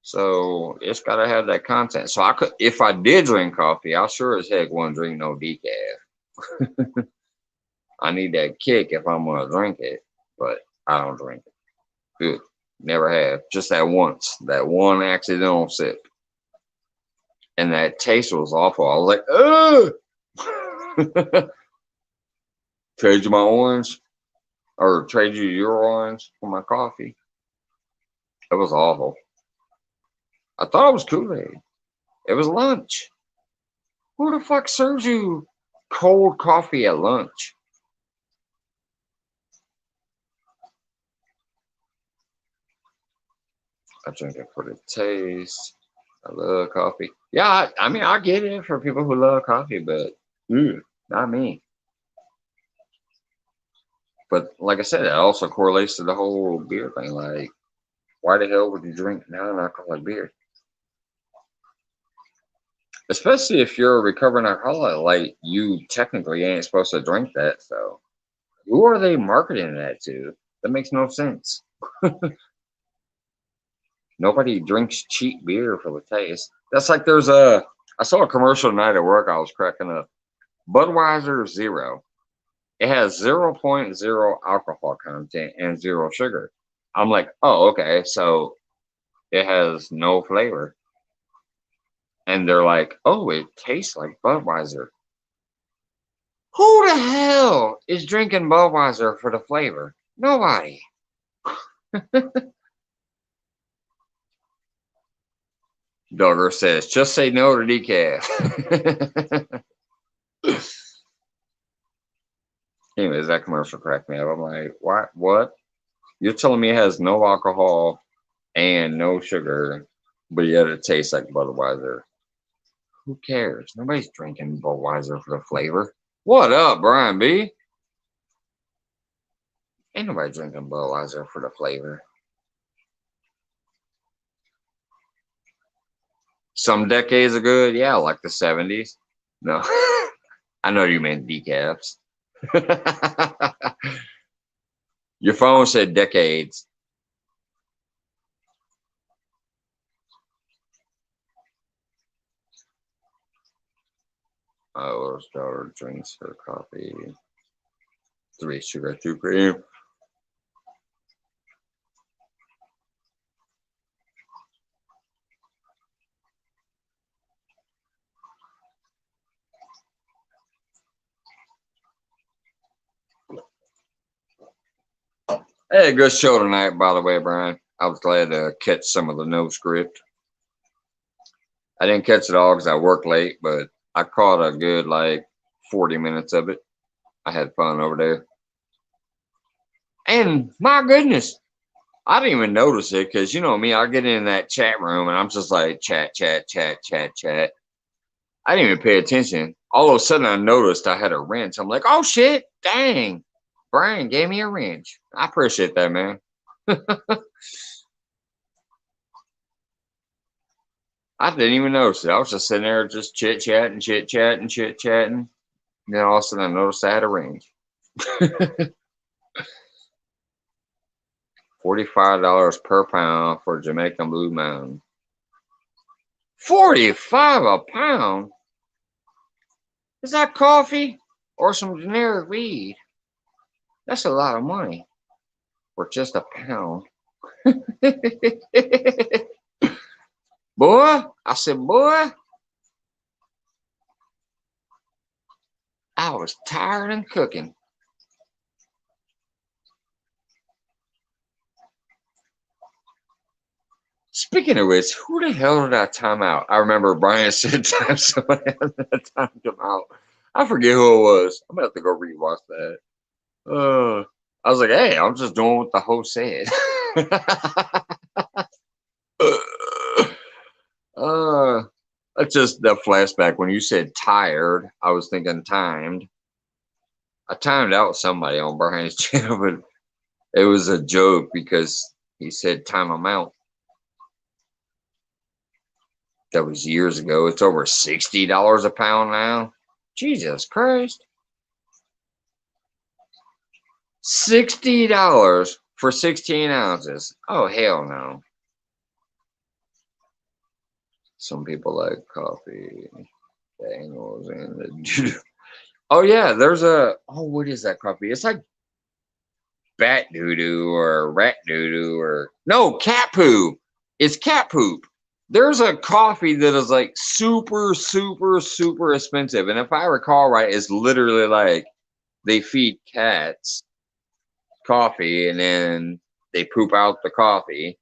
So it's gotta have that content. So I could, if I did drink coffee, I sure as heck wouldn't drink no decaf. I need that kick if I'm gonna drink it, but I don't drink it. Good, never have. Just that once, that one accidental sip. and that taste was awful. I was like, ugh. Trade you my orange, or trade you your orange for my coffee. It was awful. I thought it was Kool-Aid. It was lunch. Who the fuck serves you cold coffee at lunch? I drink it for the taste. I love coffee. Yeah, I mean, I get it for people who love coffee, but not me. But like I said, it also correlates to the whole beer thing. Like, why the hell would you drink non-alcoholic beer? Especially if you're a recovering alcoholic, like you technically ain't supposed to drink that. So, who are they marketing that to? That makes no sense. Nobody drinks cheap beer for the taste. That's like I saw a commercial tonight at work. I was cracking up. Budweiser Zero. It has 0.0 alcohol content and zero sugar. I'm like, oh, okay. So it has no flavor. And they're like, oh, it tastes like Budweiser. Who the hell is drinking Budweiser for the flavor? Nobody. Dogger says, just say no to decaf. Anyways, that commercial cracked me up. I'm like, what? You're telling me it has no alcohol and no sugar, but yet it tastes like Budweiser. Who cares? Nobody's drinking Budweiser for the flavor. What up, Brian B? Ain't nobody drinking Budweiser for the flavor. Some decades ago, yeah, like the 70s. No, I know you meant decafs. Your phone said decades. Oh, daughter drinks her coffee. 3 sugar, 2 cream. Hey, good show tonight, by the way, Brian. I was glad to catch some of the no script. I didn't catch it all because I worked late, but I caught a good like 40 minutes of it. I had fun over there. And my goodness, I didn't even notice it because you know me, I get in that chat room and I'm just like chat, chat, chat, chat, chat. I didn't even pay attention. All of a sudden, I noticed I had a wrench. I'm like, oh shit, dang. Brian gave me a wrench. I appreciate that, man. I didn't even notice it. I was just sitting there just chit chatting, chit chatting, chit chatting. Then all of a sudden, I noticed I had a wrench. $45 per pound for Jamaican Blue Mountain. 45 a pound? Is that coffee or some generic weed? That's a lot of money for just a pound. Boy, I said, boy, I was tired and cooking. Speaking of which, who the hell did I time out? I remember Brian said time somebody else that time him out. I forget who it was. I'm gonna have to go rewatch that. I was like, hey, I'm just doing what the host said. That's just that flashback when you said tired. I was thinking timed. I timed out somebody on Brian's channel, but it was a joke because he said time him out. That was years ago. It's over $60 a pound now. Jesus Christ. $60 for 16 ounces. Oh, hell no. Some people like coffee. Daniels and the. Oh, yeah. There's what is that coffee? It's like bat doo doo or rat doo doo or. No, cat poo. It's cat poop. There's a coffee that is like super, super, super expensive. And if I recall right, it's literally like they feed cats coffee and then they poop out the coffee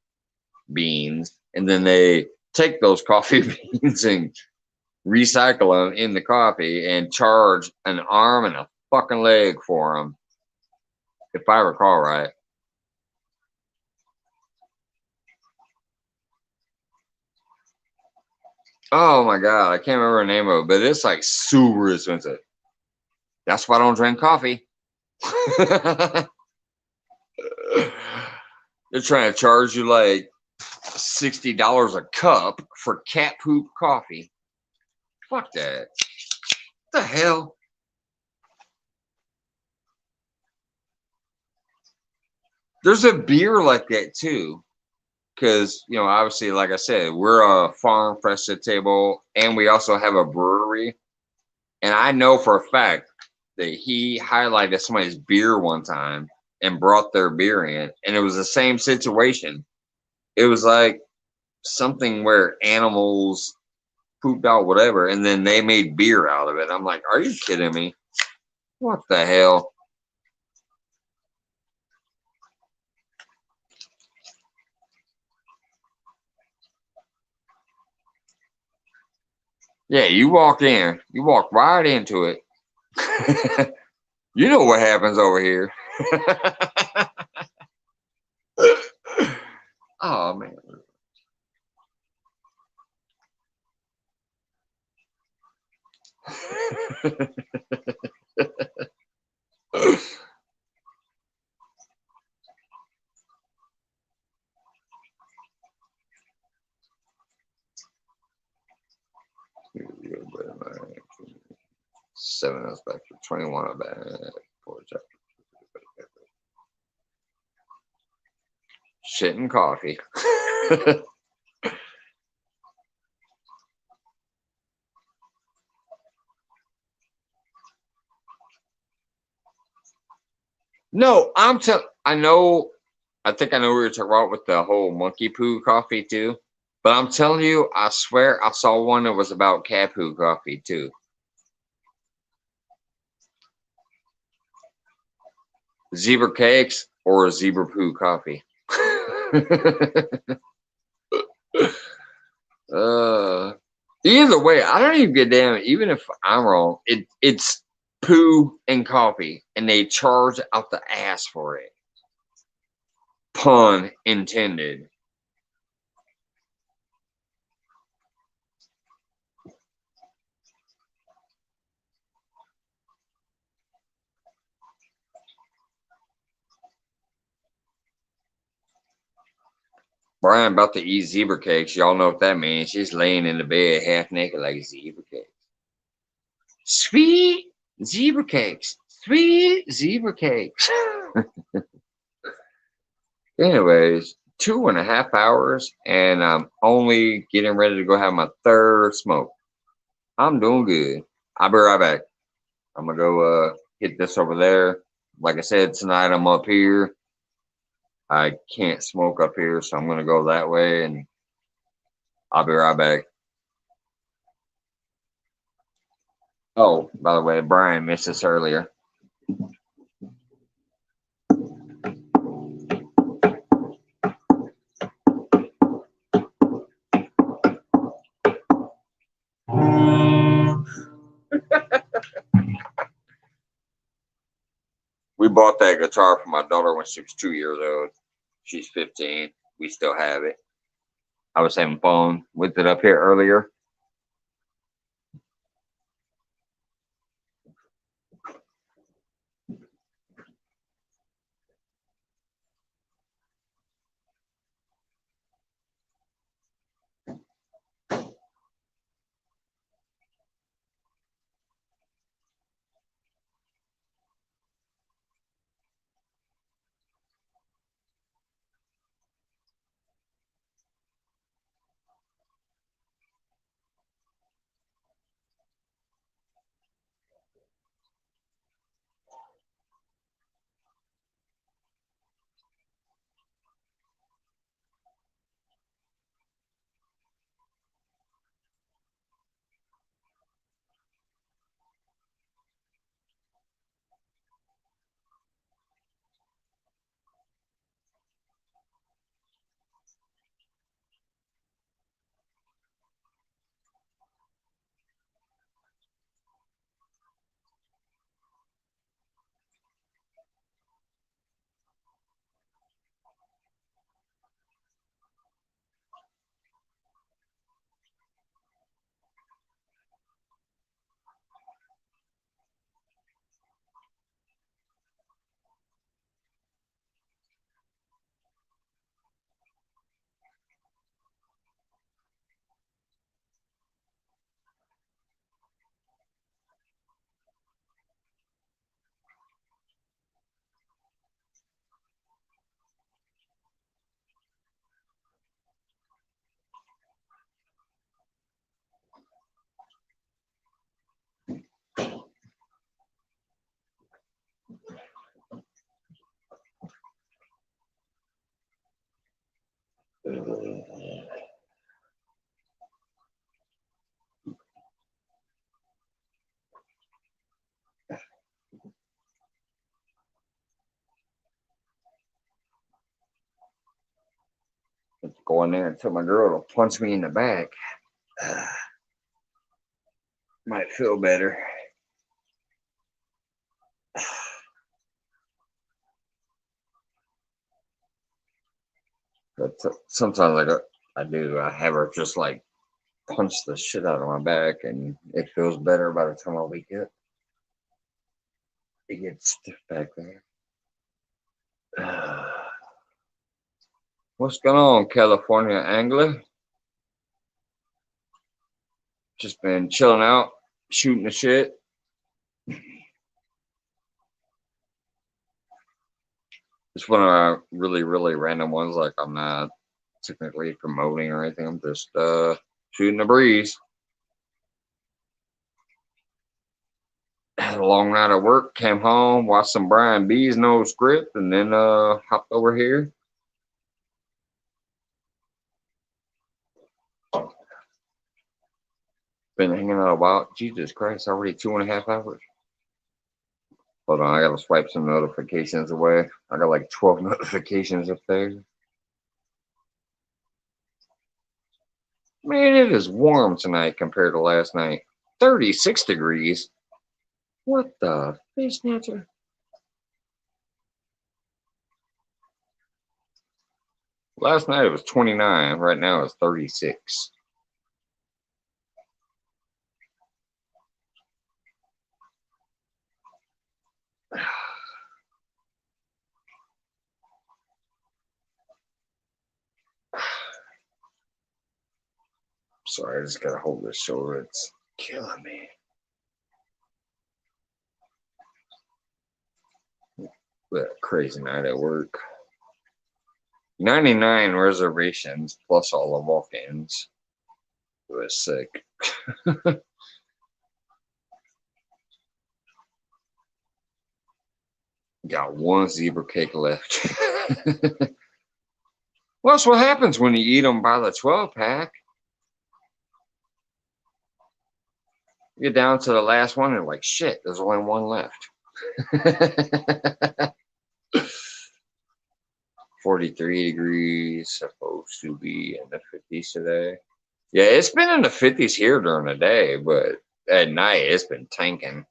beans and then they take those coffee beans and recycle them in the coffee and charge an arm and a fucking leg for them, if I recall right. Oh my god, I can't remember the name of it, but it's like super expensive. That's why I don't drink coffee. They're trying to charge you like $60 a cup for cat poop coffee. Fuck that. What the hell? There's a beer like that too. Because, obviously, like I said, we're a farm fresh to the table and we also have a brewery. And I know for a fact that he highlighted somebody's beer one time and brought their beer in. And it was the same situation. It was like something where animals pooped out whatever, and then they made beer out of it. I'm like, are you kidding me? What the hell? Yeah, you walk right into it. You know what happens over here. Oh man. Seven us back to 21 back. Shit and coffee. No, I know. I think I know what you're talking about with the whole monkey poo coffee too. But I'm telling you, I swear I saw one that was about cat poo coffee too. Zebra cakes or zebra poo coffee. uh, Either way, I don't even give a damn. Even if I'm wrong, it's poo and coffee, and they charge out the ass for it. Pun intended. Brian about to eat zebra cakes. Y'all know what that means. She's laying in the bed half naked like zebra cakes. Sweet zebra cakes. Sweet zebra cakes. Anyways, 2.5 hours, and I'm only getting ready to go have my third smoke. I'm doing good. I'll be right back. I'm gonna go hit this over there. Like I said, tonight I'm up here. I can't smoke up here, so I'm gonna go that way, and I'll be right back. Oh, by the way, Brian missed us earlier. We bought that guitar for my daughter when she was 2 years old. She's 15. We still have it. I was having fun with it up here earlier. go in there and tell my girl to punch me in the back. Might feel better. But sometimes I do. I have her just like punch the shit out of my back, and it feels better by the time I wake up. It gets stiff back there. What's going on, California Angler? Just been chilling out, shooting the shit. It's one of our really, really random ones. Like, I'm not technically promoting or anything. I'm just shooting the breeze. Had a long night at work, came home, watched some Brian B's no script, and then hopped over here. Been hanging out a while. Jesus Christ, already 2.5 hours. Hold on, I gotta swipe some notifications away. I got like 12 notifications up there. Man, it is warm tonight compared to last night. 36 degrees. What the fish snatcher? Last night it was 29. Right now it's 36. Sorry, I just gotta hold this shoulder. It's killing me. What a crazy night at work. 99 reservations plus all the walk-ins. It was sick. Got one zebra cake left. Well, that's what happens when you eat them by the 12-pack. You get down to the last one and like, shit, there's only one left. 43 degrees, supposed to be in the 50s today. Yeah, it's been in the 50s here during the day, but at night it's been tanking.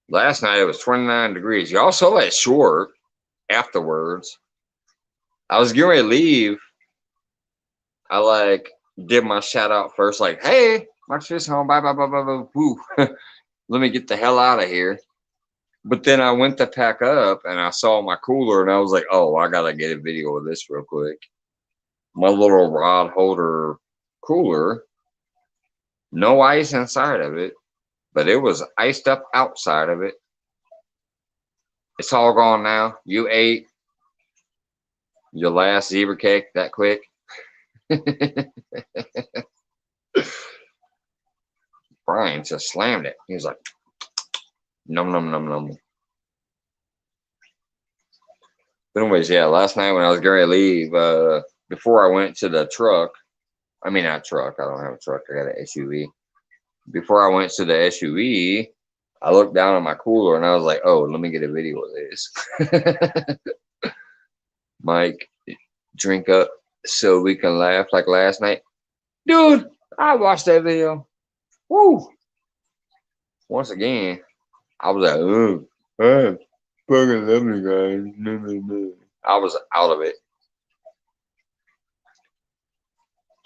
Last night it was 29 degrees. Y'all saw that short afterwards. I was getting ready to leave. I like did my shout out first, like, hey, my shit's home. Bye, bye, bye, bye, bye. Woo. Let me get the hell out of here. But then I went to pack up and I saw my cooler and I was like, oh, I gotta get a video of this real quick. My little rod holder cooler, no ice inside of it, but it was iced up outside of it. It's all gone now. You ate your last zebra cake that quick. Brian just slammed it. He was like, num, num, num, num. But anyways, yeah, last night when I was getting ready to leave, before I went to the truck, I mean, not truck, I don't have a truck, I got an SUV. Before I went to the SUV, I looked down at my cooler and I was like, oh, let me get a video of this. Mike, drink up so we can laugh like last night. Dude, I watched that video. Woo! Once again, I was like, oh, I fucking love you guys. I was out of it.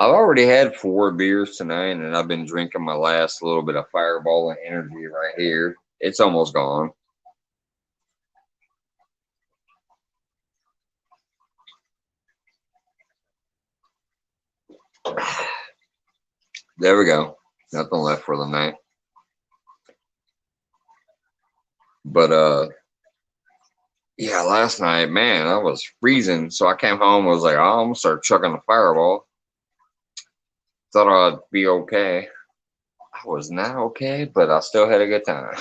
I've already had 4 beers tonight, and I've been drinking my last little bit of Fireball and Energy right here. It's almost gone. There we go. Nothing left for the night. But yeah, last night, man, I was freezing. So I came home and was like, oh, I'm gonna start chucking the Fireball. Thought I'd be okay. I was not okay, but I still had a good time.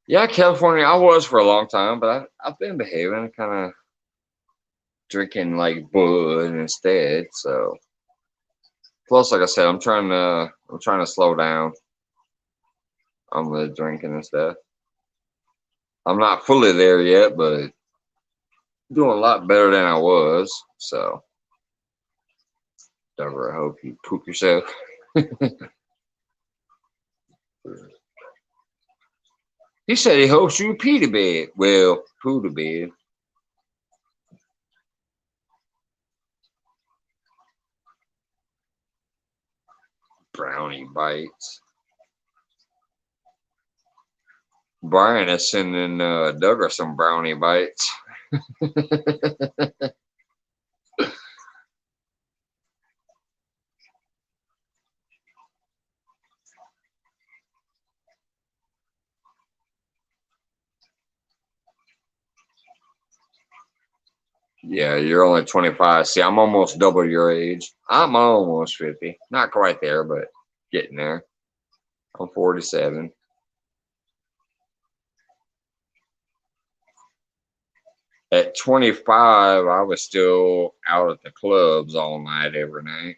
Yeah, California, I was for a long time, but I've been behaving, kind of drinking like bud instead. So Plus, like I said, I'm trying to slow down on the drinking and stuff. I'm not fully there yet, but doing a lot better than I was. So, never. I hope you poop yourself. He said he hopes you pee to bed. Well, poo to bed. Brownie bites. Brian is sending Douglas some brownie bites. Yeah, you're only 25. See, I'm almost double your age. I'm almost 50. Not quite there, but getting there. I'm 47. At 25, I was still out at the clubs all night, every night.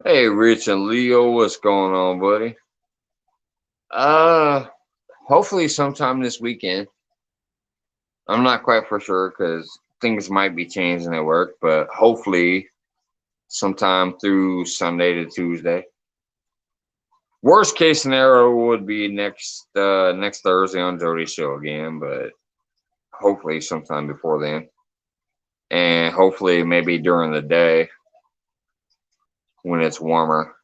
Hey, Rich and Leo, what's going on, buddy? Uh, Hopefully sometime this weekend. I'm not quite for sure because things might be changing at work, but hopefully sometime through Sunday to Tuesday. Worst case scenario would be next Thursday on Jody's show again, but hopefully sometime before then. And hopefully maybe during the day when it's warmer.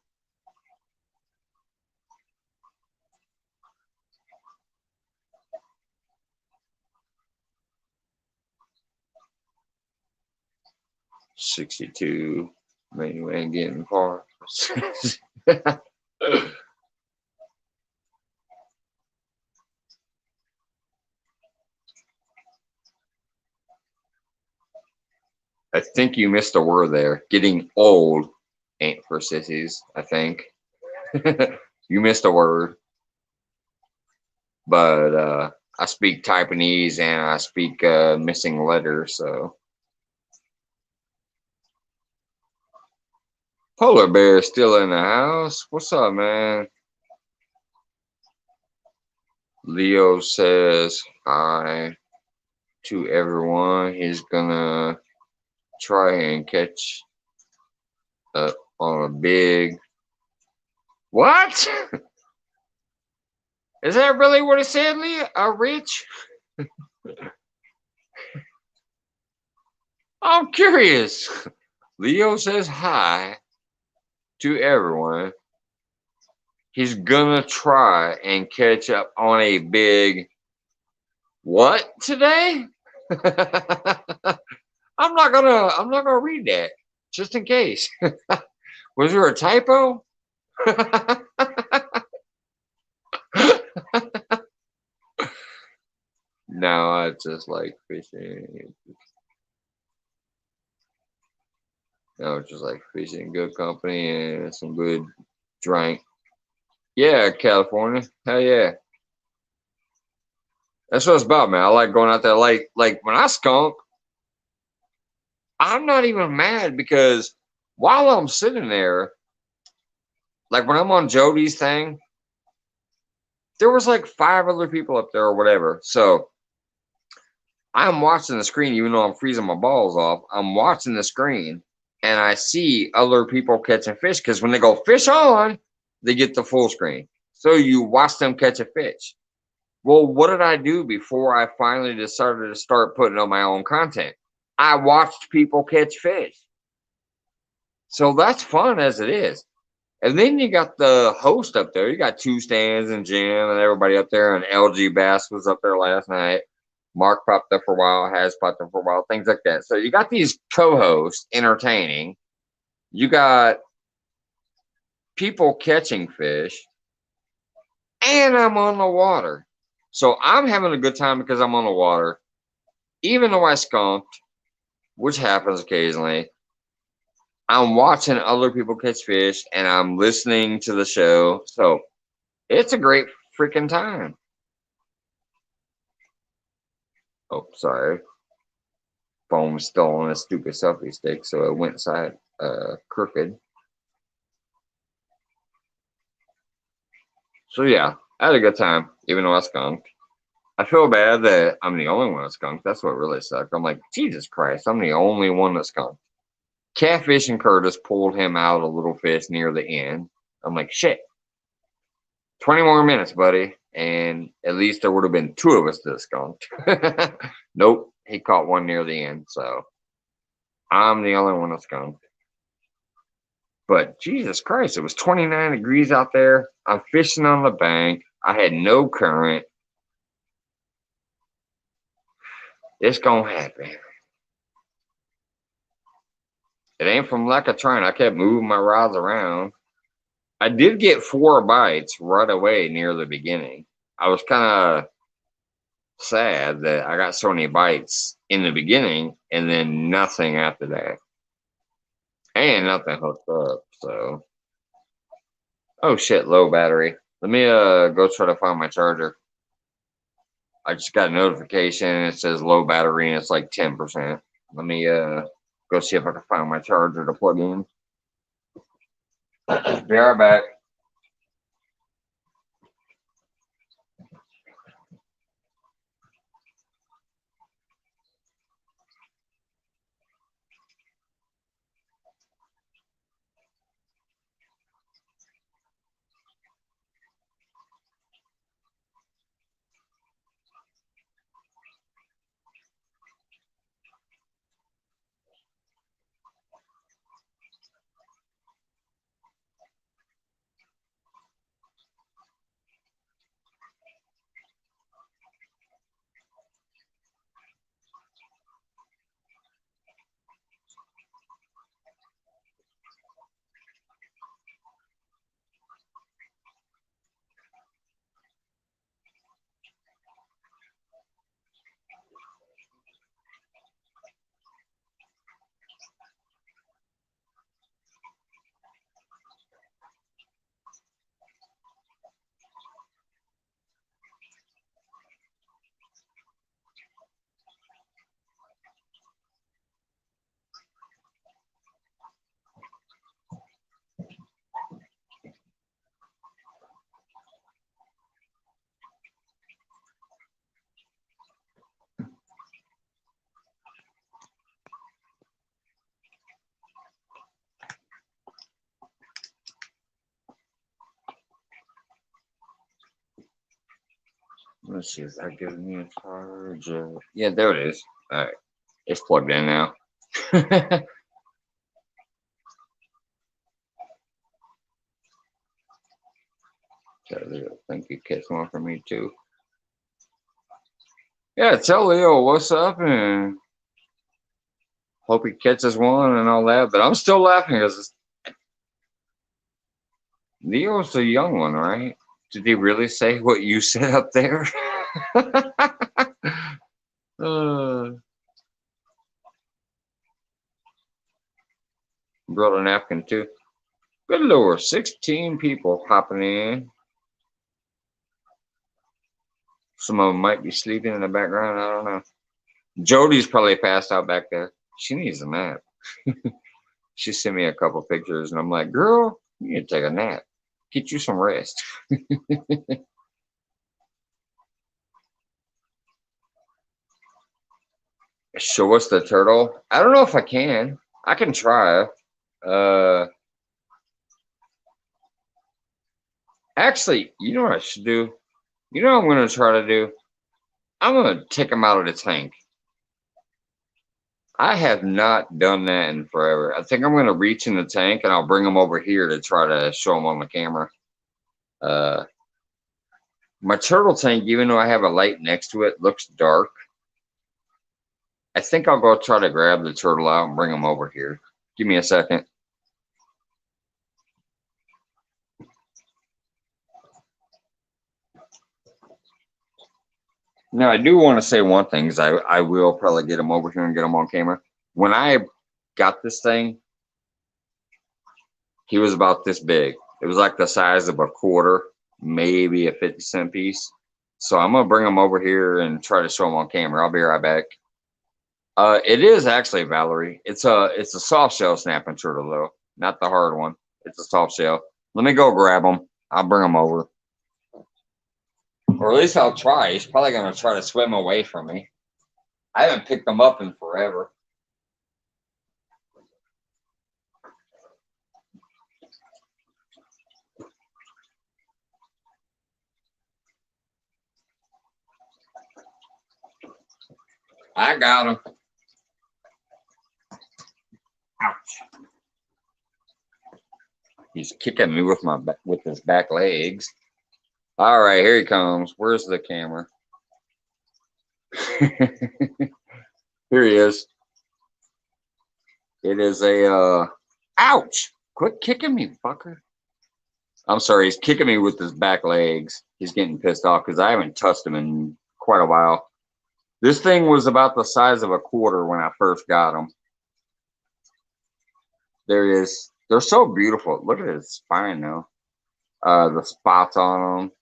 $62. Man, you ain't getting far. I think you missed a word there. Getting old ain't for sissies, I think. You missed a word. But I speak Taiwanese and I speak missing letters, so. Polar Bear is still in the house. What's up, man? Leo says hi to everyone. He's gonna try and catch up on a big. What? Is that really what it said, Leo? Rich? I'm curious. Leo says hi to everyone. He's gonna try and catch up on a big what today? I'm not gonna read that just in case. Was there a typo? No, I just like fishing. No, just like fishing, good company and some good drink. Yeah, California. Hell yeah. That's what it's about, man. I like going out there. Like when I skunk, I'm not even mad because while I'm sitting there, like when I'm on Jody's thing, there was like 5 other people up there or whatever. So I'm watching the screen, even though I'm freezing my balls off. I'm watching the screen and I see other people catching fish because when they go fish on, they get the full screen. So you watch them catch a fish. Well, what did I do before I finally decided to start putting on my own content? I watched people catch fish. So that's fun as it is. And then you got the host up there. You got Two Stands and Jim and everybody up there. And LG Bass was up there last night. Mark popped up for a while, has popped up for a while, things like that. So you got these co-hosts entertaining. You got people catching fish. And I'm on the water. So I'm having a good time because I'm on the water. Even though I skunked, which happens occasionally, I'm watching other people catch fish and I'm listening to the show. So it's a great freaking time. Oh, sorry. Phone was still on a stupid selfie stick, so it went side crooked. So yeah, I had a good time, even though I skunked. I feel bad that I'm the only one that skunked. That's what really sucked. I'm like, Jesus Christ, I'm the only one that skunked. Catfish and Curtis pulled him out a little fish near the end. I'm like, shit, 20 more minutes, buddy. And at least there would have been two of us that skunked. Nope, he caught one near the end. So I'm the only one that skunked. But Jesus Christ, it was 29 degrees out there. I'm fishing on the bank. I had no current. It's going to happen. It ain't from lack of trying. I kept moving my rods around. I did get 4 bites right away near the beginning. I was kind of sad that I got so many bites in the beginning and then nothing after that. And nothing hooked up. So, oh shit, low battery. Let me go try to find my charger. I just got a notification and it says low battery and it's like 10%. Let me go see if I can find my charger to plug in. Be right back. Let's see if that gives me a charger. Yeah, there it is. All right, it's plugged in now. Thank you, catch one for me too. Yeah, tell Leo what's up and hope he catches one and all that. But I'm still laughing because Leo's the young one, right? Did he really say what you said up there? Brought a napkin too. Good lord, 16 people hopping in. Some of them might be sleeping in the background. I don't know. Jody's probably passed out back there. She needs a nap. She sent me a couple pictures, and I'm like, girl, you need to take a nap. Get you some rest. Show us the turtle. I don't know if I can. I can try. Actually, you know what I should do? You know what I'm going to try to do? I'm going to take him out of the tank. I have not done that in forever. I think I'm going to reach in the tank and I'll bring him over here to try to show him on the camera. My turtle tank, even though I have a light next to it, looks dark. I think I'll go try to grab the turtle out and bring him over here. Give me a second. Now, I do want to say one thing, because I will probably get him over here and get him on camera. When I got this thing, he was about this big. It was like the size of a quarter, maybe a 50-cent piece. So I'm gonna bring them over here and try to show them on camera. I'll be right back. It is actually Valerie. It's a soft shell snapping turtle though, not the hard one. It's a soft shell. Let me go grab them. I'll bring them over, or at least I'll try. He's probably gonna try to swim away from me. I haven't picked them up in forever. I got him. Ouch. He's kicking me with with his back legs. All right, here he comes. Where's the camera? Here he is. It is a ouch. Quit kicking me, fucker. I'm sorry, he's kicking me with his back legs. He's getting pissed off because I haven't touched him in quite a while. This thing was about the size of a quarter when I first got him. There he is. They're so beautiful. Look at his spine though. The spots on them.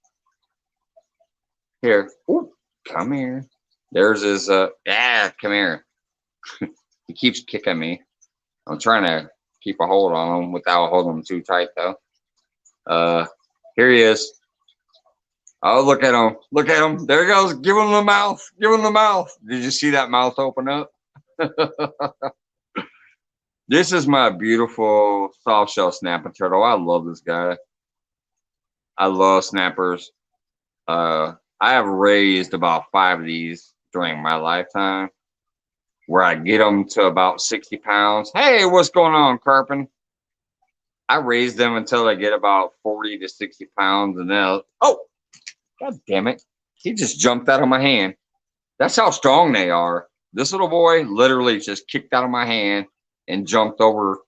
Here. Ooh, come here. There's his come here. He keeps kicking me. I'm trying to keep a hold on him without holding him too tight though. Here he is. Oh, look at him. Look at him. There he goes. Give him the mouth. Give him the mouth. Did you see that mouth open up? This is my beautiful soft shell snapping turtle. I love this guy. I love snappers. I have raised about 5 of these during my lifetime, where I get them to about 60 pounds. Hey, what's going on, Carpin? I raise them until they get about 40 to 60 pounds, and then oh, god damn it, he just jumped out of my hand. That's how strong they are. This little boy literally just kicked out of my hand and jumped over.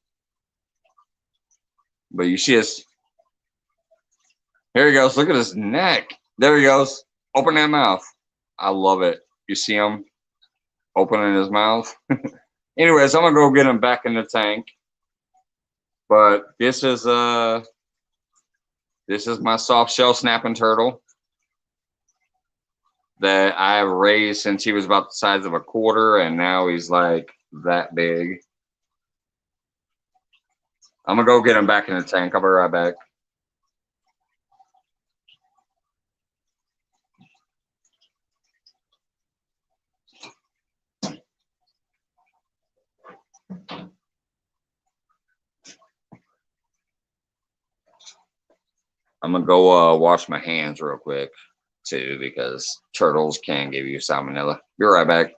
But you see his. Here he goes. Look at his neck. There he goes. Open that mouth. I love it. You see him opening his mouth. Anyways, I'm gonna go get him back in the tank. But this is my soft shell snapping turtle that I have raised since he was about the size of a quarter, and now he's like that big. I'm gonna go get him back in the tank. I'll be right back. I'm gonna go wash my hands real quick too, because turtles can give you salmonella. Be right back.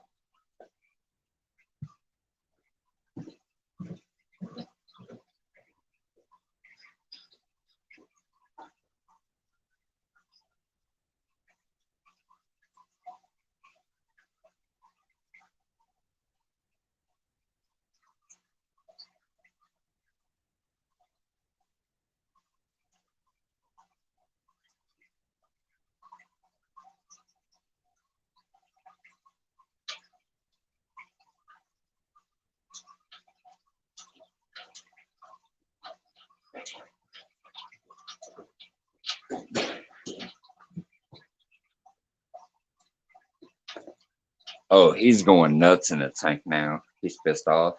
Oh, he's going nuts in the tank now. He's pissed off.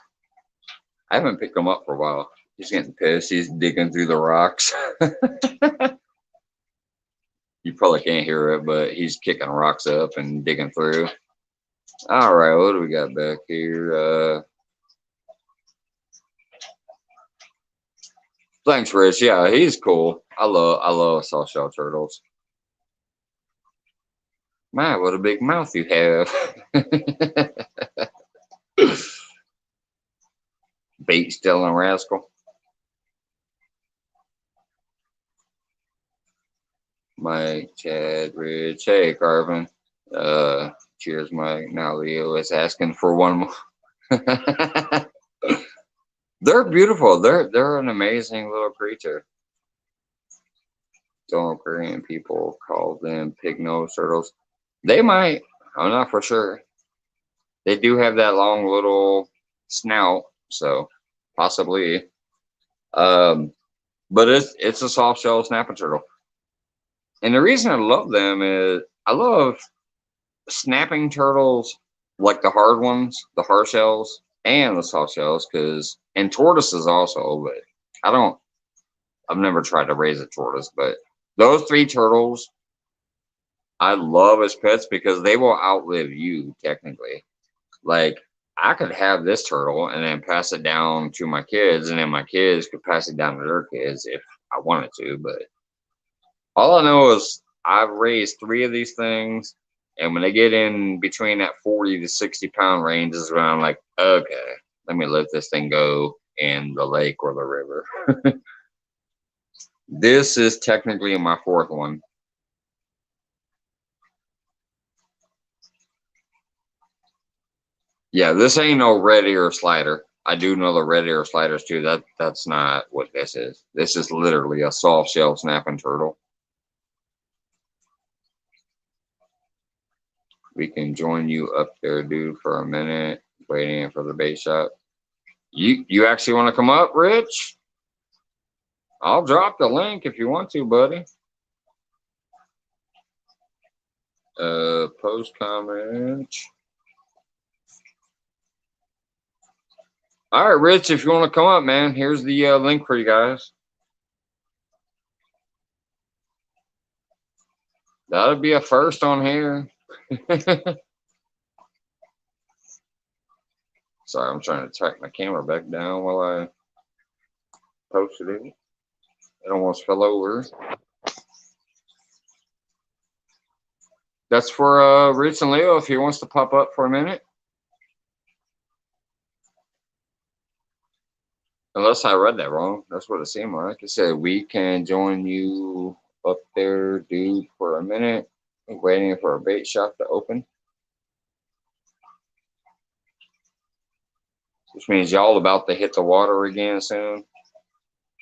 I haven't picked him up for a while. He's getting pissed. He's digging through the rocks. You probably can't hear it, but he's kicking rocks up and digging through. All right, what do we got back here? Thanks, Rich. Yeah, he's cool. I love soft shell turtles. My, what a big mouth you have. Bait stealing rascal. Mike, Chad, Rich. Hey, Carvin. Cheers, Mike. Now Leo is asking for one more. They're beautiful. They're an amazing little creature. Don't Korean people call them pig nose turtles. They might. I'm not for sure. They do have that long little snout, so possibly. But it's a soft shell snapping turtle. And the reason I love them is I love snapping turtles, like the hard ones, the hard shells, and the soft shells, and tortoises also, but I don't, I've never tried to raise a tortoise, but those three turtles I love as pets because they will outlive you technically. Like I could have this turtle and then pass it down to my kids, and then my kids could pass it down to their kids if I wanted to. But all I know is I've raised three of these things, and when they get in between that 40 to 60 pound range is when I'm like, okay, let me let this thing go in the lake or the river. This is technically my fourth one. Yeah, this ain't no red ear slider. I do know the red ear sliders too. That's not what this is. This is literally a soft shell snapping turtle. We can join you up there, dude, for a minute, waiting for the bait shop. You actually want to come up, Rich? I'll drop the link if you want to, buddy. Post comment. All right, Rich, if you want to come up, man, here's the link for you guys. That'll be a first on here. Sorry, I'm trying to track my camera back down while I posted it. It almost fell over. That's for Rich and Leo if he wants to pop up for a minute. Unless I read that wrong. That's what it seemed like. It said, we can join you up there, dude, for a minute. Waiting for a bait shop to open. Which means y'all about to hit the water again soon.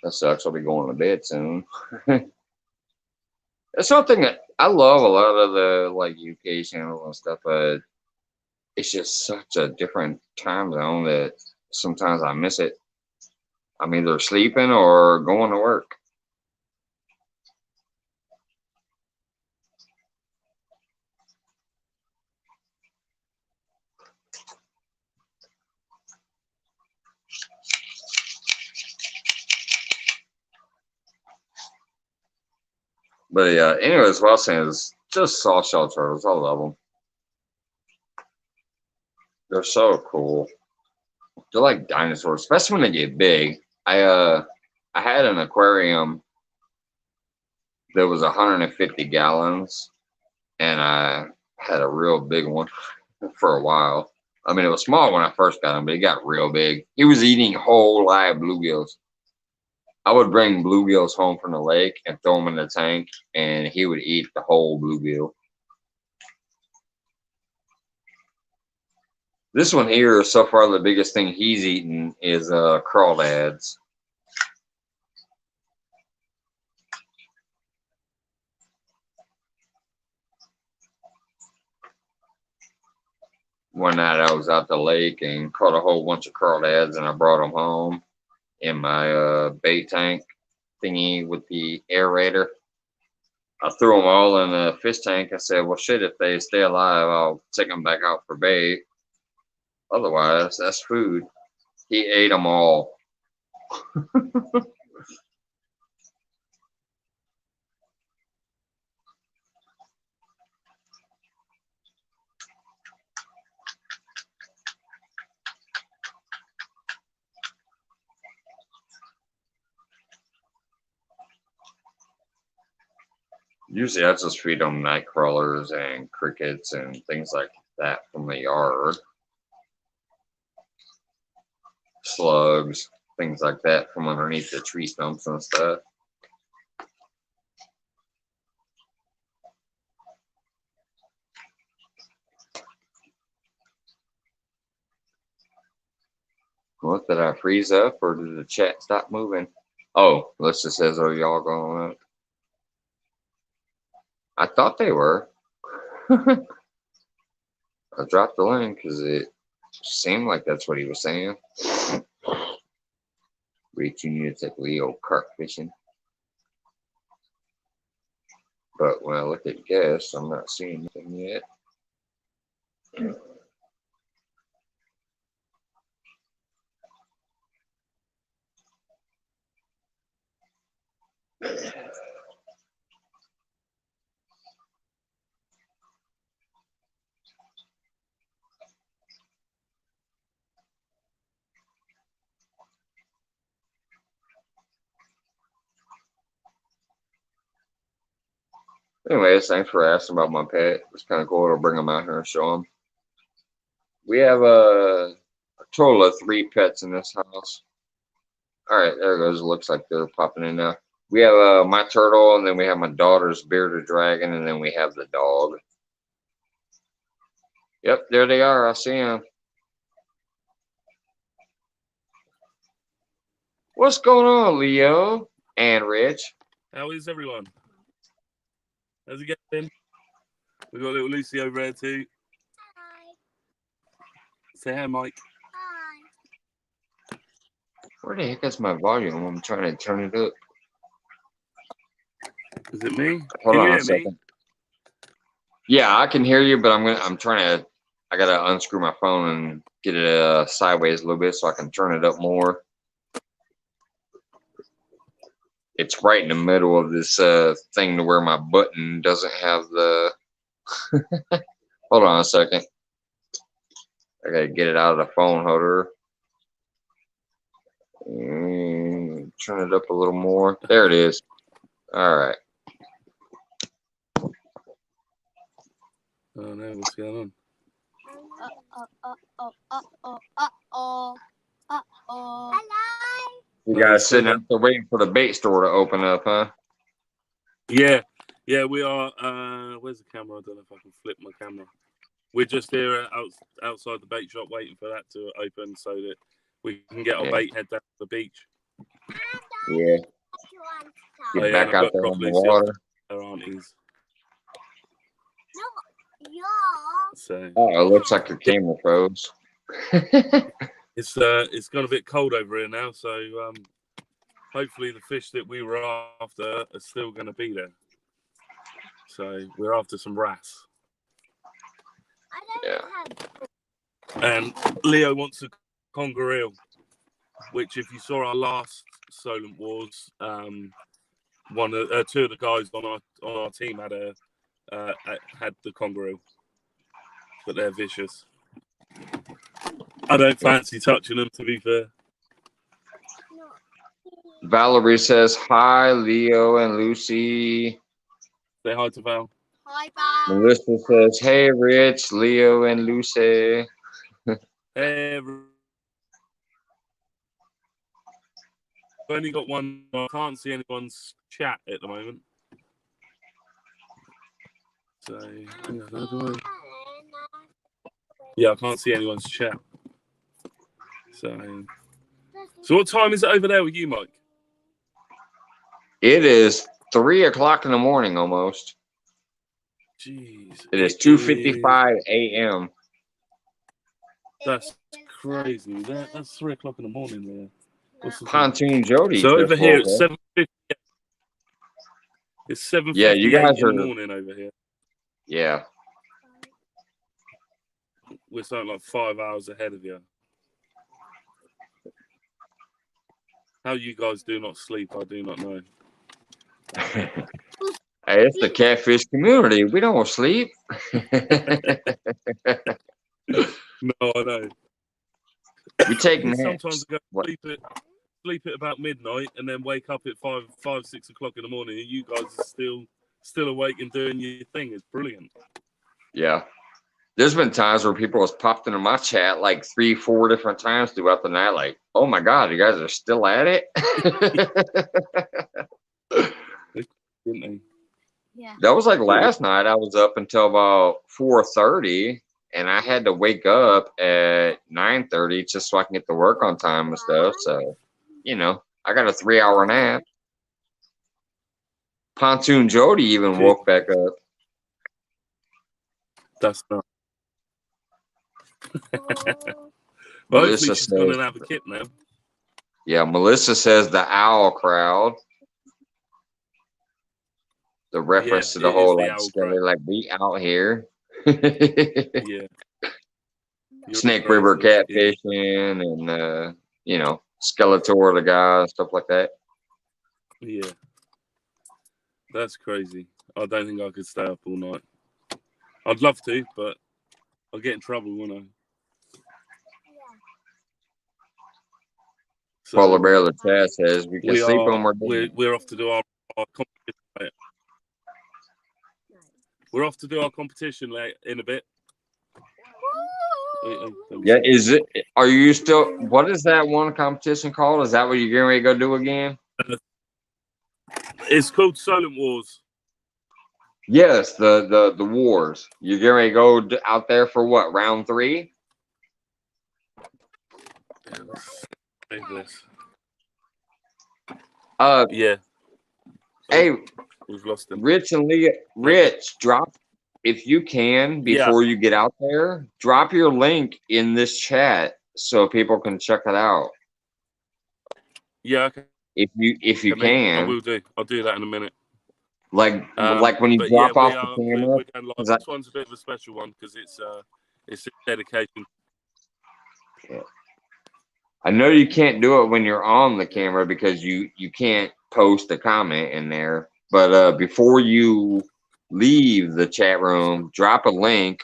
That sucks. I'll be going to bed soon. It's something that I love a lot of the like UK channels and stuff, but it's just such a different time zone that sometimes I miss it. I'm either sleeping or going to work. But yeah, anyways, what I was saying is just soft shell turtles. I love them. They're so cool. They're like dinosaurs, especially when they get big. I had an aquarium that was 150 gallons, and I had a real big one for a while. I mean, it was small when I first got him, but he got real big. He was eating whole live bluegills. I would bring bluegills home from the lake and throw them in the tank, and he would eat the whole bluegill. This one here, so far, the biggest thing he's eaten is crawdads. One night I was out the lake and caught a whole bunch of crawdads, and I brought them home in my bait tank thingy with the aerator. I threw them all in a fish tank. I said, well, shit, if they stay alive, I'll take them back out for bait. Otherwise, that's food. He ate them all. Usually I just feed them night crawlers and crickets and things like that from the yard. Slugs, things like that from underneath the tree stumps and stuff. What, did I freeze up or did the chat stop moving? Oh, Lisa says, are y'all going up? I thought they were. I dropped the link because it seemed like that's what he was saying. Rich, you need to take Leo carp fishing. But when I look at guests, I'm not seeing anything yet. Anyways, thanks for asking about my pet. It's kind of cool to bring them out here and show them. We have a total of 3 pets in this house. All right, there it goes. It looks like they're popping in now. We have my turtle, and then we have my daughter's bearded dragon, and then we have the dog. Yep, there they are. I see them. What's going on, Leo and Rich? How is everyone? How's it going? We've got little Lucy over there too. Hi. Say hi, Mike. Hi. Where the heck is my volume? I'm trying to turn it up. Is it me? Hold Can on you a hear second. me? Yeah, I can hear you, but I'm trying to. I gotta unscrew my phone and get it sideways a little bit so I can turn it up more. It's right in the middle of this thing to where my button doesn't have the. Hold on a second. I gotta get it out of the phone holder. Turn it up a little more. There it is. All right. Oh no, what's going on? Hello. You guys sitting out there waiting for the bait store to open up, huh? Yeah, we are. Where's the camera? I don't know if I can flip my camera. We're just here outside the bait shop waiting for that to open so that we can get our bait head down to the beach. Yeah. Get back out there on the water. Our aunties. No, yeah. So. Oh, it looks like your camera froze. It's gone a bit cold over here now, so hopefully the fish that we were after are still going to be there. So we're after some wrasse. Yeah. And Leo wants a conger eel, which if you saw our last Solent Wars, two of the guys on our team had the conger eel, but they're vicious. I don't fancy touching them, to be fair. Valerie says hi, Leo and Lucy. Say hi to Val. Hi, Val. Melissa says, hey, Rich, Leo, and Lucy. Hey, I've only got one. I can't see anyone's chat at the moment. So, yeah, I can't see anyone's chat. So what time is it over there with you, Mike? It is 3 o'clock in the morning almost. Jeez. It is 2:55 a.m. That's crazy. That's 3 o'clock in the morning there. What's the Pontoon Jody. So over here it's 7:50. It's 7:58 yeah, you guys in the morning over here. Yeah. We're something like 5 hours ahead of you. How you guys do not sleep, I do not know. Hey, it's the catfish community. We don't sleep. No, I know. We take naps. Sometimes I go sleep at about midnight and then wake up at 6 o'clock in the morning, and you guys are still awake and doing your thing. It's brilliant. Yeah. There's been times where people have popped into my chat like 3-4 different times throughout the night, like, oh my God, you guys are still at it? Didn't they? Yeah. That was like last night. I was up until about 4:30, and I had to wake up at 9:30 just so I can get to work on time and stuff. So, you know, I got a 3-hour nap. Pontoon Jody even woke back up. That's not. Well, hopefully she's going to have a kit now. Yeah, Melissa says the owl crowd. the reference to the it is whole the like Owl scary, Grey. like we out here. Yeah. You're Snake crazy. River Yeah. catfishing and you know, Skeletor the guy, stuff like that. Yeah. That's crazy. I don't think I could stay up all night. I'd love to, but I'll get in trouble, wouldn't I? So, Polar Bear the chat says we can we sleep are when we're done. we're off to do our competition. Later. We're off to do our competition in a bit. Yeah, is it? Are you still? What is that one competition called? Is that what you're getting ready to go do again? It's called Silent Wars. Yes, the wars. You're getting ready to go out there for what? Round 3? Yeah, let's save this. Yeah. Hey, We've lost him. Rich and Leah. Rich, drop if you can before you get out there. Drop your link in this chat so people can check it out. Yeah. Okay. If you can, I will do. I'll do that in a minute. Like when you drop off the camera. We're going live. This one's a bit of a special one because it's a dedication. Yeah. I know you can't do it when you're on the camera because you can't post a comment in there. But before you leave the chat room, drop a link,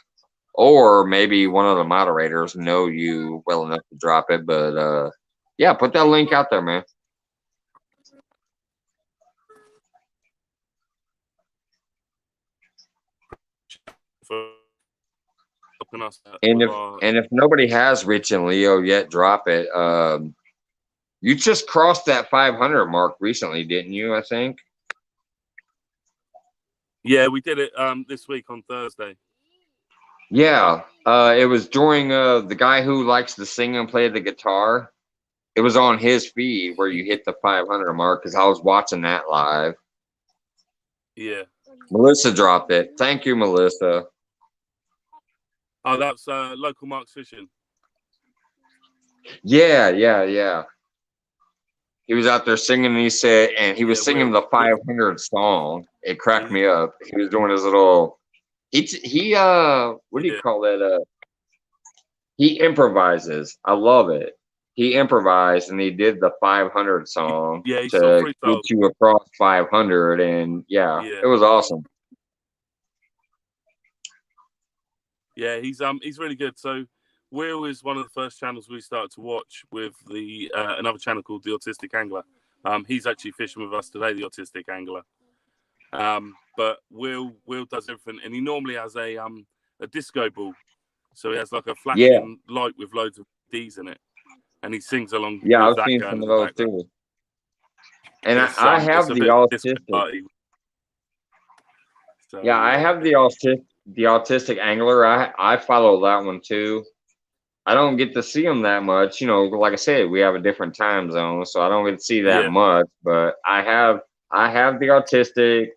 or maybe one of the moderators know you well enough to drop it. But yeah, put that link out there, man. And if nobody has Rich and Leo yet, drop it. You just crossed that 500 mark recently, didn't you? I think. Yeah, we did it this week on Thursday. Yeah, it was during the guy who likes to sing and play the guitar. It was on his feed where you hit the 500 mark because I was watching that live. Yeah. Melissa dropped it. Thank you, Melissa. Oh, that's Local Marks Fishing. Yeah. He was out there singing, and he said, and he was singing the 500 song. It cracked me up. He was doing his little. He what do you call that? He improvises. I love it. He improvised and he did the 500 song to get you across 500, and it was awesome. Yeah, he's really good. So Will is one of the first channels we started to watch with the another channel called The Autistic Angler. He's actually fishing with us today, The Autistic Angler. But Will does everything, and he normally has a disco ball. So he has like a flashing light with loads of D's in it, and he sings along. Yeah, with I've seen some of those too. And I have the autistic. So, yeah, I have the autistic angler. I follow that one too. I don't get to see them that much. You know, like I said, we have a different time zone, so I don't get to see that much. But I have the autistic.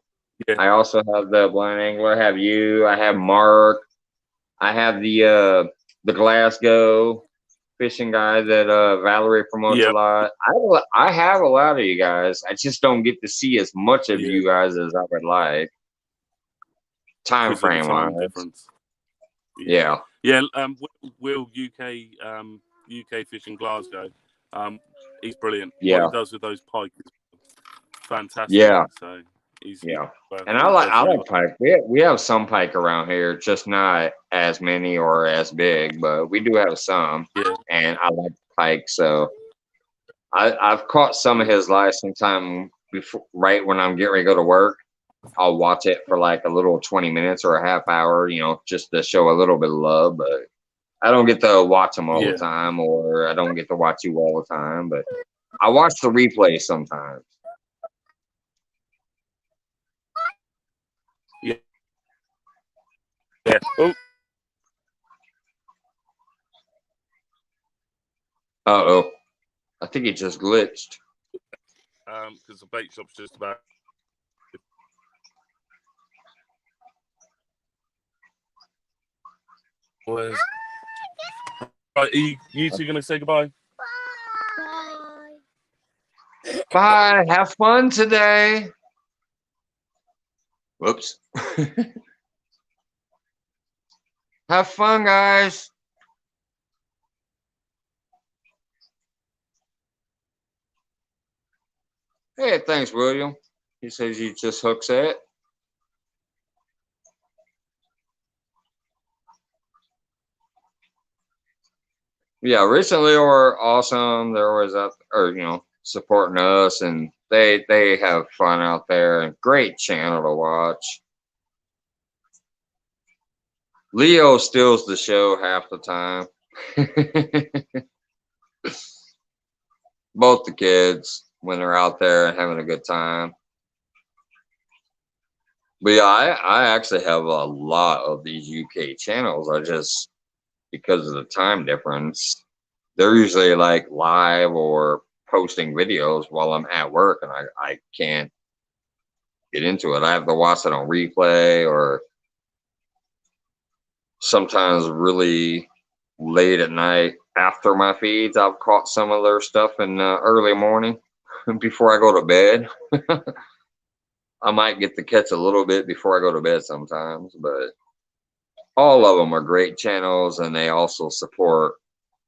Yeah. I also have the blind angler. I have you. I have Mark. I have the Glasgow fishing guy that Valerie promotes a lot. I have a lot of you guys. I just don't get to see as much of you guys as I would like. Time frame wise. Yeah. Will UK fishing Glasgow. He's brilliant. Yeah. What he does with those pike is fantastic. Yeah. So he's and I like pike. We have some pike around here, just not as many or as big, but we do have some. Yeah. And I like pike, so I've caught some of his live sometime before, right when I'm getting ready to go to work. I'll watch it for like a little 20 minutes or a half hour, you know, just to show a little bit of love. But I don't get to watch them all the time, or I don't get to watch you all the time. But I watch the replay sometimes. Yeah. Oh. Uh-oh. I think it just glitched. Because the bait shop's just about. Right, are you two gonna say goodbye? Bye. Have fun today. Whoops. Have fun, guys. Hey, thanks, William. He says he just hooks it. Yeah, recently were awesome. They're always out, or supporting us, and they have fun out there. And great channel to watch. Leo steals the show half the time. Both the kids when they're out there and having a good time. But yeah, I actually have a lot of these UK channels. I just, because of the time difference, they're usually like live or posting videos while I'm at work, and I can't get into it. I have to watch it on replay, or sometimes really late at night after my feeds. I've caught some of their stuff in the early morning before I go to bed. I might get to catch a little bit before I go to bed sometimes, but all of them are great channels, and they also support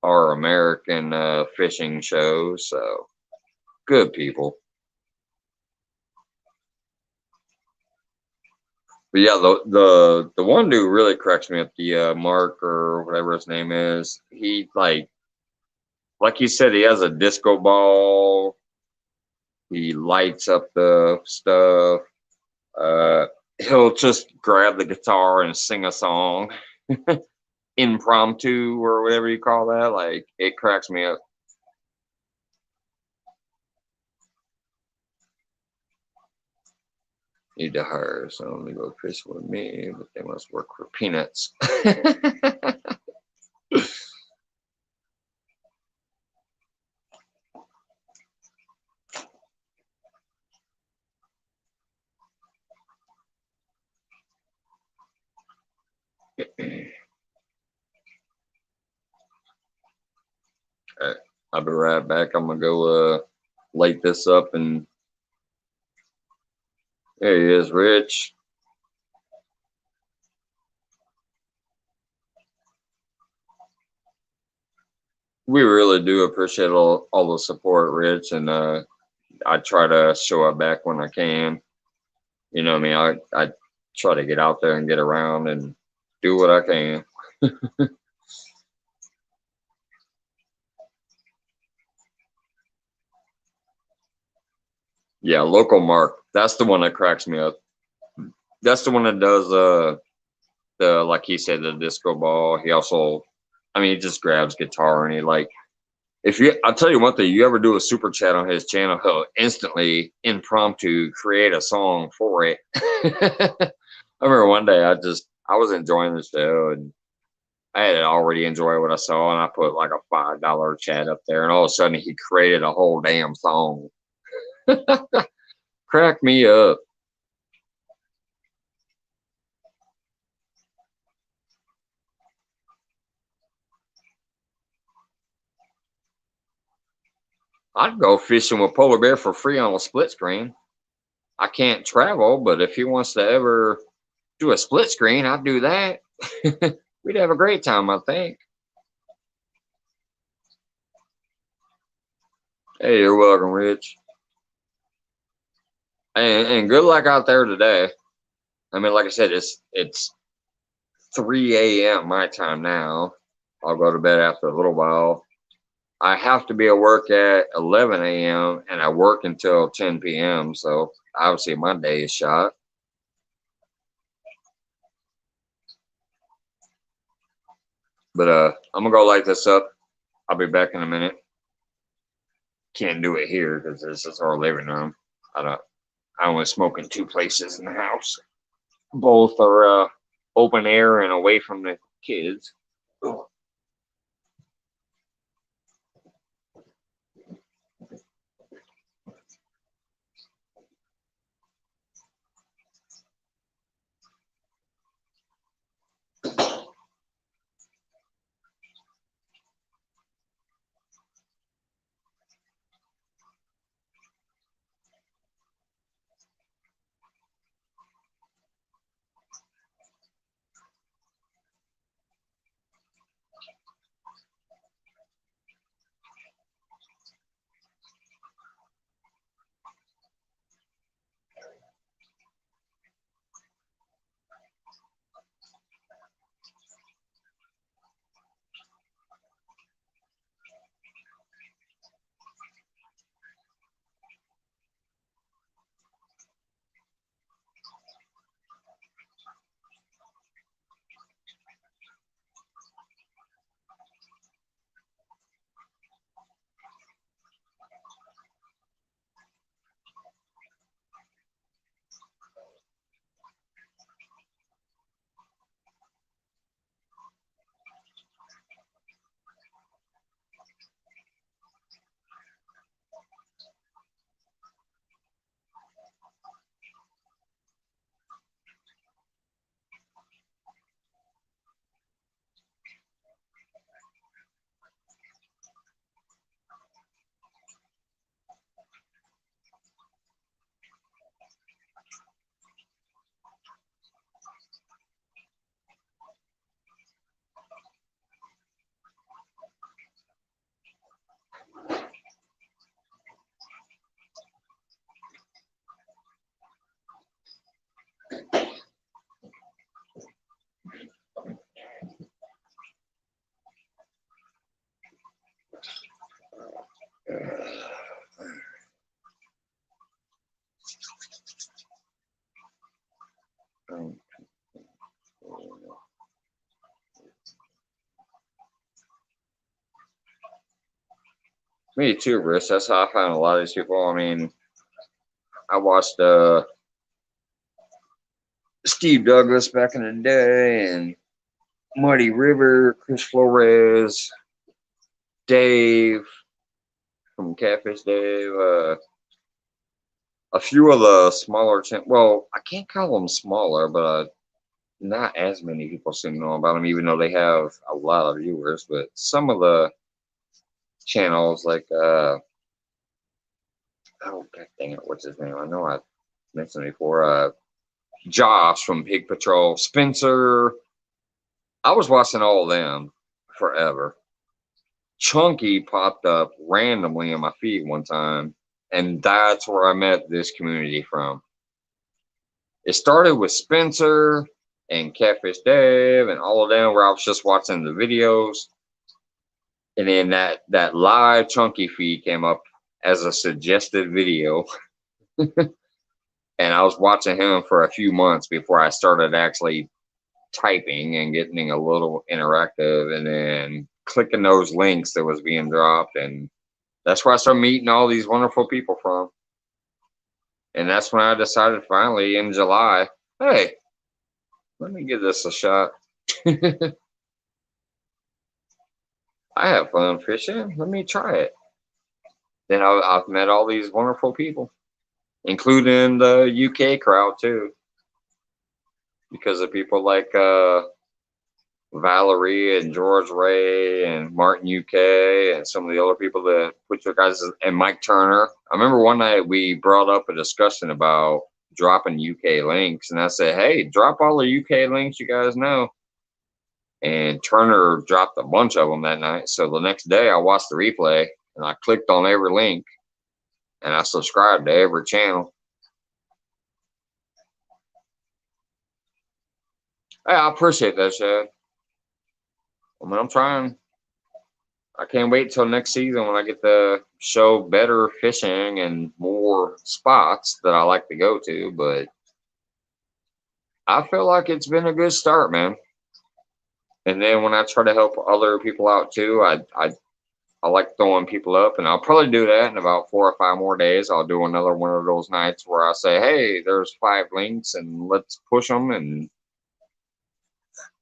our American fishing shows. So good people. But yeah, the one dude really cracks me up. The Mark or whatever his name is. He like you said, he has a disco ball. He lights up the stuff. Uh, he'll just grab the guitar and sing a song, impromptu or whatever you call that. Like, it cracks me up. Need to hire someone to go fish with me, but they must work for peanuts. Alright, I'll be right back. I'm gonna go light this up, and there he is, Rich. We really do appreciate all the support, Rich, and I try to show up back when I can. You know what I mean? I try to get out there and get around and do what I can. Yeah, local Mark. That's the one that cracks me up. That's the one that does the, like he said, the disco ball. He also, I mean, he just grabs guitar, and he like, I'll tell you one thing, you ever do a super chat on his channel, he'll instantly impromptu create a song for it. I remember one day I was enjoying the show, and I had already enjoyed what I saw, and I put like a $5 chat up there, and all of a sudden he created a whole damn song. Crack me up. I'd go fishing with Polar Bear for free on a split screen. I can't travel, but if he wants to ever do a split screen, I'd do that. We'd have a great time, I think. Hey, you're welcome, Rich. And good luck out there today. I mean, like I said, it's 3 a.m. my time now. I'll go to bed after a little while. I have to be at work at 11 a.m. and I work until 10 p.m. So obviously my day is shot. But I'm gonna go light this up. I'll be back in a minute. Can't do it here because this is our living room. I only smoke in two places in the house. Both are open air and away from the kids. Ugh. Me too, Bruce. That's how I found a lot of these people. I mean, I watched Steve Douglas back in the day, and Muddy River, Chris Flores, Dave from Catfish Dave, a few of the smaller well, I can't call them smaller, but not as many people seem to know about them, even though they have a lot of viewers. But some of the channels, like oh god dang it, what's his name? I know I mentioned it before. Josh from Pig Patrol, Spencer. I was watching all of them forever. Chunky popped up randomly in my feed one time, and that's where I met this community from. It started with Spencer and Catfish Dave and all of them, where I was just watching the videos, and then that live Chunky feed came up as a suggested video, and I was watching him for a few months before I started actually typing and getting a little interactive, and then clicking those links that was being dropped, and that's where I started meeting all these wonderful people from. And that's when I decided finally in July, hey, let me give this a shot. I have fun fishing. Let me try it. Then I've met all these wonderful people, including the UK crowd too, because of people like Valerie and George Ray and Martin UK and some of the other people that put your guys, and Mike Turner. I remember one night we brought up a discussion about dropping UK links, and I said, hey, drop all the UK links you guys know. And Turner dropped a bunch of them that night. So the next day I watched the replay and I clicked on every link and I subscribed to every channel. Hey, I appreciate that, Chad. I mean, I'm trying. I can't wait till next season when I get to show better fishing and more spots that I like to go to. But I feel like it's been a good start, man. And then when I try to help other people out too, I like throwing people up, and I'll probably do that in about 4 or 5 more days. I'll do another one of those nights where I say, hey, there's 5 links and let's push them. And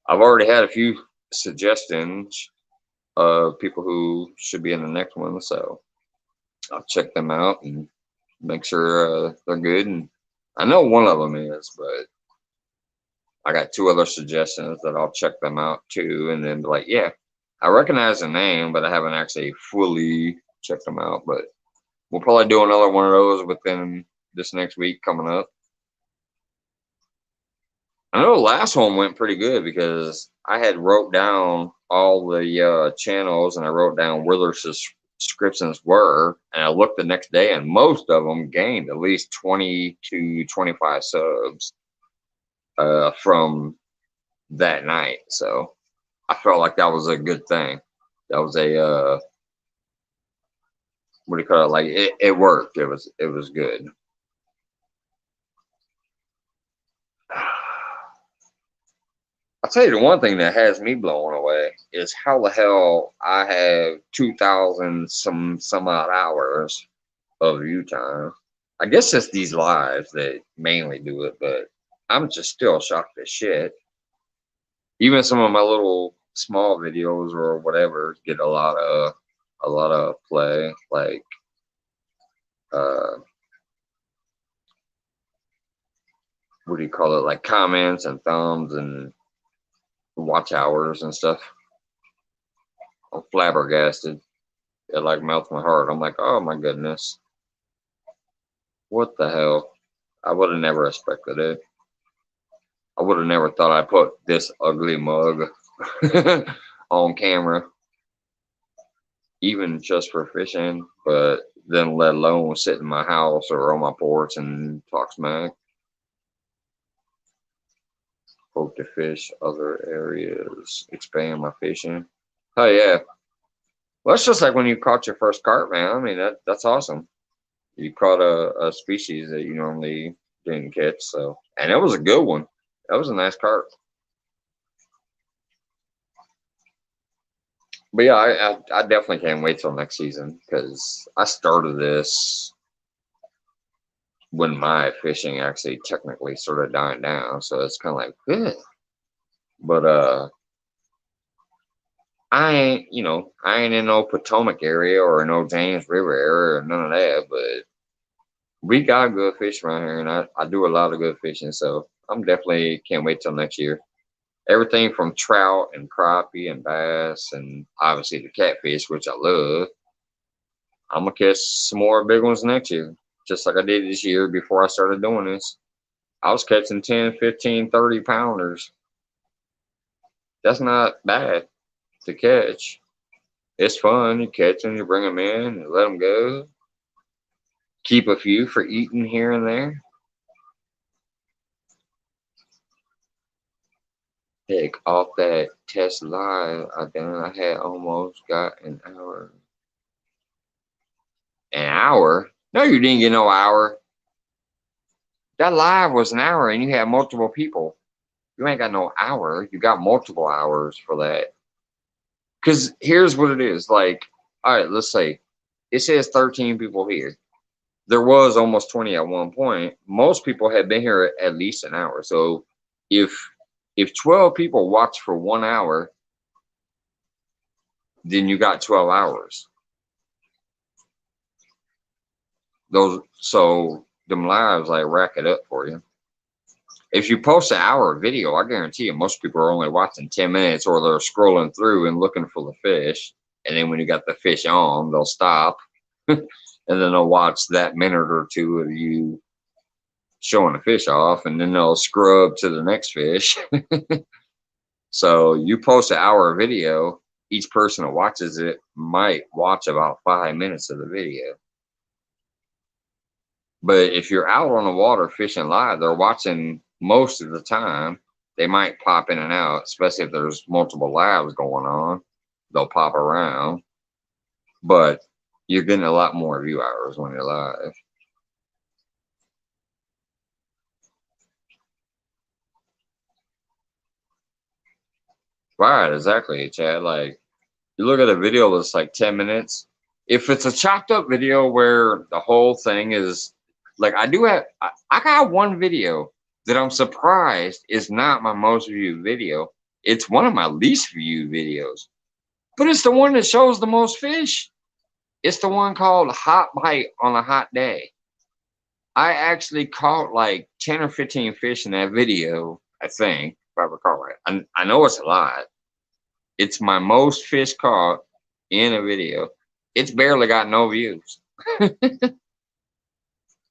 I've already had a few suggestions of people who should be in the next one, so I'll check them out and make sure they're good. And I know one of them is, but I got 2 other suggestions that I'll check them out too, and then be like, yeah, I recognize the name, but I haven't actually fully checked them out. But we'll probably do another one of those within this next week coming up. I know the last one went pretty good because I had wrote down all the channels, and I wrote down where their subscriptions were, and I looked the next day, and most of them gained at least 20 to 25 subs from that night. So I felt like that was a good thing. That was a what do you call it? Like it worked. It was good. I'll tell you the one thing that has me blown away is how the hell I have 2,000 some odd hours of view time. I guess it's these lives that mainly do it, but I'm just still shocked as shit. Even some of my little small videos or whatever get a lot of play, like what do you call it, like comments and thumbs and watch hours and stuff. I'm flabbergasted. It like melts my heart. I'm like, oh my goodness, what the hell? I would have never expected it. I would have never thought I'd put this ugly mug on camera, even just for fishing, but then let alone sit in my house or on my porch and talk smack. Hope to fish other areas, expand my fishing. Oh yeah. Well, it's just like when you caught your first carp, man. I mean, that's awesome. You caught a species that you normally didn't catch, so, and it was a good one. That was a nice carp. But yeah, I definitely can't wait till next season because I started this when my fishing actually technically started dying down. So it's kind of like, good. But I ain't in no Potomac area or no James River area or none of that. But we got good fish around here, and I do a lot of good fishing. So I'm definitely can't wait till next year. Everything from trout and crappie and bass, and obviously the catfish, which I love. I'm gonna catch some more big ones next year, just like I did this year before I started doing this. I was catching 10, 15, 30 pounders. That's not bad to catch. It's fun. You catch them, you bring them in, you let them go. Keep a few for eating here and there. Heck, off that test live I had almost got an hour. An hour? No, you didn't get no hour. That live was an hour and you had multiple people. You ain't got no hour. You got multiple hours for that. Because here's what it is. Like, all right, let's say it says 13 people here. There was almost 20 at one point. Most people had been here at least an hour. So if 12 people watch for 1 hour, then you got 12 hours. So them lives like rack it up for you. If you post an hour video, I guarantee you most people are only watching 10 minutes or they're scrolling through and looking for the fish. And then when you got the fish on, they'll stop and then they'll watch that minute or two of you showing the fish off, and then they'll scrub to the next fish. So you post an hour video, each person that watches it might watch about 5 minutes of the video. But if you're out on the water fishing live, they're watching most of the time. They might pop in and out, especially if there's multiple lives going on. They'll pop around. But you're getting a lot more view hours when you're live. Right, exactly, Chad. Like, you look at a video that's like 10 minutes. If it's a chopped up video where the whole thing is like, I got one video that I'm surprised is not my most viewed video. It's one of my least viewed videos, but it's the one that shows the most fish. It's the one called Hot Bite on a Hot Day. I actually caught like 10 or 15 fish in that video, I think, if I recall right. I know it's a lot. It's my most fish caught in a video. It's barely got no views.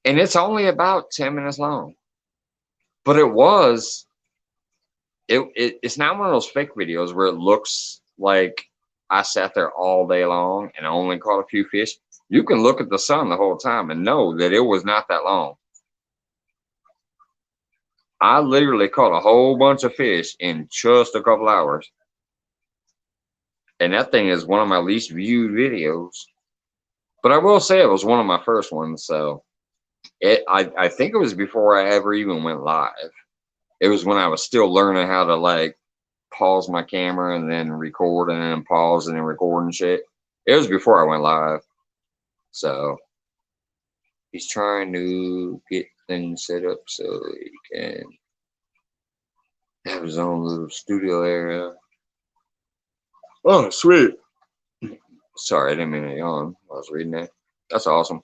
And it's only about 10 minutes long. But it's not one of those fake videos where it looks like I sat there all day long and only caught a few fish. You can look at the sun the whole time and know that it was not that long. I literally caught a whole bunch of fish in just a couple hours. And that thing is one of my least viewed videos. But I will say it was one of my first ones. So I think it was before I ever even went live. It was when I was still learning how to like pause my camera and then record and then pause and then record and shit. It was before I went live. So he's trying to get things set up so he can have his own little studio area. Oh, sweet. Sorry, I didn't mean to yawn. I was reading that. That's awesome.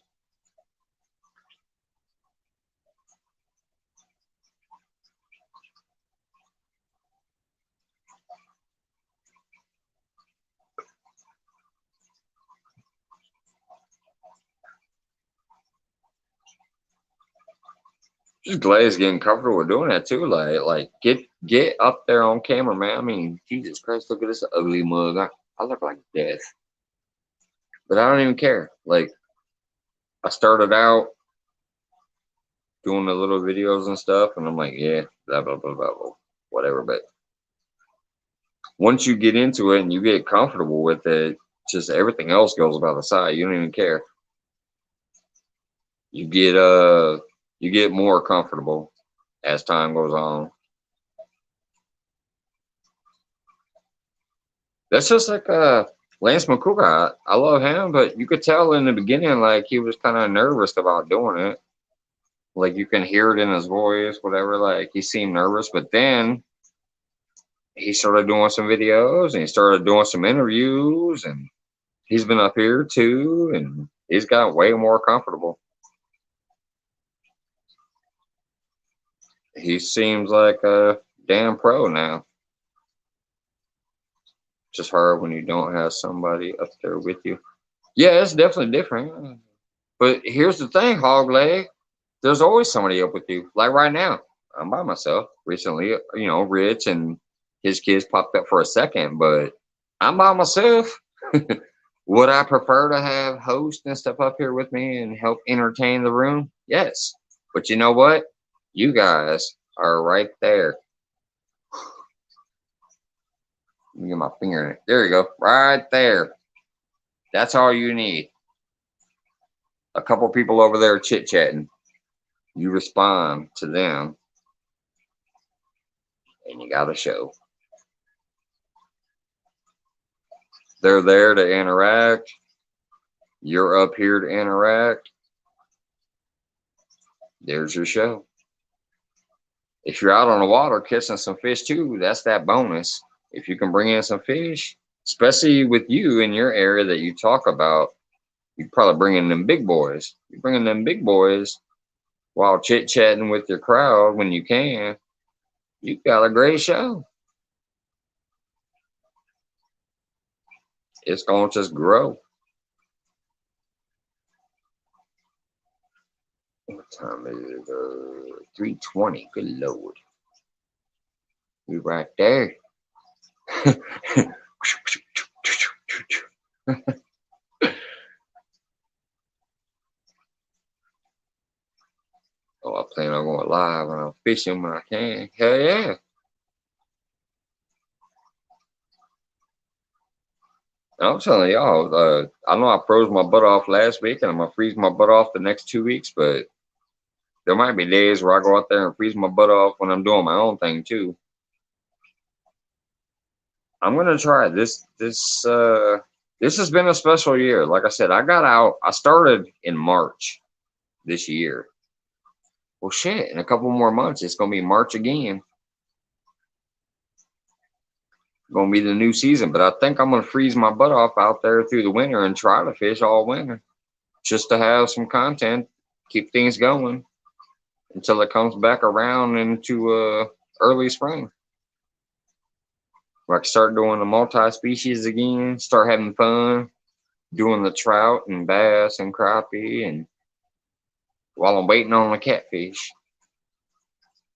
Just glad he's getting comfortable with doing that too. Like get up there on camera, man. I mean, Jesus Christ, look at this ugly mug. I look like death. But I don't even care. Like, I started out doing the little videos and stuff, and I'm like, yeah, blah blah blah blah, blah whatever. But once you get into it and you get comfortable with it, just everything else goes by the side. You don't even care. You get more comfortable as time goes on. That's just like Lance McCool, I love him, but you could tell in the beginning, like, he was kind of nervous about doing it. Like, you can hear it in his voice, whatever. Like, he seemed nervous, but then he started doing some videos and he started doing some interviews, and he's been up here too, and he's got way more comfortable. He seems like a damn pro now. Just hard when you don't have somebody up there with you. Yeah, it's definitely different. But here's the thing, hog leg. There's always somebody up with you. Like right now, I'm by myself. Recently, you know, Rich and his kids popped up for a second, but I'm by myself. Would I prefer to have hosts and stuff up here with me and help entertain the room? Yes. But you know what? You guys are right there. Let me get my finger in it. There you go. Right there. That's all you need. A couple people over there chit-chatting. You respond to them, and you got a show. They're there to interact. You're up here to interact. There's your show. If you're out on the water catching some fish too, that's that bonus. If you can bring in some fish, especially with you in your area that you talk about, you probably bring in them big boys. You bring in them big boys while chit-chatting with your crowd when you can. You got a great show. It's going to just grow. What time is it? 3:20. Good Lord. We right there. Oh, I plan on going live and I'm fishing when I can. Hell yeah. I'm telling y'all, I know I froze my butt off last week and I'm going to freeze my butt off the next 2 weeks, but there might be days where I go out there and freeze my butt off when I'm doing my own thing too. I'm going to try this. This has been a special year. Like I said, I started in March this year. Well, shit, in a couple more months, it's going to be March again. Going to be the new season, but I think I'm going to freeze my butt off out there through the winter and try to fish all winter just to have some content, keep things going until it comes back around into early spring. Where I can start doing the multi-species again, start having fun, doing the trout and bass and crappie, and while I'm waiting on the catfish,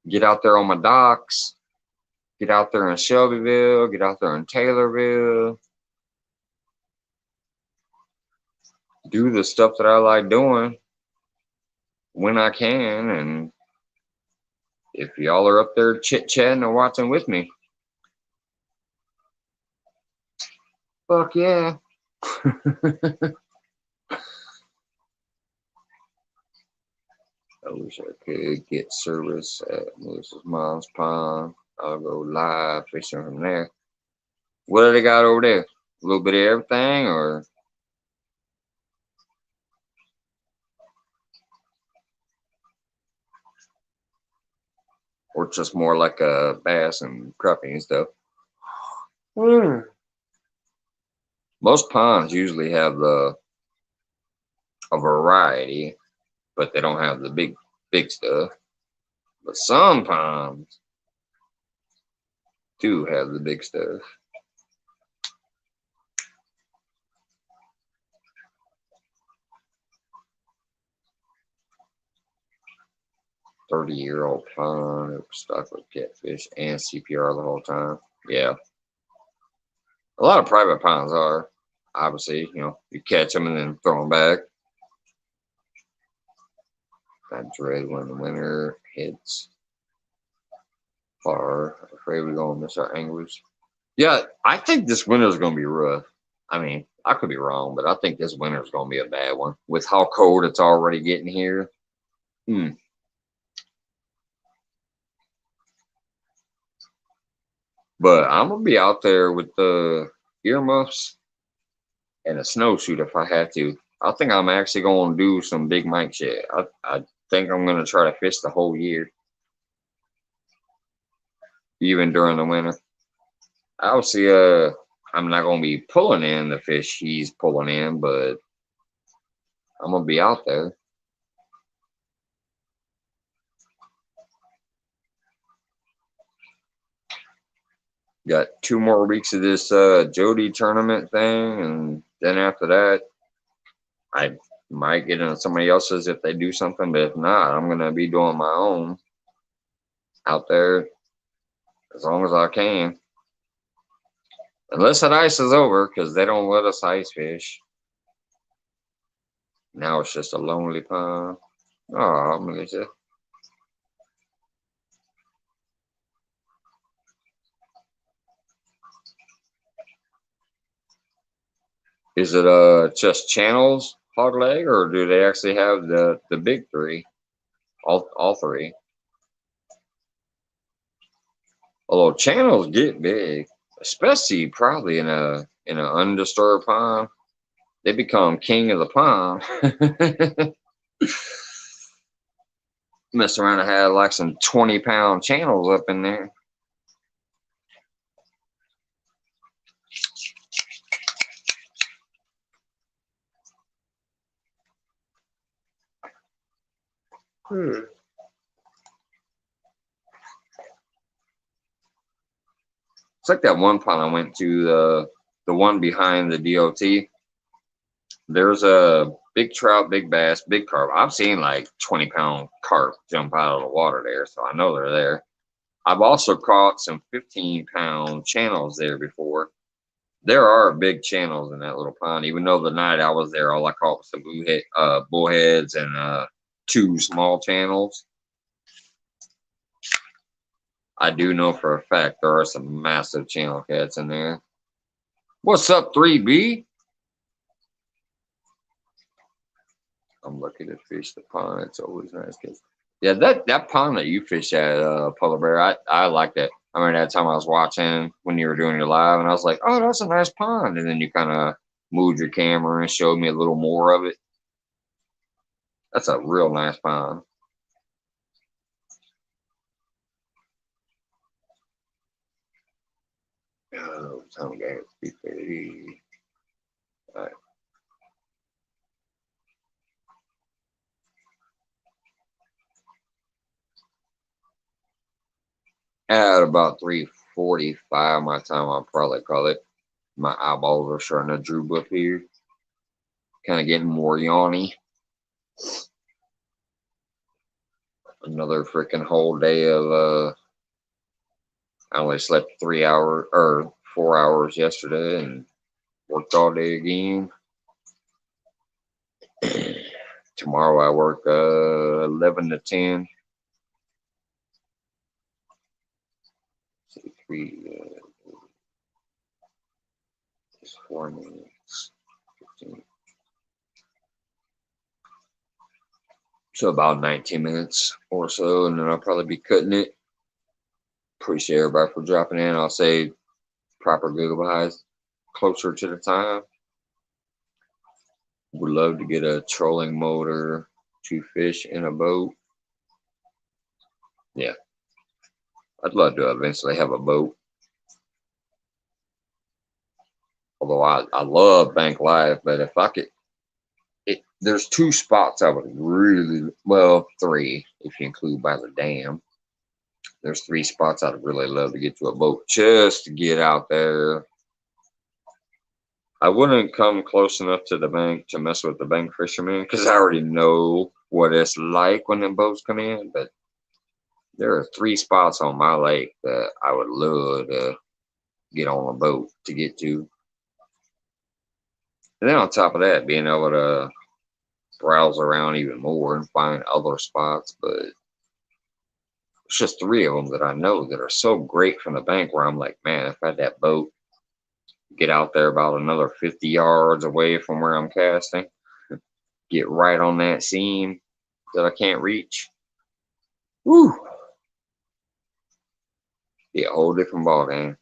get out there on my docks, get out there in Shelbyville, get out there in Taylorville, do the stuff that I like doing when I can. And if y'all are up there chit-chatting or watching with me, fuck yeah. I wish I could get service at Melissa's mom's pond. I'll go live fishing from there. What do they got over there? A little bit of everything, or just more like a bass and crappie and stuff? Most ponds usually have a variety, but they don't have the big stuff. But some ponds do have the big stuff. "30-year-old pond, it was stocked with catfish and CPR the whole time." Yeah. A lot of private ponds are. Obviously, you know, you catch them and then throw them back. I dread when the winter hits hard. I'm afraid we're going to miss our anglers. Yeah, I think this winter is going to be rough. I mean, I could be wrong, but I think this winter is going to be a bad one with how cold it's already getting here. But I'm going to be out there with the earmuffs and a snowsuit if I had to. I think I'm actually going to do some Big Mike shit. I think I'm going to try to fish the whole year, even during the winter. Obviously, I'm not going to be pulling in the fish he's pulling in, but I'm going to be out there. Got 2 more weeks of this Jody tournament thing, and then after that, I might get into somebody else's if they do something, but if not, I'm going to be doing my own out there as long as I can. Unless that ice is over, because they don't let us ice fish. Now it's just a lonely pond. Oh, Melissa. Is it just channels hog leg, or do they actually have the big 3? All 3. Although channels get big, especially probably in an undisturbed pond. They become king of the pond. Mess around and had like some 20-pound channels up in there. It's like that one pond I went to, the one behind the DOT. There's a big trout, big bass, big carp. I've seen like 20-pound carp jump out of the water there, so I know they're there. I've also caught some 15-pound channels there before. There are big channels in that little pond. Even though the night I was there, all I caught was some bullheads and 2 small channels. I do know for a fact there are some massive channel cats in there. What's up, 3B? I'm lucky to fish the pond. It's always nice. Yeah, that pond that you fish at, Polar Bear, I like that. I remember that time I was watching when you were doing your live, and I was like, oh, that's a nice pond. And then you kind of moved your camera and showed me a little more of it. That's a real nice pond. Oh, time we got 3:30. All right. At about 3:45 my time, I'll probably call it. My eyeballs are starting to droop up here. Kind of getting more yawny. Another freaking whole day of I only slept 3 hours or 4 hours yesterday and worked all day again. Tomorrow I work 11 to 10. 3, 4 minutes, 15. So about 19 minutes or so, and then I'll probably be cutting it. Appreciate everybody for dropping in. I'll say proper goodbyes closer to the time. Would love to get a trolling motor to fish in a boat. Yeah. I'd love to eventually have a boat. Although I love bank life, but if I could, there's 2 spots I would really, well, 3 if you include by the dam. There's 3 spots I'd really love to get to a boat just to get out there. I wouldn't come close enough to the bank to mess with the bank fishermen because I already know what it's like when the boats come in. But there are 3 spots on my lake that I would love to get on a boat to get to. And then on top of that, being able to browse around even more and find other spots. But it's just 3 of them that I know that are so great from the bank where I'm like, man, if I had that boat, get out there about another 50 yards away from where I'm casting, get right on that seam that I can't reach. Woo! Be a whole different ball game.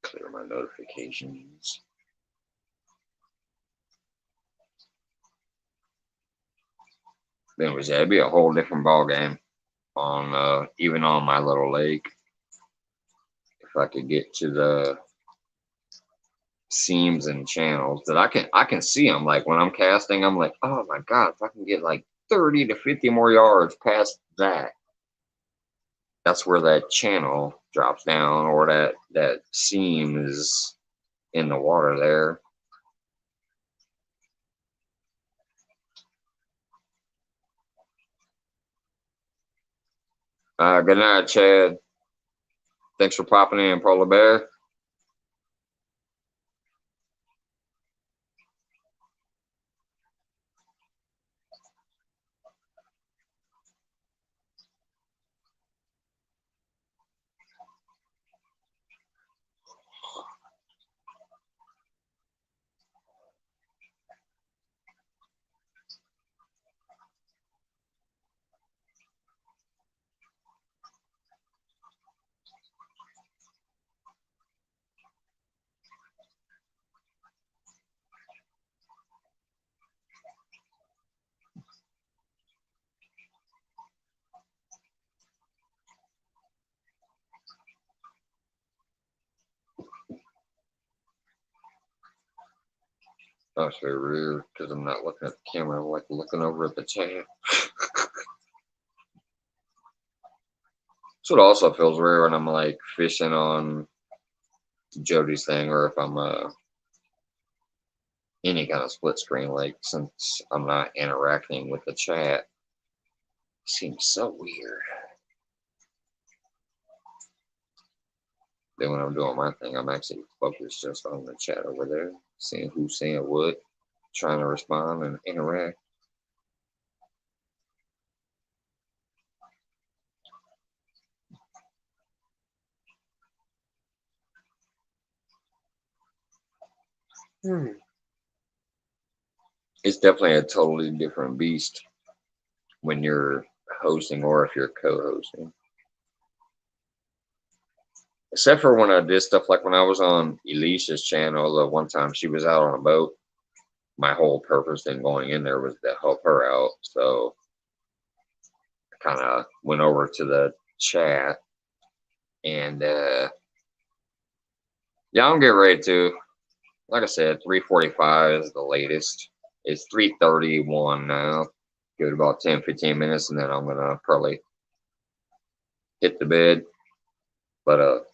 Clear my notifications. Anyways, yeah, it'd be a whole different ball game on even on my little lake. If I could get to the seams and channels that I can see them. Like when I'm casting, I'm like, oh my god, if I can get like 30 to 50 more yards past that, that's where that channel drops down, or that seam is in the water there. Good night, Chad. Thanks for popping in, Polar Bear. That's very weird because I'm not looking at the camera. I'm like looking over at the chat. So it also feels weird when I'm like fishing on Jody's thing, or if I'm any kind of split screen, like since I'm not interacting with the chat, it seems so weird. Then when I'm doing my thing, I'm actually focused just on the chat over there, seeing who's saying what, trying to respond and interact. It's definitely a totally different beast when you're hosting or if you're co-hosting. Except for when I did stuff like when I was on Alicia's channel, the one time she was out on a boat, my whole purpose in going in there was to help her out. So I kind of went over to the chat and yeah, I'm getting ready to. Like I said, 3:45 is the latest. It's 3:31 now. Give it about 10, 15 minutes, and then I'm gonna probably hit the bed. But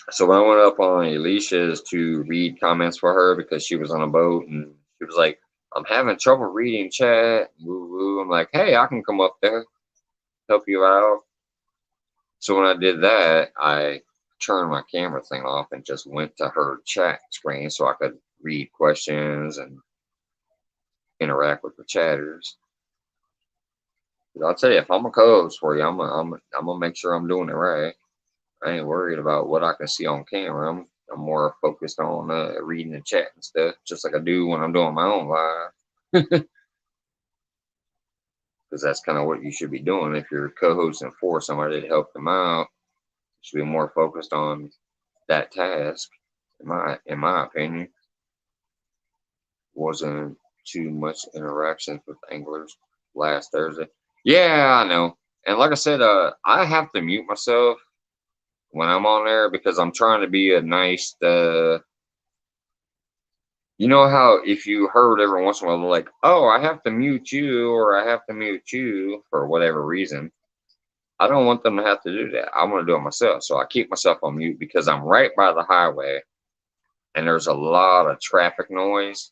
so when I went up on Alicia's to read comments for her because she was on a boat and she was like, "I'm having trouble reading chat." Woo woo. I'm like, "Hey, I can come up there, help you out." So when I did that, I turned my camera thing off and just went to her chat screen so I could read questions and interact with the chatters. I'll tell you, if I'm a co-host for you, I'm gonna make sure I'm doing it right. I ain't worried about what I can see on camera. I'm more focused on reading the chat and stuff, just like I do when I'm doing my own live. Because that's kind of what you should be doing if you're co-hosting for somebody to help them out. You should be more focused on that task. In my opinion, wasn't too much interactions with anglers last Thursday. Yeah, I know. And like I said, I have to mute myself when I'm on there because I'm trying to be a nice. You know how if you heard every once in a while, like, oh, I have to mute you or I have to mute you for whatever reason. I don't want them to have to do that. I want to do it myself. So I keep myself on mute because I'm right by the highway and there's a lot of traffic noise.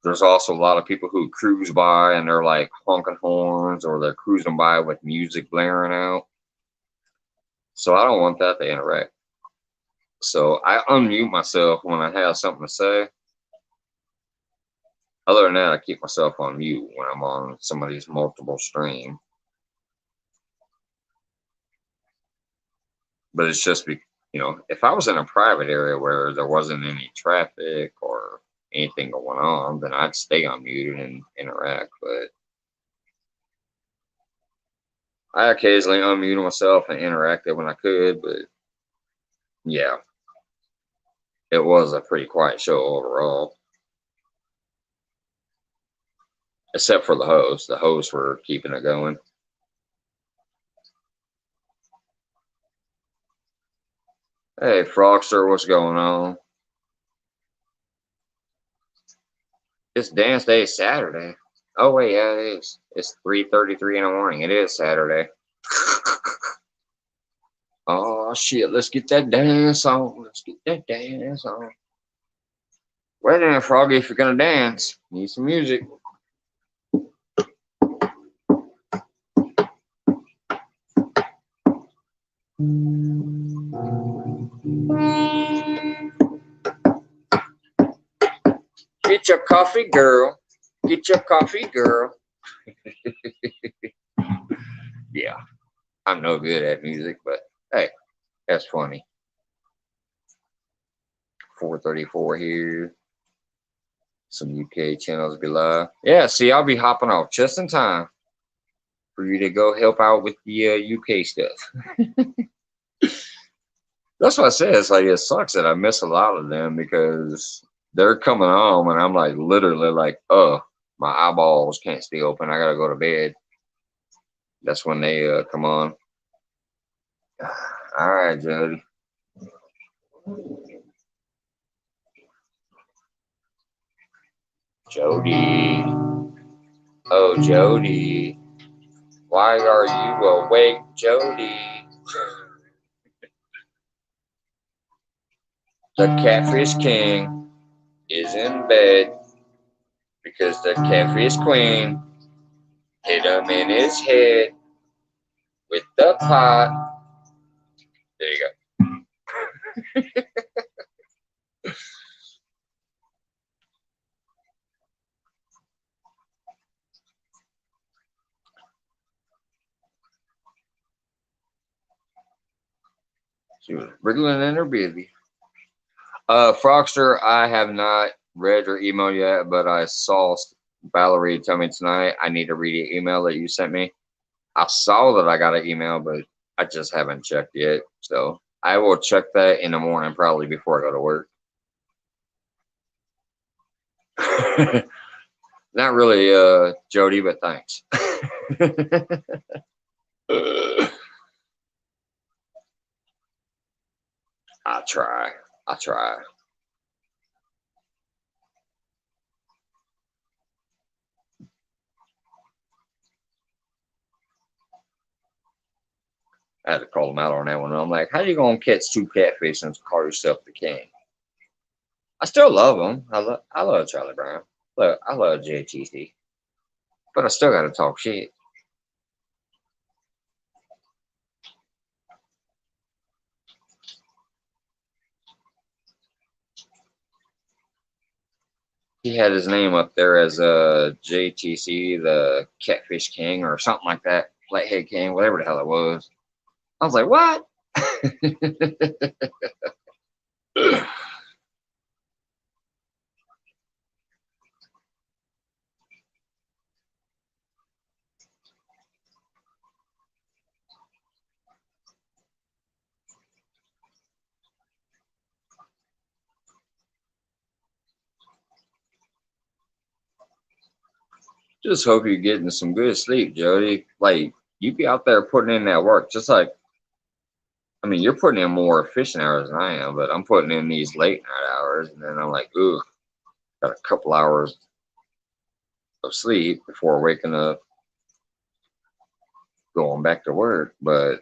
There's also a lot of people who cruise by and they're like honking horns or they're cruising by with music blaring out. So I don't want that to interact. So I unmute myself when I have something to say. Other than that, I keep myself on mute when I'm on somebody's multiple stream. But it's just, if I was in a private area where there wasn't any traffic or anything going on, then I'd stay unmuted and interact. But I occasionally unmuted myself and interacted when I could. But yeah, it was a pretty quiet show overall. Except for the hosts. The hosts were keeping it going. Hey, Frogster, what's going on? It's dance day Saturday. Oh, wait, yeah, it is. It's 3:33 in the morning. It is Saturday. Oh, shit, let's get that dance on. Let's get that dance on. Well then, Froggy, if you're going to dance, need some music. Get your coffee, girl. Get your coffee, girl. Yeah, I'm no good at music, but hey, that's funny. 4:34 here. Some UK channels be live. Yeah, see, I'll be hopping off just in time for you to go help out with the UK stuff. That's what I said. It's like, it sucks that I miss a lot of them because they're coming home and I'm like literally like, oh, my eyeballs can't stay open. I gotta go to bed. That's when they come on. All right, Jody. Jody. Oh, Jody. Why are you awake, Jody? The Catfish King is in bed because the Catfish Queen hit him in his head with the pot. There you go. She was wriggling in her baby. Frogster, I have not read your email yet, but I saw Valerie tell me tonight I need to read your email that you sent me. I saw that I got an email, but I just haven't checked yet. So I will check that in the morning, probably before I go to work. Not really, Jody, but thanks. I try. I try. I had to call him out on that one. I'm like, how you gonna catch two catfish and call yourself the king? I still love him. I love Charlie Brown. Look, I love JTC, but I still gotta talk shit. He had his name up there as JTC, the Catfish King, or something like that, Flathead King, whatever the hell it was. I was like, what? Just hope you're getting some good sleep, Jody. Like, you be out there putting in that work, just like, I mean, you're putting in more efficient hours than I am, but I'm putting in these late night hours, and then I'm like, ooh, got a couple hours of sleep before waking up, going back to work. But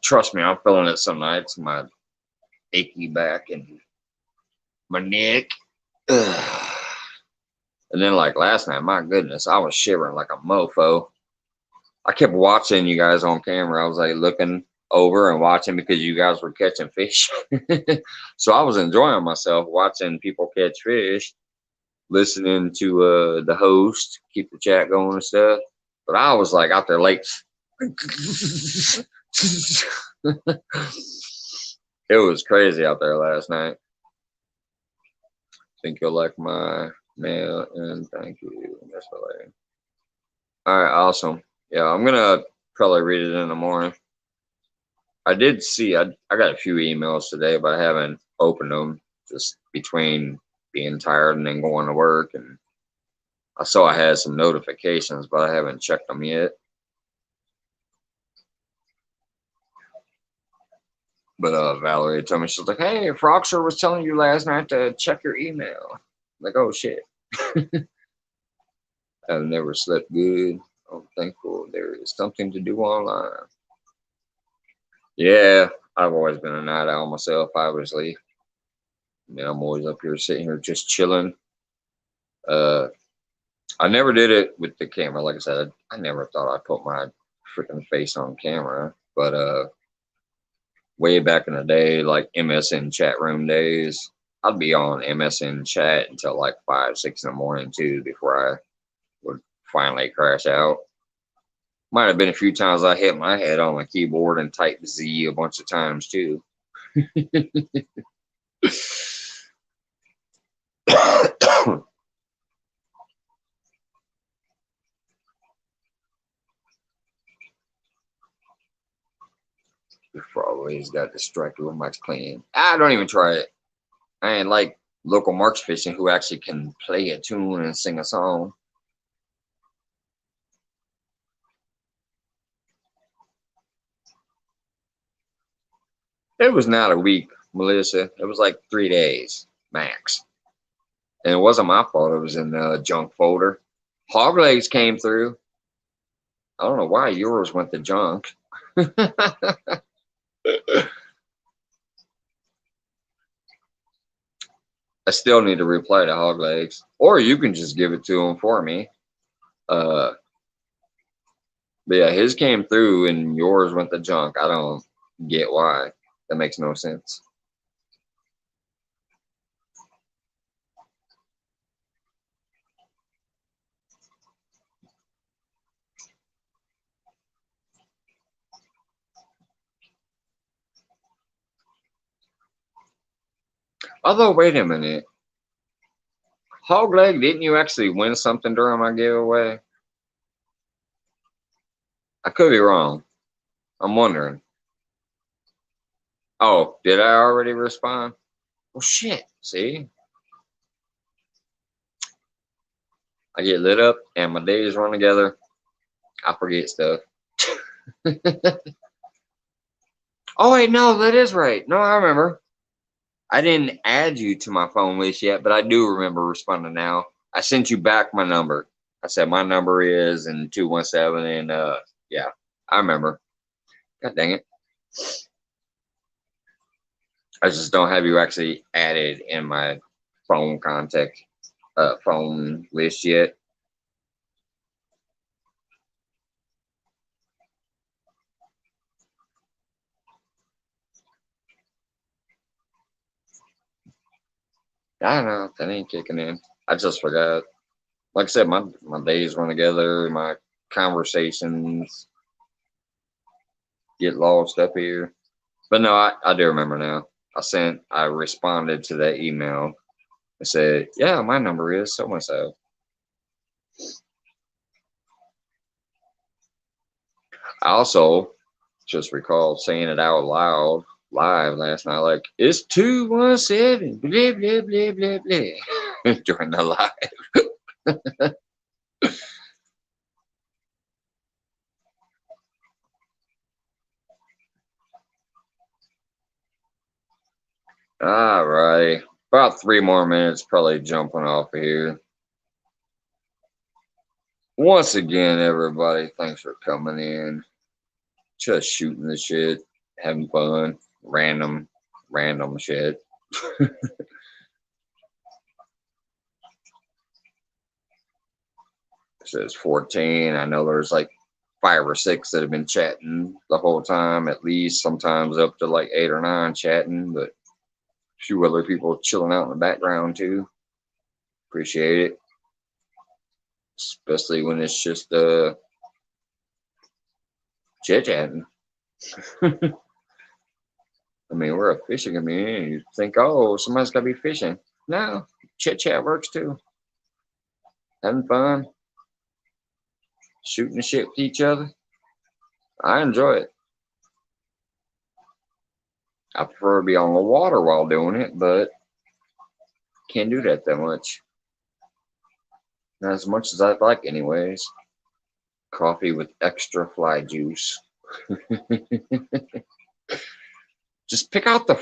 trust me, I'm feeling it some nights, my achy back and my neck. Ugh. And then like last night, my goodness, I was shivering like a mofo. I kept watching you guys on camera. I was like looking over and watching because you guys were catching fish. So I was enjoying myself watching people catch fish, listening to the host, keep the chat going and stuff. But I was like out there late. It was crazy out there last night. Think you'll like my mail, and thank you. That's for later. All right, awesome. Yeah, I'm gonna probably read it in the morning. I did see, I got a few emails today, but I haven't opened them just between being tired and then going to work. And I saw I had some notifications, but I haven't checked them yet. But Valerie told me, she's like, hey, Froxer was telling you last night to check your email. I'm like, oh shit. I've never slept good. I'm thankful there is something to do online. Yeah, I've always been a night owl myself, obviously. I mean, I'm always up here sitting here just chilling. Uh, I never did it with the camera. Like I said, I never thought I'd put my freaking face on camera. But way back in the day, like MSN chat room days, I'd be on MSN chat until like 5, 6 in the morning too before I would finally crash out. Might have been a few times I hit my head on the keyboard and typed Z a bunch of times too. Before I always got distracted with my playing. I don't even try it. I ain't like local marks fishing who actually can play a tune and sing a song. It was not a week, Melissa. It was like 3 days max. And it wasn't my fault. It was in the junk folder. Hog legs came through. I don't know why yours went to junk. I still need to reply to hog legs. Or you can just give it to him for me. But yeah, his came through and yours went to junk. I don't get why. That makes no sense. Although, wait a minute. Hog leg, didn't you actually win something during my giveaway? I could be wrong. I'm wondering. Oh, did I already respond? Well, shit. See? I get lit up and my days run together. I forget stuff. Oh, wait, no, that is right. No, I remember. I didn't add you to my phone list yet, but I do remember responding now. I sent you back my number. I said my number is in 217 and yeah, I remember. God dang it. I just don't have you actually added in my phone contact phone list yet. I don't know. That ain't kicking in. I just forgot. Like I said, my days run together. My conversations get lost up here. But no, I do remember now. I responded to that email. I said, yeah, my number is so and so. I also just recall saying it out loud live last night, like, it's 217, blah, blah, blah, blah, blah, during the live. All right. About 3 more minutes, probably jumping off of here. Once again, everybody, thanks for coming in. Just shooting the shit, having fun, random shit. It says 14. I know there's like 5 or 6 that have been chatting the whole time, at least, sometimes up to like 8 or 9 chatting, but a few other people chilling out in the background too. Appreciate it. Especially when it's just chit chatting. I mean, we're a fishing community. You think, oh, somebody's got to be fishing. No, chit chat works too. Having fun, shooting the shit with each other. I enjoy it. I prefer to be on the water while doing it, but can't do that much. Not as much as I'd like, anyways. Coffee with extra fly juice. Just pick out the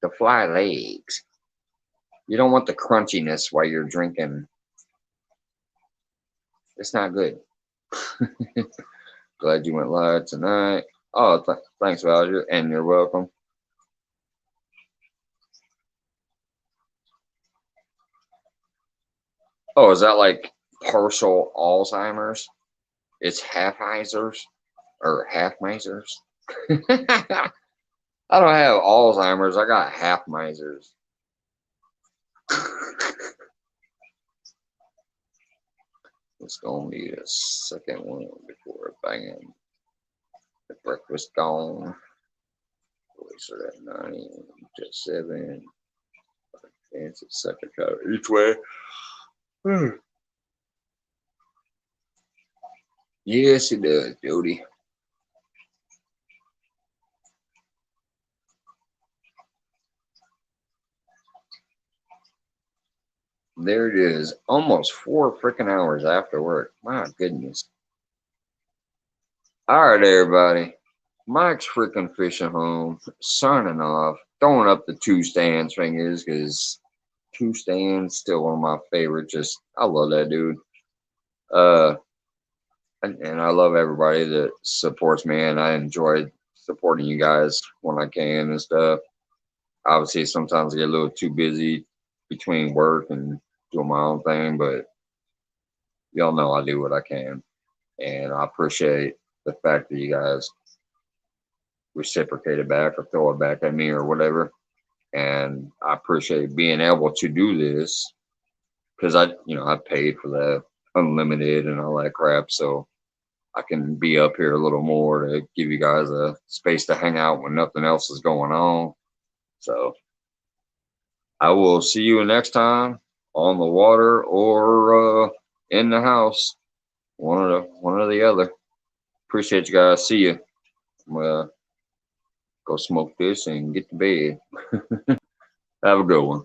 the fly legs. You don't want the crunchiness while you're drinking. It's not good. Glad you went live tonight. Oh, thanks, Valger, and you're welcome. Oh, is that like partial Alzheimer's? It's half-Isers or half-misers. I don't have Alzheimer's. I got half-misers. It's gonna be a second one before banging. The breakfast gone. Boys are at 9 to 7. Fancy second cut each way. Yes, it does, Jody. There it is. Almost 4 freaking hours after work. My goodness. All right, everybody. Mike's freaking fishing home, signing off, throwing up the 2 stands fingers because 2 stands still one of my favorites. Just I love that dude. And I love everybody that supports me, and I enjoy supporting you guys when I can and stuff. Obviously, sometimes I get a little too busy between work and doing my own thing, but y'all know I do what I can, and I appreciate the fact that you guys reciprocate it back or throw it back at me or whatever. And I appreciate being able to do this because I paid for that unlimited and all that crap, so I can be up here a little more to give you guys a space to hang out when nothing else is going on. So I will see you next time on the water or in the house, one or the other. Appreciate you guys. See you. I'm gonna go smoke this and get to bed. Have a good one.